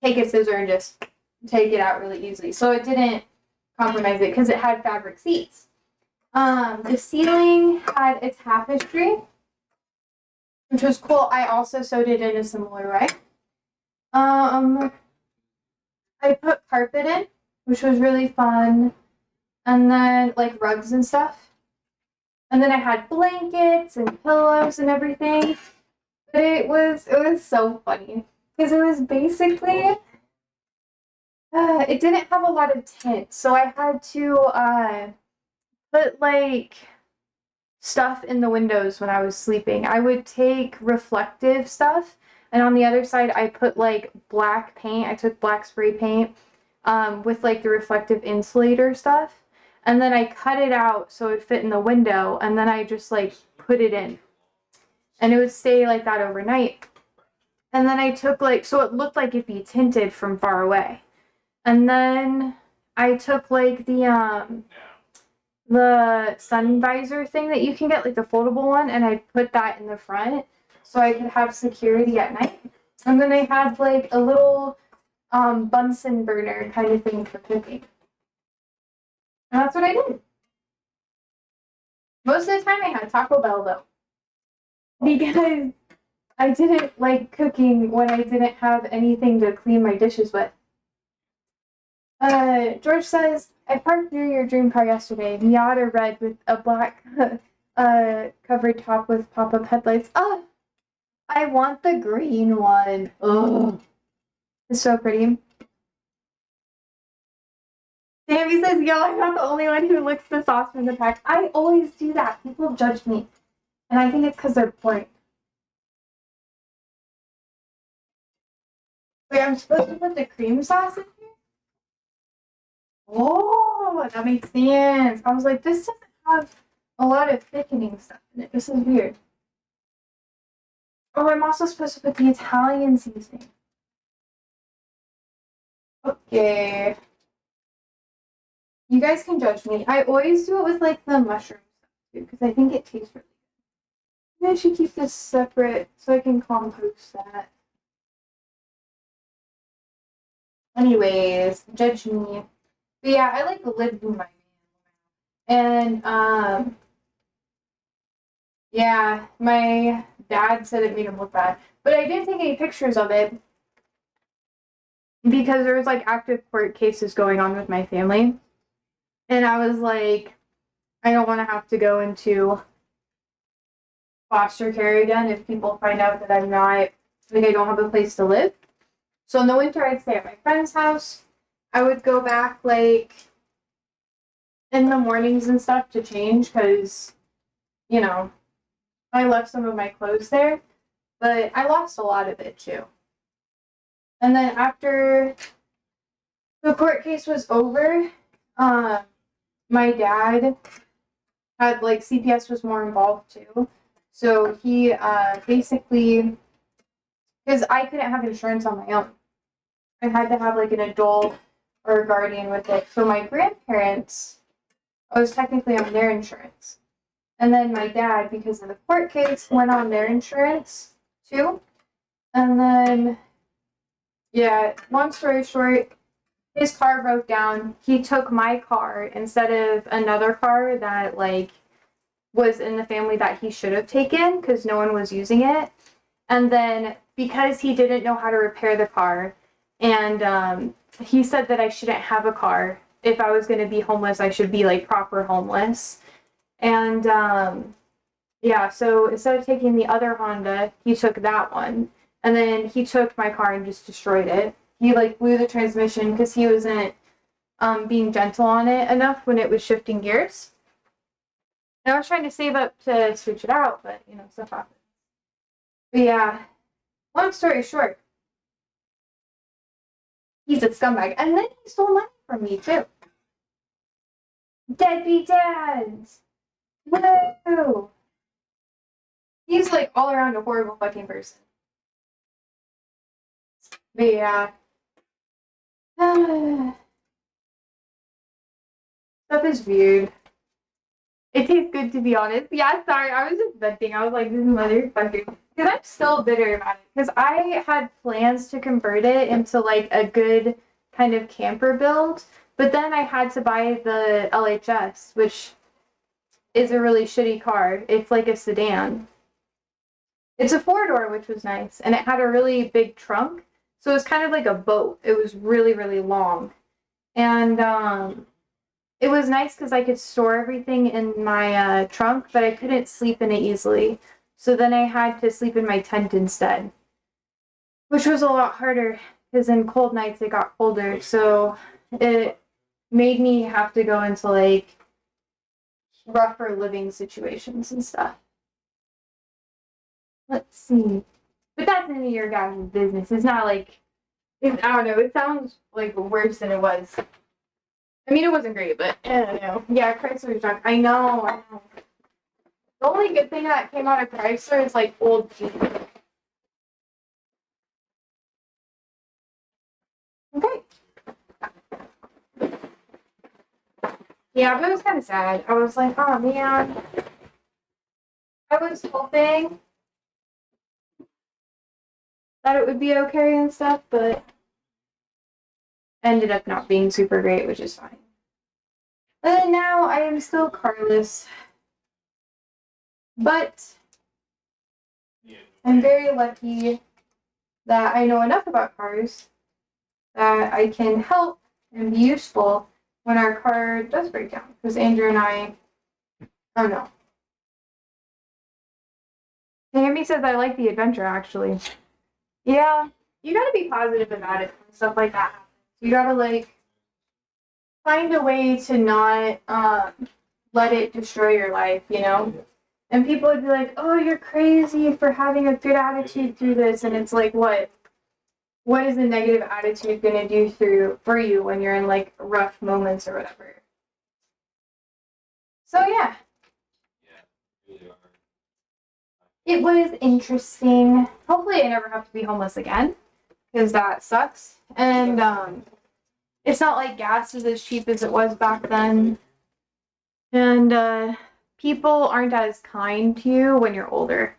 take a scissor and just take it out really easily. So it didn't compromise it because it had fabric seats. The ceiling had a tapestry, which was cool. I also sewed it in a similar way. I put carpet in, which was really fun. And then like rugs and stuff. And then I had blankets and pillows and everything. But it was so funny because it was basically it didn't have a lot of tint, so I had to put like stuff in the windows when I was sleeping. I would take reflective stuff, and on the other side I put like black paint. I took black spray paint with like the reflective insulator stuff, and then I cut it out so it would fit in the window, and then I just like put it in, and it would stay like that overnight. And then I took like, so it looked like it'd be tinted from far away. And then I took like the sun visor thing that you can get, like the foldable one, and I put that in the front so I could have security at night. And then I had like a little Bunsen burner kind of thing for cooking. And that's what I did. Most of the time I had Taco Bell though, because I didn't like cooking when I didn't have anything to clean my dishes with. George says, I parked near your dream car yesterday, Miata red with a black covered top with pop-up headlights. Oh, I want the green one. Oh, it's so pretty. Sammy says, yo, I'm not the only one who licks the sauce from the pack. I always do that. People judge me. And I think it's because they're boring. Wait, I'm supposed to put the cream sauce in here? Oh, that makes sense. I was like, this doesn't have a lot of thickening stuff in it. This is weird. Oh, I'm also supposed to put the Italian seasoning. Okay. You guys can judge me. I always do it with like the mushroom stuff too, because I think it tastes really good. Maybe I should keep this separate so I can compost that. Anyways, judge me. But yeah, I like live in my man. And Yeah, my dad said it made him look bad. But I didn't take any pictures of it because there was like active court cases going on with my family. And I was like, I don't want to have to go into foster care again if people find out that I'm not, like, I don't have a place to live. So in the winter, I'd stay at my friend's house. I would go back like in the mornings and stuff to change because, you know, I left some of my clothes there, but I lost a lot of it too. And then after the court case was over, my dad had like CPS was more involved too. So he basically, because I couldn't have insurance on my own, I had to have like an adult or a guardian with it. So my grandparents, I was technically on their insurance. And then my dad, because of the court case, went on their insurance too. And then, yeah, long story short, his car broke down. He took my car instead of another car that like was in the family that he should have taken because no one was using it. And then because he didn't know how to repair the car, and he said that I shouldn't have a car. If I was going to be homeless, I should be like proper homeless. And yeah, so instead of taking the other Honda, he took that one. And then he took my car and just destroyed it. He like blew the transmission because he wasn't being gentle on it enough when it was shifting gears. And I was trying to save up to switch it out, but you know, stuff happens. But yeah, long story short, he's a scumbag. And then he stole money from me too. Deadbeat dads! Woo! He's like all around a horrible fucking person. But yeah. Stuff is weird. It tastes good to be honest. Yeah, sorry, I was just venting. I was like, this motherfucker. Because I'm still bitter about it. Because I had plans to convert it into like a good kind of camper build. But then I had to buy the LHS, which is a really shitty car. It's like a sedan. It's a 4-door, which was nice. And it had a really big trunk. So it was kind of like a boat. It was really, really long. And it was nice because I could store everything in my trunk, but I couldn't sleep in it easily. So then I had to sleep in my tent instead, which was a lot harder because in cold nights it got colder. So it made me have to go into like rougher living situations and stuff. Let's see. But that's none of your guys' business. It's not like, I don't know, it sounds like worse than it was. I mean, it wasn't great, but I don't know. Yeah, Chrysler's junk. I know. The only good thing that came out of Chrysler is like old people. Okay. Yeah, but it was kind of sad. I was like, oh man. I was hoping that it would be okay and stuff, but ended up not being super great, which is fine. And now I am still carless. But I'm very lucky that I know enough about cars that I can help and be useful when our car does break down. Because Andrew and I don't know. Tammy says I like the adventure actually. Yeah, you gotta be positive about it when stuff like that happens. You gotta like find a way to not let it destroy your life, you know? And people would be like, oh, you're crazy for having a good attitude through this. And it's like, what? What is a negative attitude going to do for you when you're in like rough moments or whatever? So yeah. It was interesting. Hopefully I never have to be homeless again because that sucks. And it's not like gas is as cheap as it was back then. And people aren't as kind to you when you're older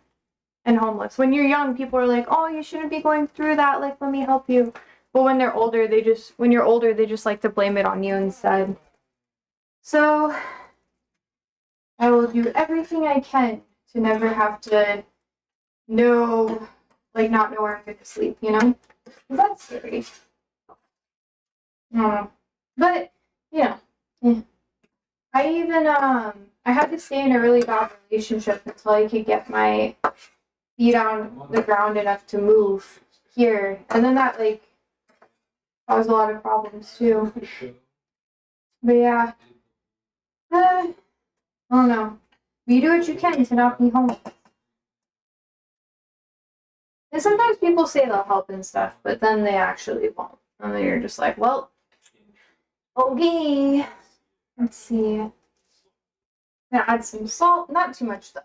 and homeless. When you're young, people are like, oh, you shouldn't be going through that. Like, let me help you. But when they're older, when you're older, they just like to blame it on you instead. So I will do everything I can to never have to know, like, not know where I'm going to sleep, you know? That's scary. But, yeah. I even, I had to stay in a really bad relationship until I could get my feet on the ground enough to move here. And then that, like, caused a lot of problems, too. But, yeah. I don't know. But you do what you can to not be homeless. And sometimes people say they'll help and stuff, but then they actually won't. And then you're just like, well, okay. Let's see. I'm gonna add some salt. Not too much, though.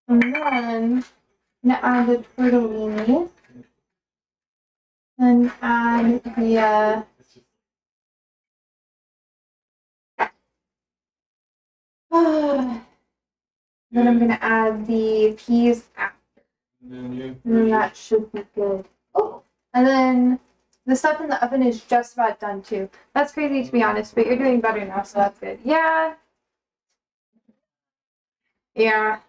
And then I'm gonna add the tortellini. And add the then I'm gonna add the peas after. And then that should be good. Oh, and then the stuff in the oven is just about done too. That's crazy to be honest, but you're doing better now, so that's good. Yeah. Yeah.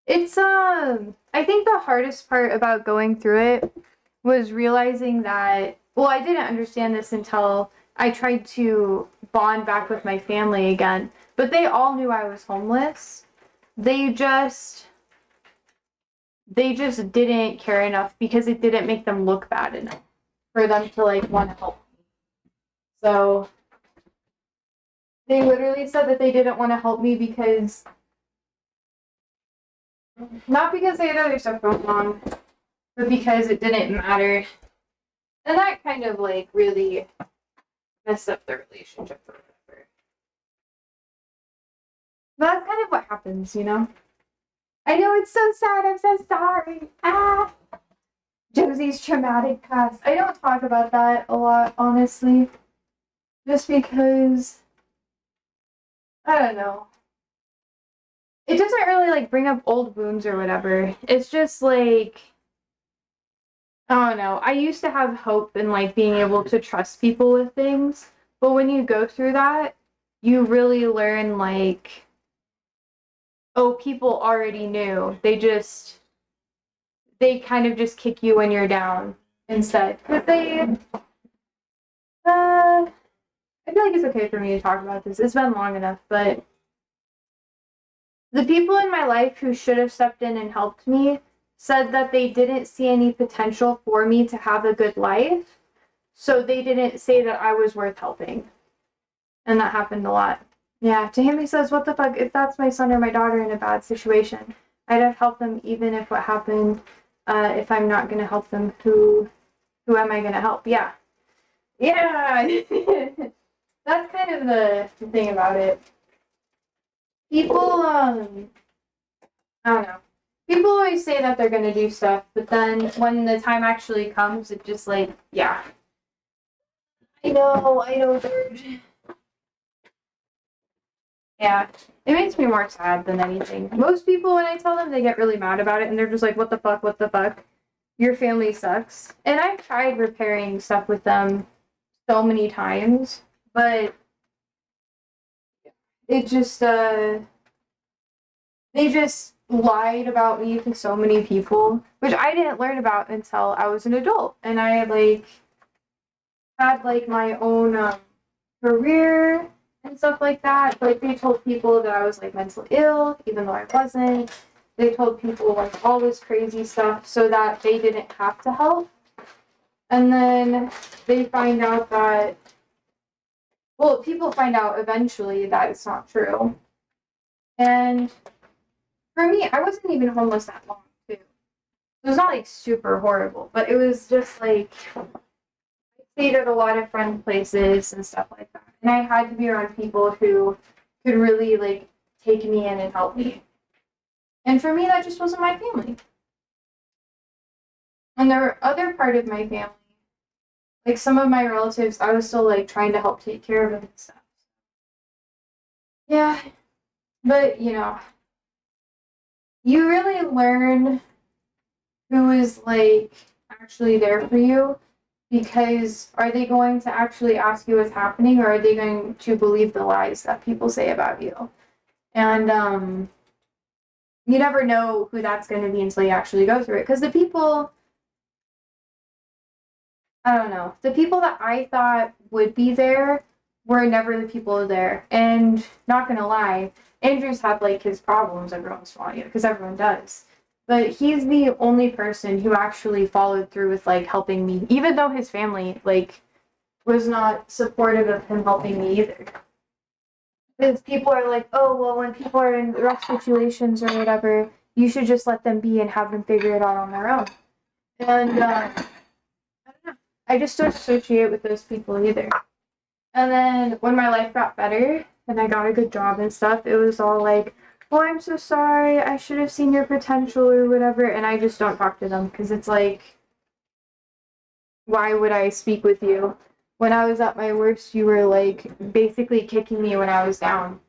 It's I think the hardest part about going through it was realizing that, well, I didn't understand this until I tried to bond back with my family again, but they all knew I was homeless. They just didn't care enough because it didn't make them look bad enough for them to like want to help me. So they literally said that they didn't want to help me because not because they had other stuff going on, but because it didn't matter. And that kind of like really messed up the relationship or whatever. But that's kind of what happens, you know? I know it's so sad, I'm so sorry. Ah! Josie's traumatic past. I don't talk about that a lot, honestly. Just because, I don't know. It doesn't really like bring up old wounds or whatever. It's just like, I don't know. I used to have hope in like being able to trust people with things. But when you go through that, you really learn like, oh, people already knew. They kind of just kick you when you're down instead. But I feel like it's okay for me to talk about this. It's been long enough, but the people in my life who should have stepped in and helped me said that they didn't see any potential for me to have a good life, so they didn't say that I was worth helping. And that happened a lot. Yeah, Tahimi says, what the fuck, if that's my son or my daughter in a bad situation, I'd have helped them even if what happened, if I'm not going to help them, who am I going to help? Yeah. Yeah! That's kind of the thing about it. People, I don't know. People always say that they're going to do stuff, but then when the time actually comes, it just like, yeah. I know, dude. Yeah, it makes me more sad than anything. Most people, when I tell them, they get really mad about it, and they're just like, what the fuck? Your family sucks. And I've tried repairing stuff with them so many times, but it just, they just lied about me to so many people, which I didn't learn about until I was an adult, and I, like, had, like, my own, career and stuff like that. Like, they told people that I was like mentally ill, even though I wasn't. They told people like all this crazy stuff so that they didn't have to help. And then they find out that, well, people find out eventually that it's not true. And for me, I wasn't even homeless that long, too. It was not like super horrible, but it was just like, I stayed at a lot of friend places and stuff like that. And I had to be around people who could really like take me in and help me. And for me, that just wasn't my family. And there were other part of my family, like some of my relatives, I was still like trying to help take care of them and stuff. Yeah, but you know, you really learn who is like actually there for you Because are they going to actually ask you what's happening, or are they going to believe the lies that people say about you? And you never know who that's going to be until you actually go through it. Because the people, I don't know, the people that I thought would be there were never the people there. And not going to lie, Andrew's had like his problems every once in a while, because everyone does. But he's the only person who actually followed through with like helping me, even though his family like was not supportive of him helping me either. Because people are like, oh, well, when people are in rough situations or whatever, you should just let them be and have them figure it out on their own. And I don't know. I just don't associate with those people either. And then when my life got better and I got a good job and stuff, it was all like, oh, I'm so sorry. I should have seen your potential or whatever. And I just don't talk to them because it's like, why would I speak with you? When I was at my worst, you were like basically kicking me when I was down.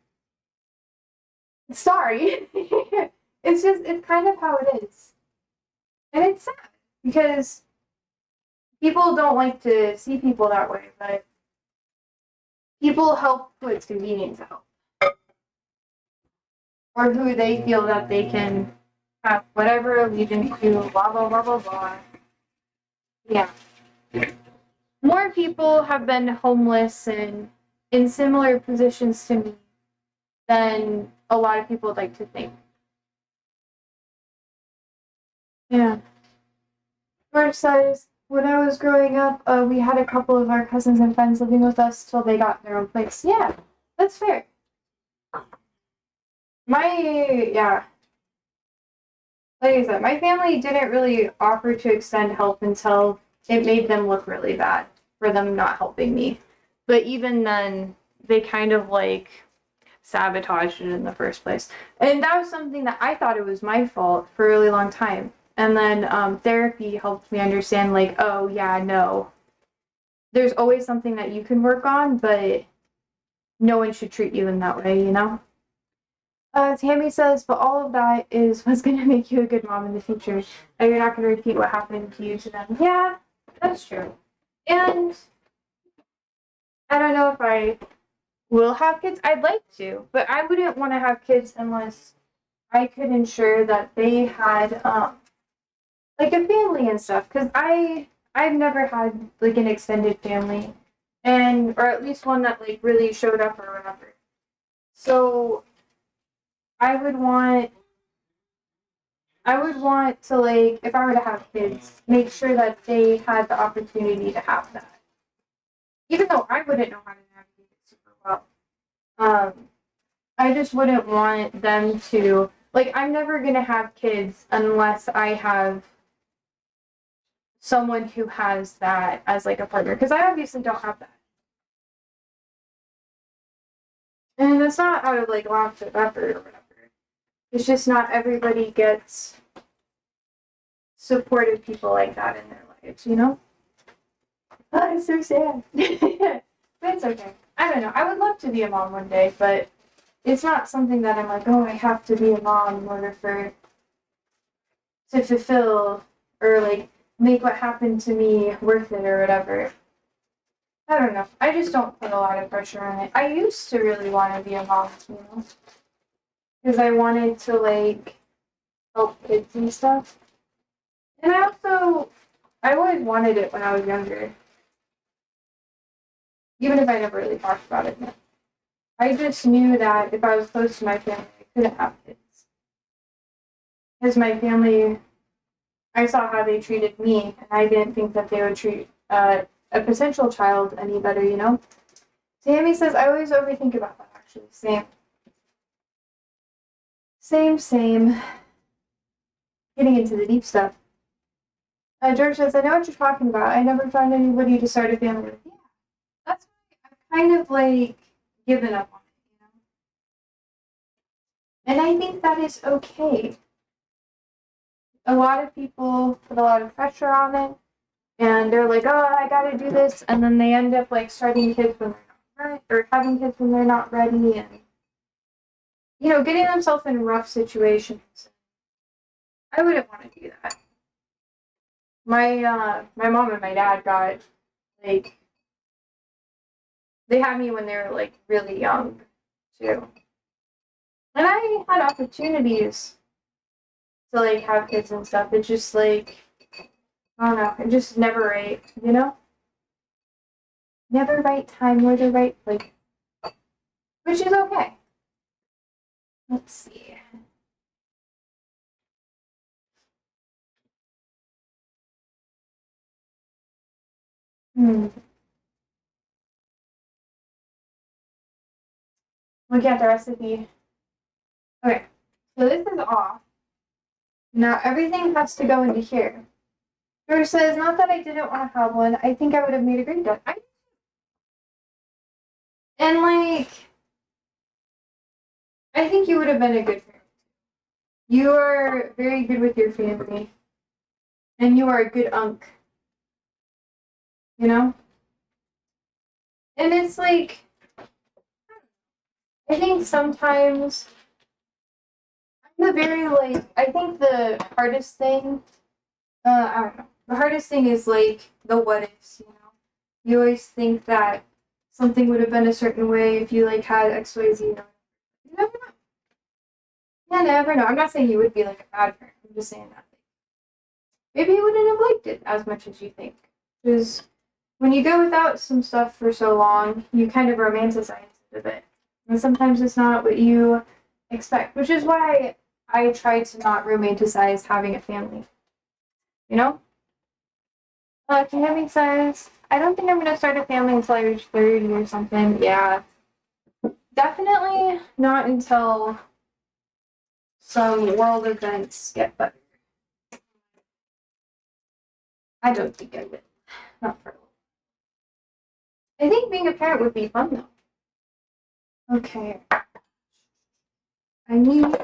Sorry. It's kind of how it is. And it's sad because people don't like to see people that way, but people help who it's convenient to help. Or who they feel that they can have whatever allegiance to, blah, blah, blah, blah, blah. Yeah. More people have been homeless and in similar positions to me than a lot of people would like to think. Yeah. George says, when I was growing up, we had a couple of our cousins and friends living with us till they got their own place. Yeah, that's fair. Yeah. Like I said, my family didn't really offer to extend help until it made them look really bad for them not helping me. But even then, they kind of like sabotaged it in the first place. And that was something that I thought it was my fault for a really long time. And then therapy helped me understand, like, oh, yeah, no. There's always something that you can work on, but no one should treat you in that way, you know? Tammy says, but all of that is what's going to make you a good mom in the future. And you're not going to repeat what happened to you to them. Yeah, that's true. And I don't know if I will have kids. I'd like to, but I wouldn't want to have kids unless I could ensure that they had like a family and stuff. Because I've never had like an extended family, and or at least one that like really showed up or whatever. So I would want to, like, if I were to have kids, make sure that they had the opportunity to have that. Even though I wouldn't know how to navigate it super well. I just wouldn't want them to, like, I'm never going to have kids unless I have someone who has that as, like, a partner. Because I obviously don't have that. And it's not out of, like, lack of effort or whatever. It's just not everybody gets supportive people like that in their lives, you know? Oh, it's so sad. But it's okay. I don't know. I would love to be a mom one day, but it's not something that I'm like, oh, I have to be a mom in order to fulfill or like make what happened to me worth it or whatever. I don't know. I just don't put a lot of pressure on it. I used to really want to be a mom, you know, because I wanted to like help kids and stuff. And I always wanted it when I was younger. Even if I never really talked about it. I just knew that if I was close to my family, I couldn't have kids. Because my family, I saw how they treated me, and I didn't think that they would treat a potential child any better, you know? Tammy says, I always overthink about that, actually. Same. Same. Getting into the deep stuff. George says, I know what you're talking about. I never found anybody to start a family with. Yeah, that's why I've kind of, like, given up on it, you know? And I think that is okay. A lot of people put a lot of pressure on it, and they're like, oh, I gotta do this, and then they end up, like, starting kids when they're not ready, or having kids when they're not ready, and, you know, getting themselves in rough situations. I wouldn't want to do that. my mom and my dad got like they had me when they were like really young too. And I had opportunities to like have kids and stuff. It's just like I don't know, it just never right, you know? Never right time, nor the right place. Which is okay. Let's see. Looking at the recipe. Okay, so this is off. Now everything has to go into here. George says, not that I didn't want to have one. I think I would have made a great duck. And like, I think you would have been a good parent. You are very good with your family. And you are a good unk. You know? And it's like, I think sometimes I'm a very like, I think the hardest thing, I don't know. The hardest thing is like the what ifs, you know? You always think that something would have been a certain way if you like had XYZ. You never know. Yeah, never know. I'm not saying you would be like a bad parent. I'm just saying that maybe you wouldn't have liked it as much as you think. Because when you go without some stuff for so long, you kind of romanticize it a bit. And sometimes it's not what you expect, which is why I try to not romanticize having a family. You know? Tammy says, I don't think I'm going to start a family until I reach 30 or something. Yeah. Definitely not until some world events get better. I don't think I will. Not for a while. I think being a parent would be fun though. Okay. I need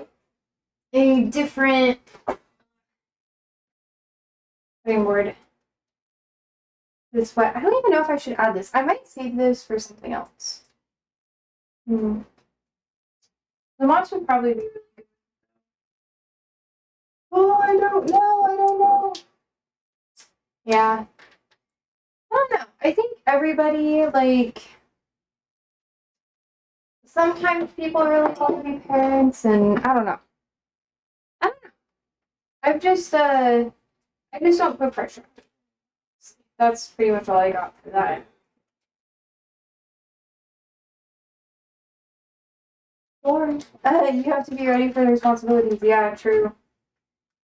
a different cutting board. This way. I don't even know if I should add this. I might save this for something else. The moss would probably be really good. Oh, I don't know. Yeah. I don't know. I think everybody, like, sometimes people really want to be parents, and I don't know. I just don't put pressure on it. That's pretty much all I got for that. Or, you have to be ready for the responsibilities. Yeah, true.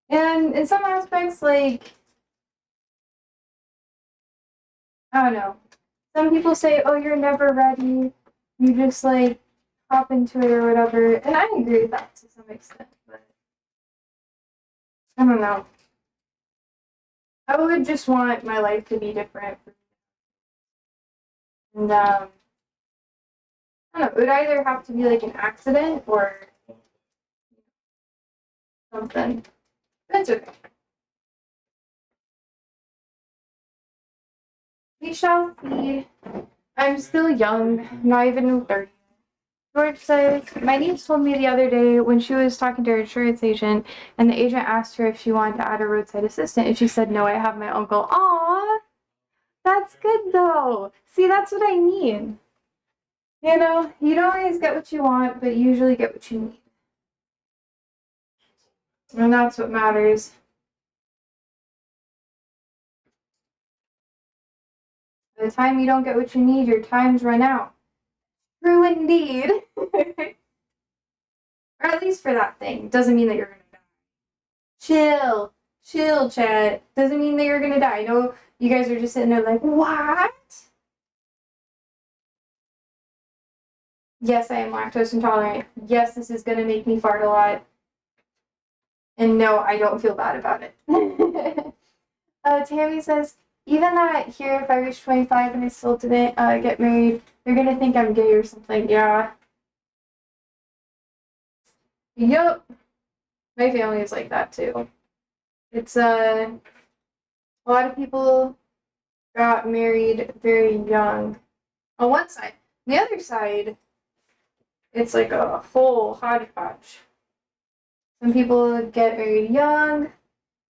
And in some aspects, like, I don't know. Some people say, oh, you're never ready. You just, like, hop into it or whatever. And I agree with that to some extent. But I don't know. I would just want my life to be different. And, I don't know. It would either have to be, like, an accident or something. That's okay. We shall see. I'm still young, not even 30. George says, my niece told me the other day when she was talking to her insurance agent, and the agent asked her if she wanted to add a roadside assistant, and she said, no, I have my uncle. Aw, that's good though. See, that's what I mean. You know, you don't always get what you want, but you usually get what you need. And that's what matters. By the time you don't get what you need, your time's run out. True indeed. Or at least for that thing. Doesn't mean that you're gonna die. Chill, chat. Doesn't mean that you're gonna die. I know you guys are just sitting there like, what? Yes, I am lactose intolerant. Yes, this is gonna make me fart a lot. And no, I don't feel bad about it. Tammy says, even that here, if I reach 25 and I still didn't get married, they're gonna think I'm gay or something. Yeah. Yup. My family is like that too. It's a lot of people got married very young on one side. The other side, it's like a whole hodgepodge. Some people get married young.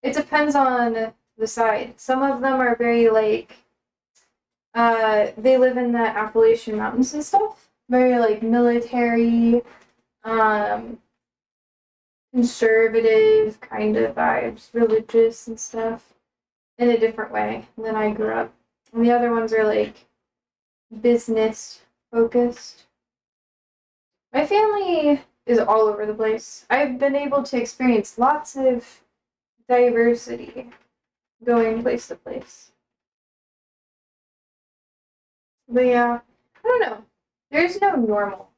It depends on the side. Some of them are very like they live in the Appalachian Mountains and stuff. Very like military, um, conservative kind of vibes, religious and stuff in a different way than I grew up. And the other ones are like business focused. My family is all over the place. I've been able to experience lots of diversity going place to place. But yeah, I don't know. There's no normal,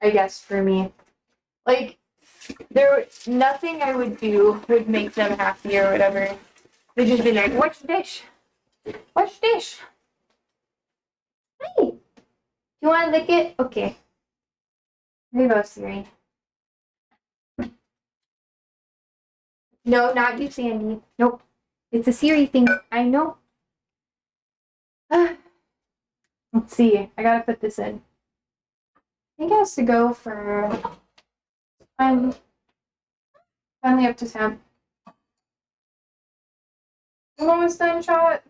I guess, for me. Like, nothing I would do would make them happy or whatever. They'd just be like, "What's the dish? What's the dish? Hey, you want to lick it? Okay. Here you go, Siri." No, not you, Sandy. Nope. It's a Siri thing. I know. Let's see. I gotta put this in. I think it has to go for finally up to 10. I'm almost done, shot.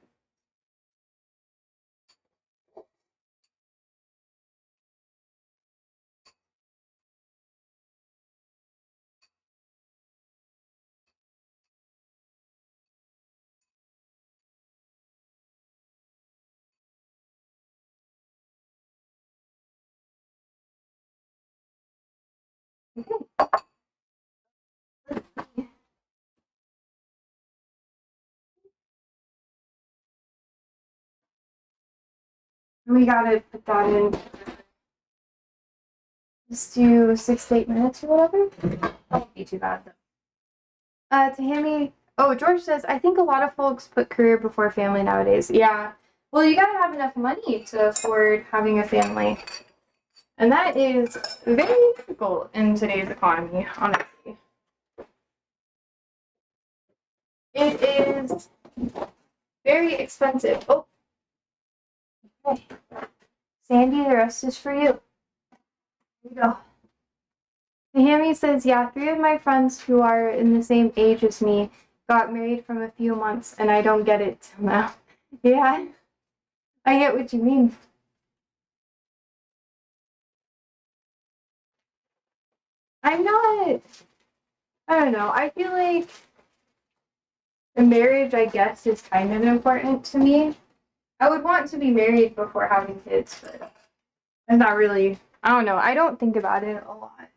We gotta put that in. Just do 6 to 8 minutes or whatever. That won't be too bad though. Tahami. Oh, George says, I think a lot of folks put career before family nowadays. Yeah. Well, you gotta have enough money to afford having a family. And that is very difficult in today's economy, honestly. It is very expensive. Oh. Okay. Sandy, the rest is for you. Here you go. Tahami says, yeah, 3 of my friends who are in the same age as me got married from a few months, and I don't get it till now. Yeah, I get what you mean. I'm not, I don't know, I feel like the marriage, I guess, is kind of important to me. I would want to be married before having kids, but I'm not really, I don't know, I don't think about it a lot.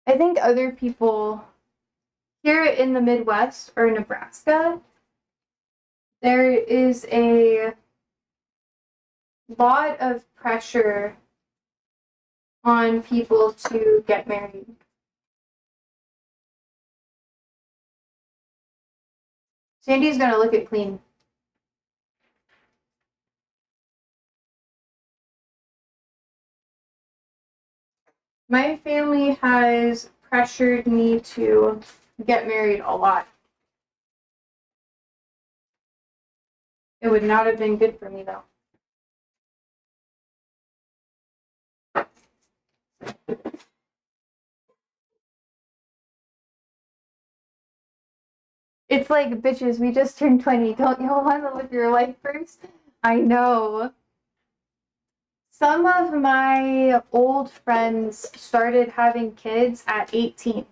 I think other people here in the Midwest or Nebraska, there is a lot of pressure on people to get married. Sandy's gonna look it clean. My family has pressured me to get married a lot. It would not have been good for me though. It's like, bitches, we just turned 20. Don't you want to live your life first? I know. Some of my old friends started having kids at 18.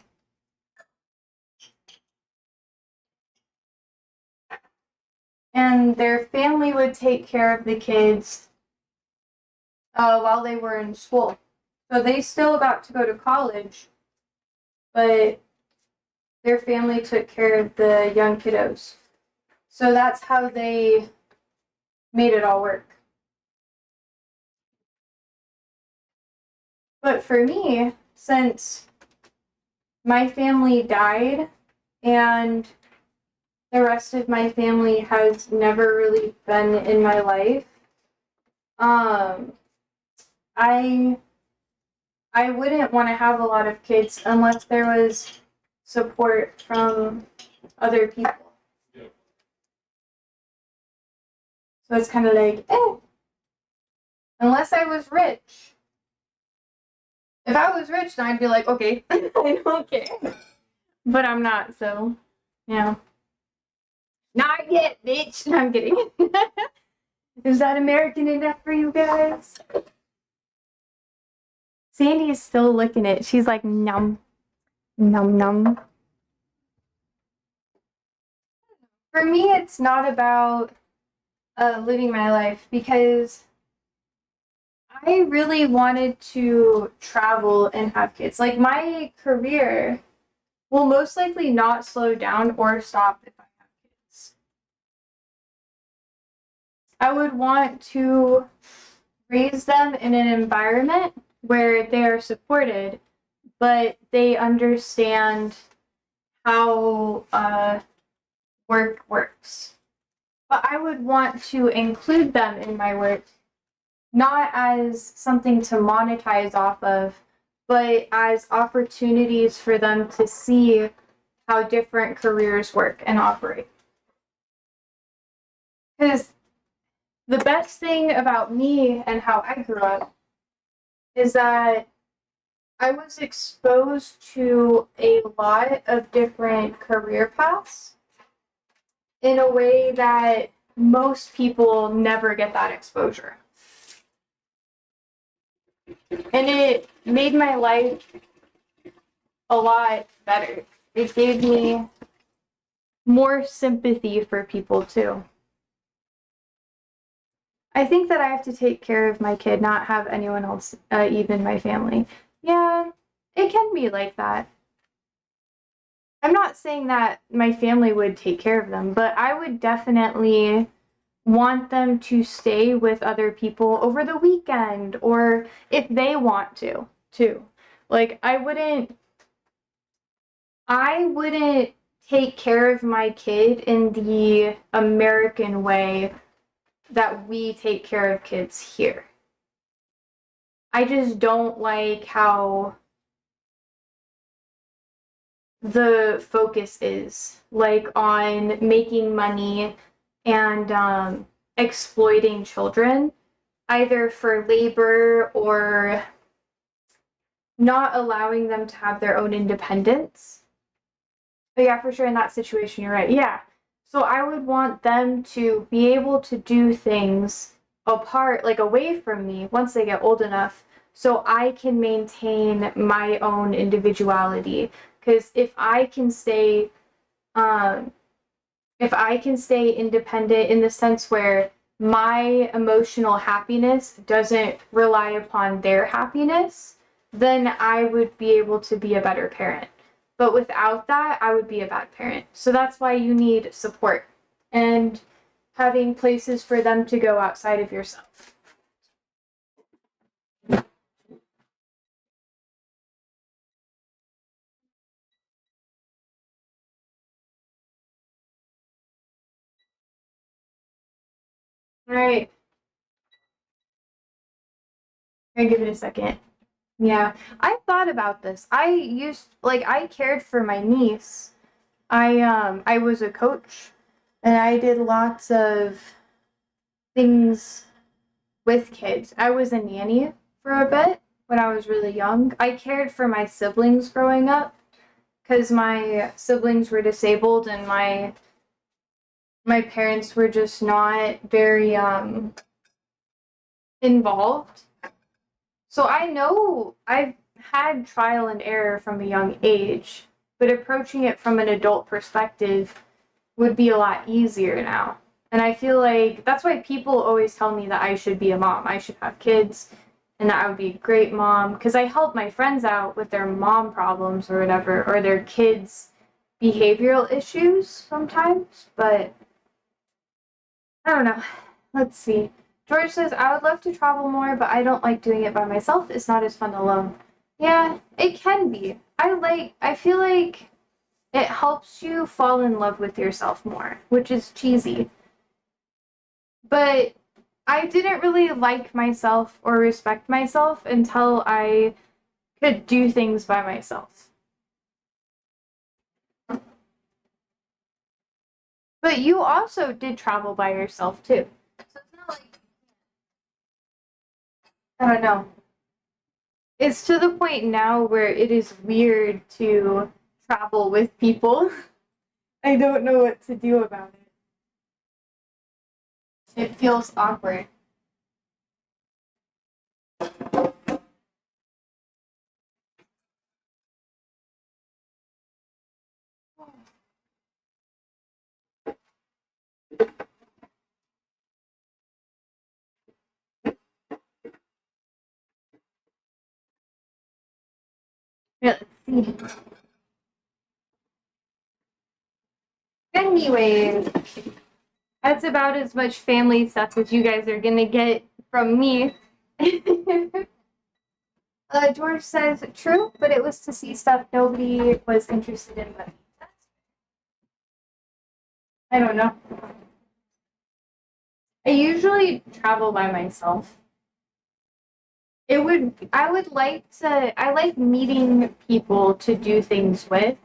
And their family would take care of the kids while they were in school. So they still got to go to college, but their family took care of the young kiddos. So that's how they made it all work. But for me, since my family died and the rest of my family has never really been in my life, I wouldn't want to have a lot of kids unless there was support from other people. Yep. So it's kind of like, unless I was rich. If I was rich, then I'd be like, okay, I don't care. But I'm not, so yeah. Not yet, bitch. No, I'm kidding. Is that American enough for you guys? Sandy is still licking it. She's like, num, num, num. For me, it's not about living my life because I really wanted to travel and have kids. Like, my career will most likely not slow down or stop if I have kids. I would want to raise them in an environment where they are supported, but they understand how work works. But I would want to include them in my work, not as something to monetize off of, but as opportunities for them to see how different careers work and operate. Because the best thing about me and how I grew up is that I was exposed to a lot of different career paths in a way that most people never get that exposure. And it made my life a lot better. It gave me more sympathy for people too. I think that I have to take care of my kid, not have anyone else, even my family. Yeah, it can be like that. I'm not saying that my family would take care of them, but I would definitely want them to stay with other people over the weekend or if they want to, too. Like, I wouldn't take care of my kid in the American way that we take care of kids here. I just don't like how the focus is, like, on making money and exploiting children, either for labor or not allowing them to have their own independence. But yeah, for sure, in that situation, you're right. Yeah. So I would want them to be able to do things apart, like away from me, once they get old enough, so I can maintain my own individuality. Because if I can stay independent in the sense where my emotional happiness doesn't rely upon their happiness, then I would be able to be a better parent. But without that, I would be a bad parent. So that's why you need support and having places for them to go outside of yourself. All right, I'm gonna give it a second. Yeah, I thought about this. I cared for my niece. I was a coach and I did lots of things with kids. I was a nanny for a bit when I was really young. I cared for my siblings growing up because my siblings were disabled and my parents were just not very involved. So I know I've had trial and error from a young age, but approaching it from an adult perspective would be a lot easier now. And I feel like that's why people always tell me that I should be a mom. I should have kids and that I would be a great mom because I help my friends out with their mom problems or whatever, or their kids' behavioral issues sometimes. But I don't know. Let's see. George says, I would love to travel more, but I don't like doing it by myself. It's not as fun alone. Yeah, it can be. I feel like it helps you fall in love with yourself more, which is cheesy. But I didn't really like myself or respect myself until I could do things by myself. But you also did travel by yourself too. So it's not like, I don't know. It's to the point now where it is weird to travel with people. I don't know what to do about it. It feels awkward. Yeah, let's see. Anyways, that's about as much family stuff as you guys are gonna get from me. George says, true, but it was to see stuff nobody was interested in. But I don't know. I usually travel by myself. I like meeting people to do things with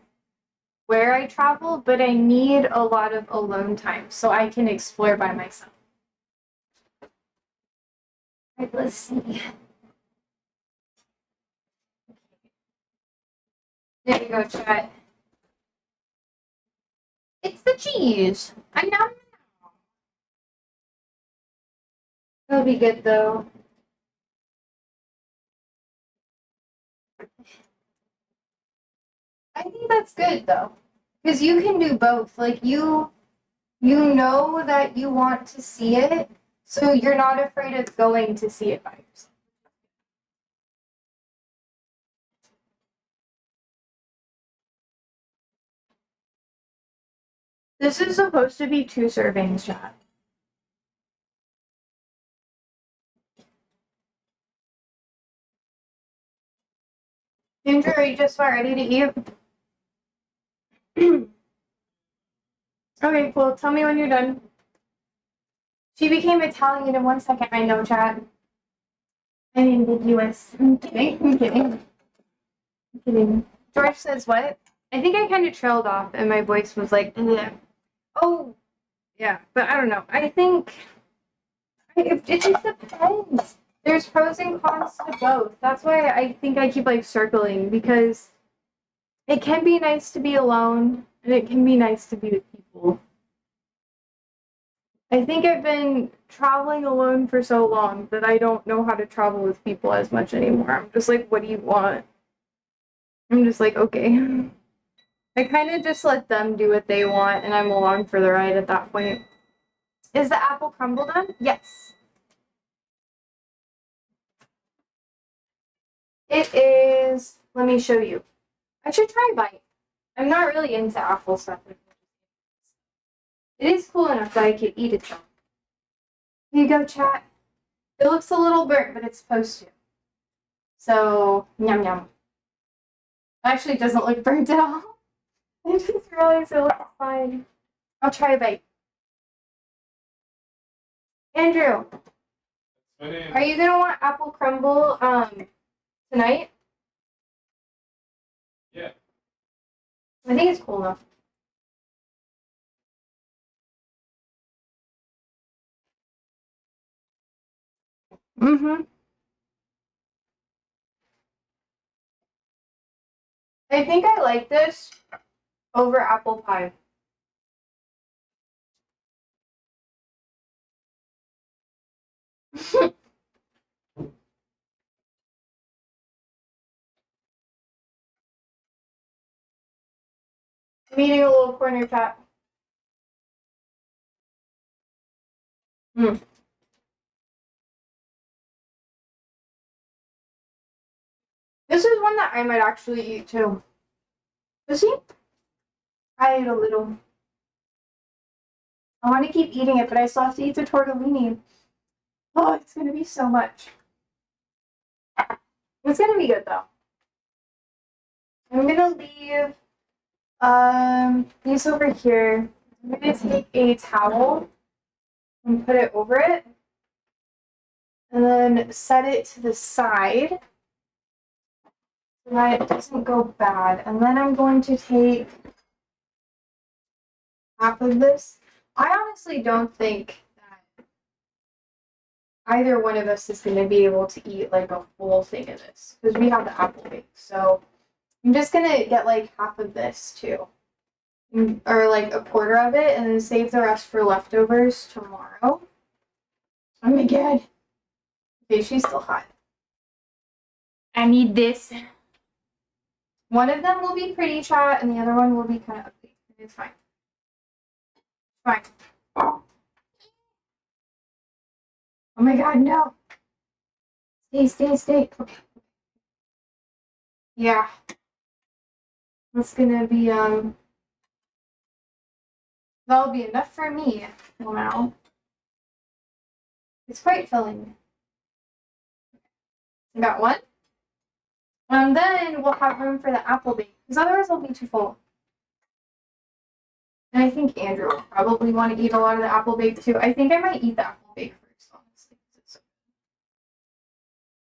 where I travel, but I need a lot of alone time so I can explore by myself. Right, let's see. There you go, chat. It's the cheese. I know. It'll be good though. I think that's good though, because you can do both. Like you know that you want to see it, so you're not afraid of going to see it by yourself. This is supposed to be 2 servings, chat. Ginger, are you just about ready to eat? Okay, cool. Tell me when you're done. She became Italian in 1 second. I know, chat. I'm ambiguous. I'm kidding. I'm kidding. I'm kidding. George says what? I think I kind of trailed off and my voice was like, ugh. Oh, yeah. But I don't know. I think it just depends. There's pros and cons to both. That's why I think I keep like circling, because it can be nice to be alone and it can be nice to be with people. I think I've been traveling alone for so long that I don't know how to travel with people as much anymore. I'm just like, what do you want? I'm just like, okay. I kind of just let them do what they want and I'm along for the ride at that point. Is the apple crumble done? Yes. It is. Let me show you. I should try a bite. I'm not really into apple stuff. It is cool enough that I could eat it though. Here you go, chat. It looks a little burnt, but it's supposed to. So, yum yum. Actually, it doesn't look burnt at all. I just realized it looks fine. I'll try a bite. Andrew, are you gonna want apple crumble tonight? Yeah. I think it's cool enough. Mm-hmm. I think I like this over apple pie. I'm eating a little corner chat. Mm. This is one that I might actually eat too. You see? I ate a little. I want to keep eating it, but I still have to eat the tortellini. Oh, it's gonna be so much. It's gonna be good though. I'm gonna leave these over here. I'm gonna take a towel and put it over it, and then set it to the side so that it doesn't go bad. And then I'm going to take half of this. I honestly don't think that either one of us is going to be able to eat like a full thing of this because we have the apple bake. So I'm just going to get like half of this too, or like a quarter of it, and then save the rest for leftovers tomorrow. Oh my god. Okay, she's still hot. I need this. One of them will be pretty chat, and the other one will be kind of ugly. It's fine. Fine. Oh my god, no. Stay. Okay. Yeah. That's gonna be, that'll be enough for me for now. It's quite filling. I got one. And then we'll have room for the apple bake, because otherwise I'll be too full. And I think Andrew will probably want to eat a lot of the apple bake too. I think I might eat the apple bake first, honestly.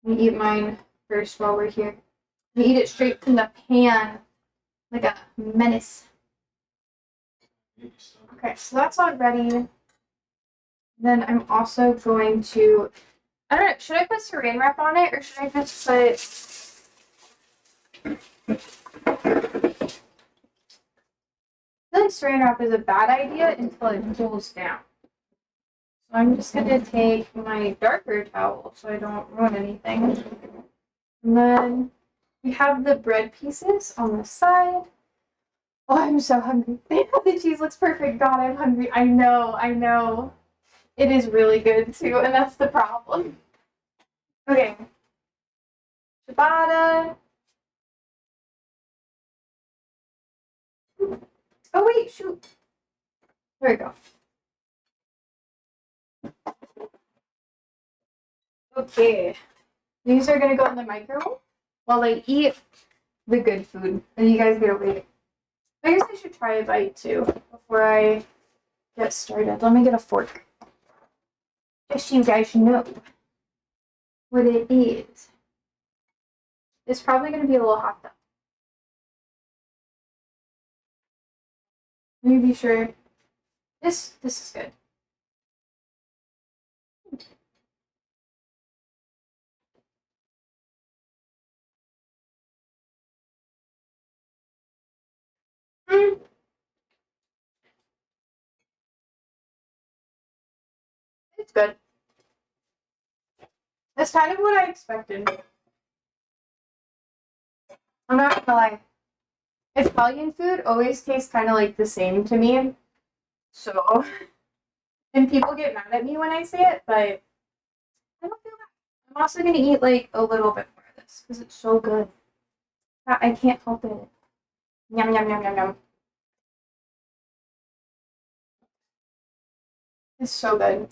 I'm gonna eat mine first while we're here. I'm gonna eat it straight from the pan, like a menace. Okay, so that's all ready. Then I'm also going to, I don't know, should I put saran wrap on it or should I just put, I feel like saran wrap is a bad idea until it cools down. So I'm just gonna take my darker towel so I don't ruin anything. And then we have the bread pieces on the side. Oh, I'm so hungry. The cheese looks perfect. God, I'm hungry. I know. It is really good too, and that's the problem. Okay. Ciabatta. Oh wait, shoot. There we go. Okay. These are gonna go in the microwave while I eat the good food. And you guys get to wait. I guess I should try a bite too before I get started. Let me get a fork. Just so you guys know what it is. It's probably gonna be a little hot though. Let me be sure. This is good. Mm. It's good. That's kind of what I expected. I'm not gonna lie. Italian food always tastes kind of like the same to me. So, and people get mad at me when I say it, but I don't feel bad. I'm also gonna eat like a little bit more of this because it's so good. I can't help it. Yum yum yum yum yum. It's so good.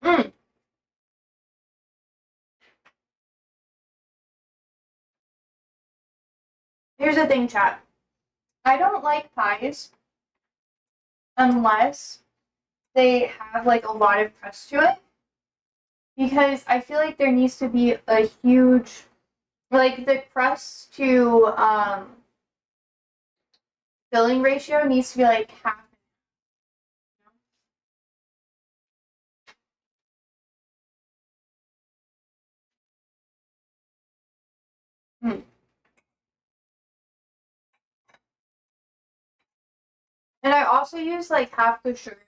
Mm. Here's the thing, chat. I don't like pies unless they have like a lot of crust to it because I feel like there needs to be a huge, like the crust to filling ratio needs to be like half. Mm. And I also use like half the sugar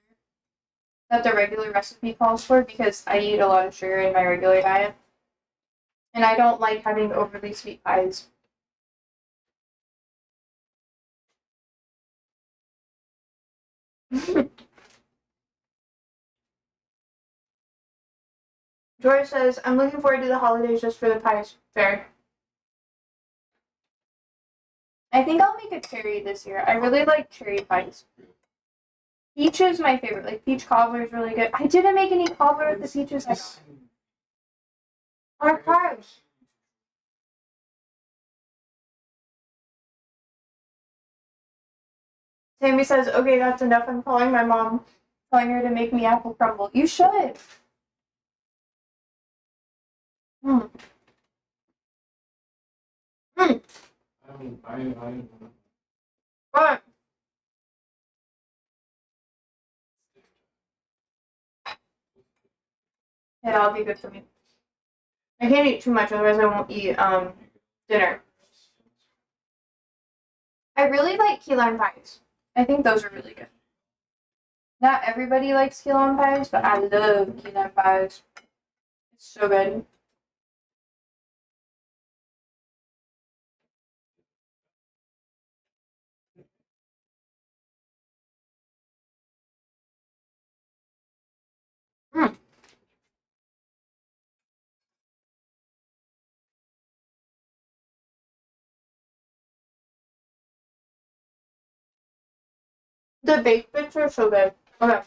that the regular recipe calls for because I eat a lot of sugar in my regular diet. And I don't like having overly sweet pies. George says, I'm looking forward to the holidays just for the pies. Fair. I think I'll make a cherry this year. I really like cherry pies. Peach is my favorite. Like peach cobbler is really good. I didn't make any cobbler with the peaches. Archives. Sammy says, okay, that's enough. I'm calling my mom, telling her to make me apple crumble. You should. Mm. Mm. But yeah, that'll be good for me. I can't eat too much, otherwise I won't eat dinner. I really like key lime pies. I think those are really good. Not everybody likes key lime pies, but I love key lime pies. It's so good. Mm. The baked bits are so good. Okay.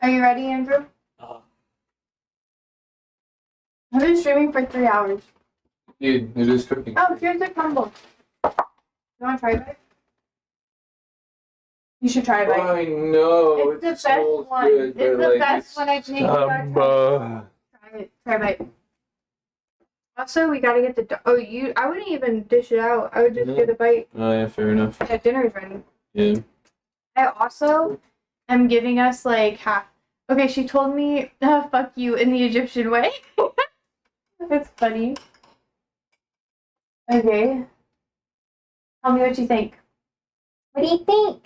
Are you ready, Andrew? I've been streaming for 3 hours. Dude, it is cooking. Oh, here's the crumble. You want to try it? You should try it. I know. It's the best smells one. good, It's but, the like, best it's one I can make. Try it. Try a bite. Also, we gotta get the. I wouldn't even dish it out. I would just get a bite. Oh yeah, fair enough. Yeah, dinner's ready. Yeah. I also am giving us like half. Okay, she told me, fuck you in the Egyptian way. It's funny. Okay. Tell me what you think. What do you think?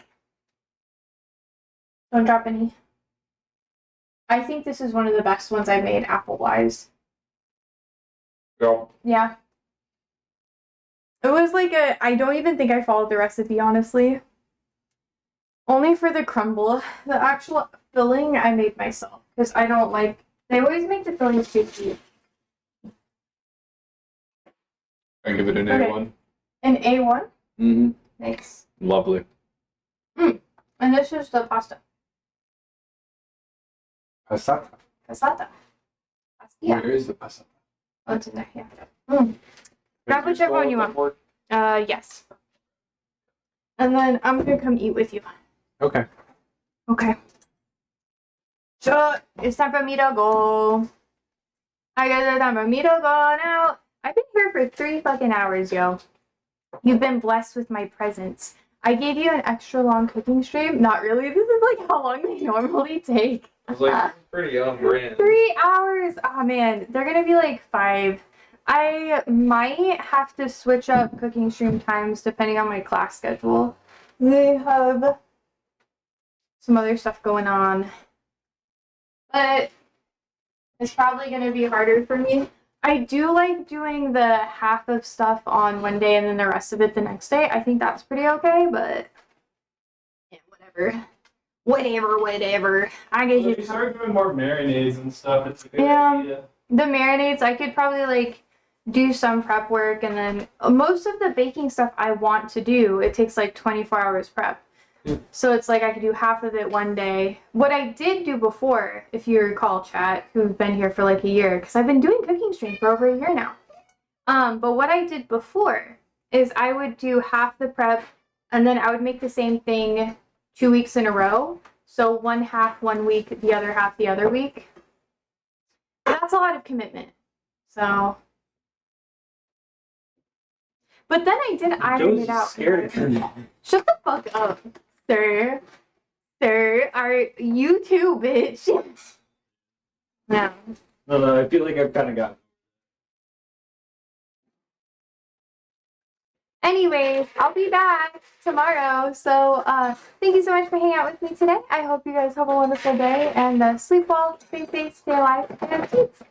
Don't drop any. I think this is one of the best ones I've made apple-wise. Yeah. Yeah. It was like I don't even think I followed the recipe, honestly. Only for the crumble. The actual filling I made myself. Because I don't like, they always make the fillings too cheap. I give it an Okay. A1. An A1? Mm-hmm. Nice. Lovely. And this is the pasta. Passata. Passata. Yeah. Where is the passata? Oh, it's in there, yeah. Grab whichever one you want. Yes. And then I'm gonna come eat with you. Okay. Okay. So, it's time for me to go. I guess it's time for me to go now. I've been here for 3 fucking hours, yo. You've been blessed with my presence. I gave you an extra long cooking stream. Not really. This is like how long they normally take. I was like, pretty on brand. 3 hours. Oh man, they're gonna be like 5. I might have to switch up cooking stream times depending on my class schedule. They have some other stuff going on. But it's probably going to be harder for me. I do like doing the half of stuff on one day and then the rest of it the next day. I think that's pretty okay, but yeah, whatever. Whatever. I guess If you start doing more marinades and stuff, it's a good Yeah. idea. The marinades, I could probably like do some prep work, and then most of the baking stuff I want to do, it takes like 24 hours prep. So it's like I could do half of it one day. What I did do before, if you recall, chat, who've been here for like a year, because I've been doing cooking stream for over a year now. But what I did before is I would do half the prep, and then I would make the same thing 2 weeks in a row. So one half 1 week, the other half the other week. That's a lot of commitment. So, but then I did iron it out. Scared. Shut the fuck up, sir. Sir, you too, bitch. No. No, I feel like I've kind of got. Anyways, I'll be back tomorrow. So, thank you so much for hanging out with me today. I hope you guys have a wonderful day and sleep well, stay safe, stay alive, and have kids.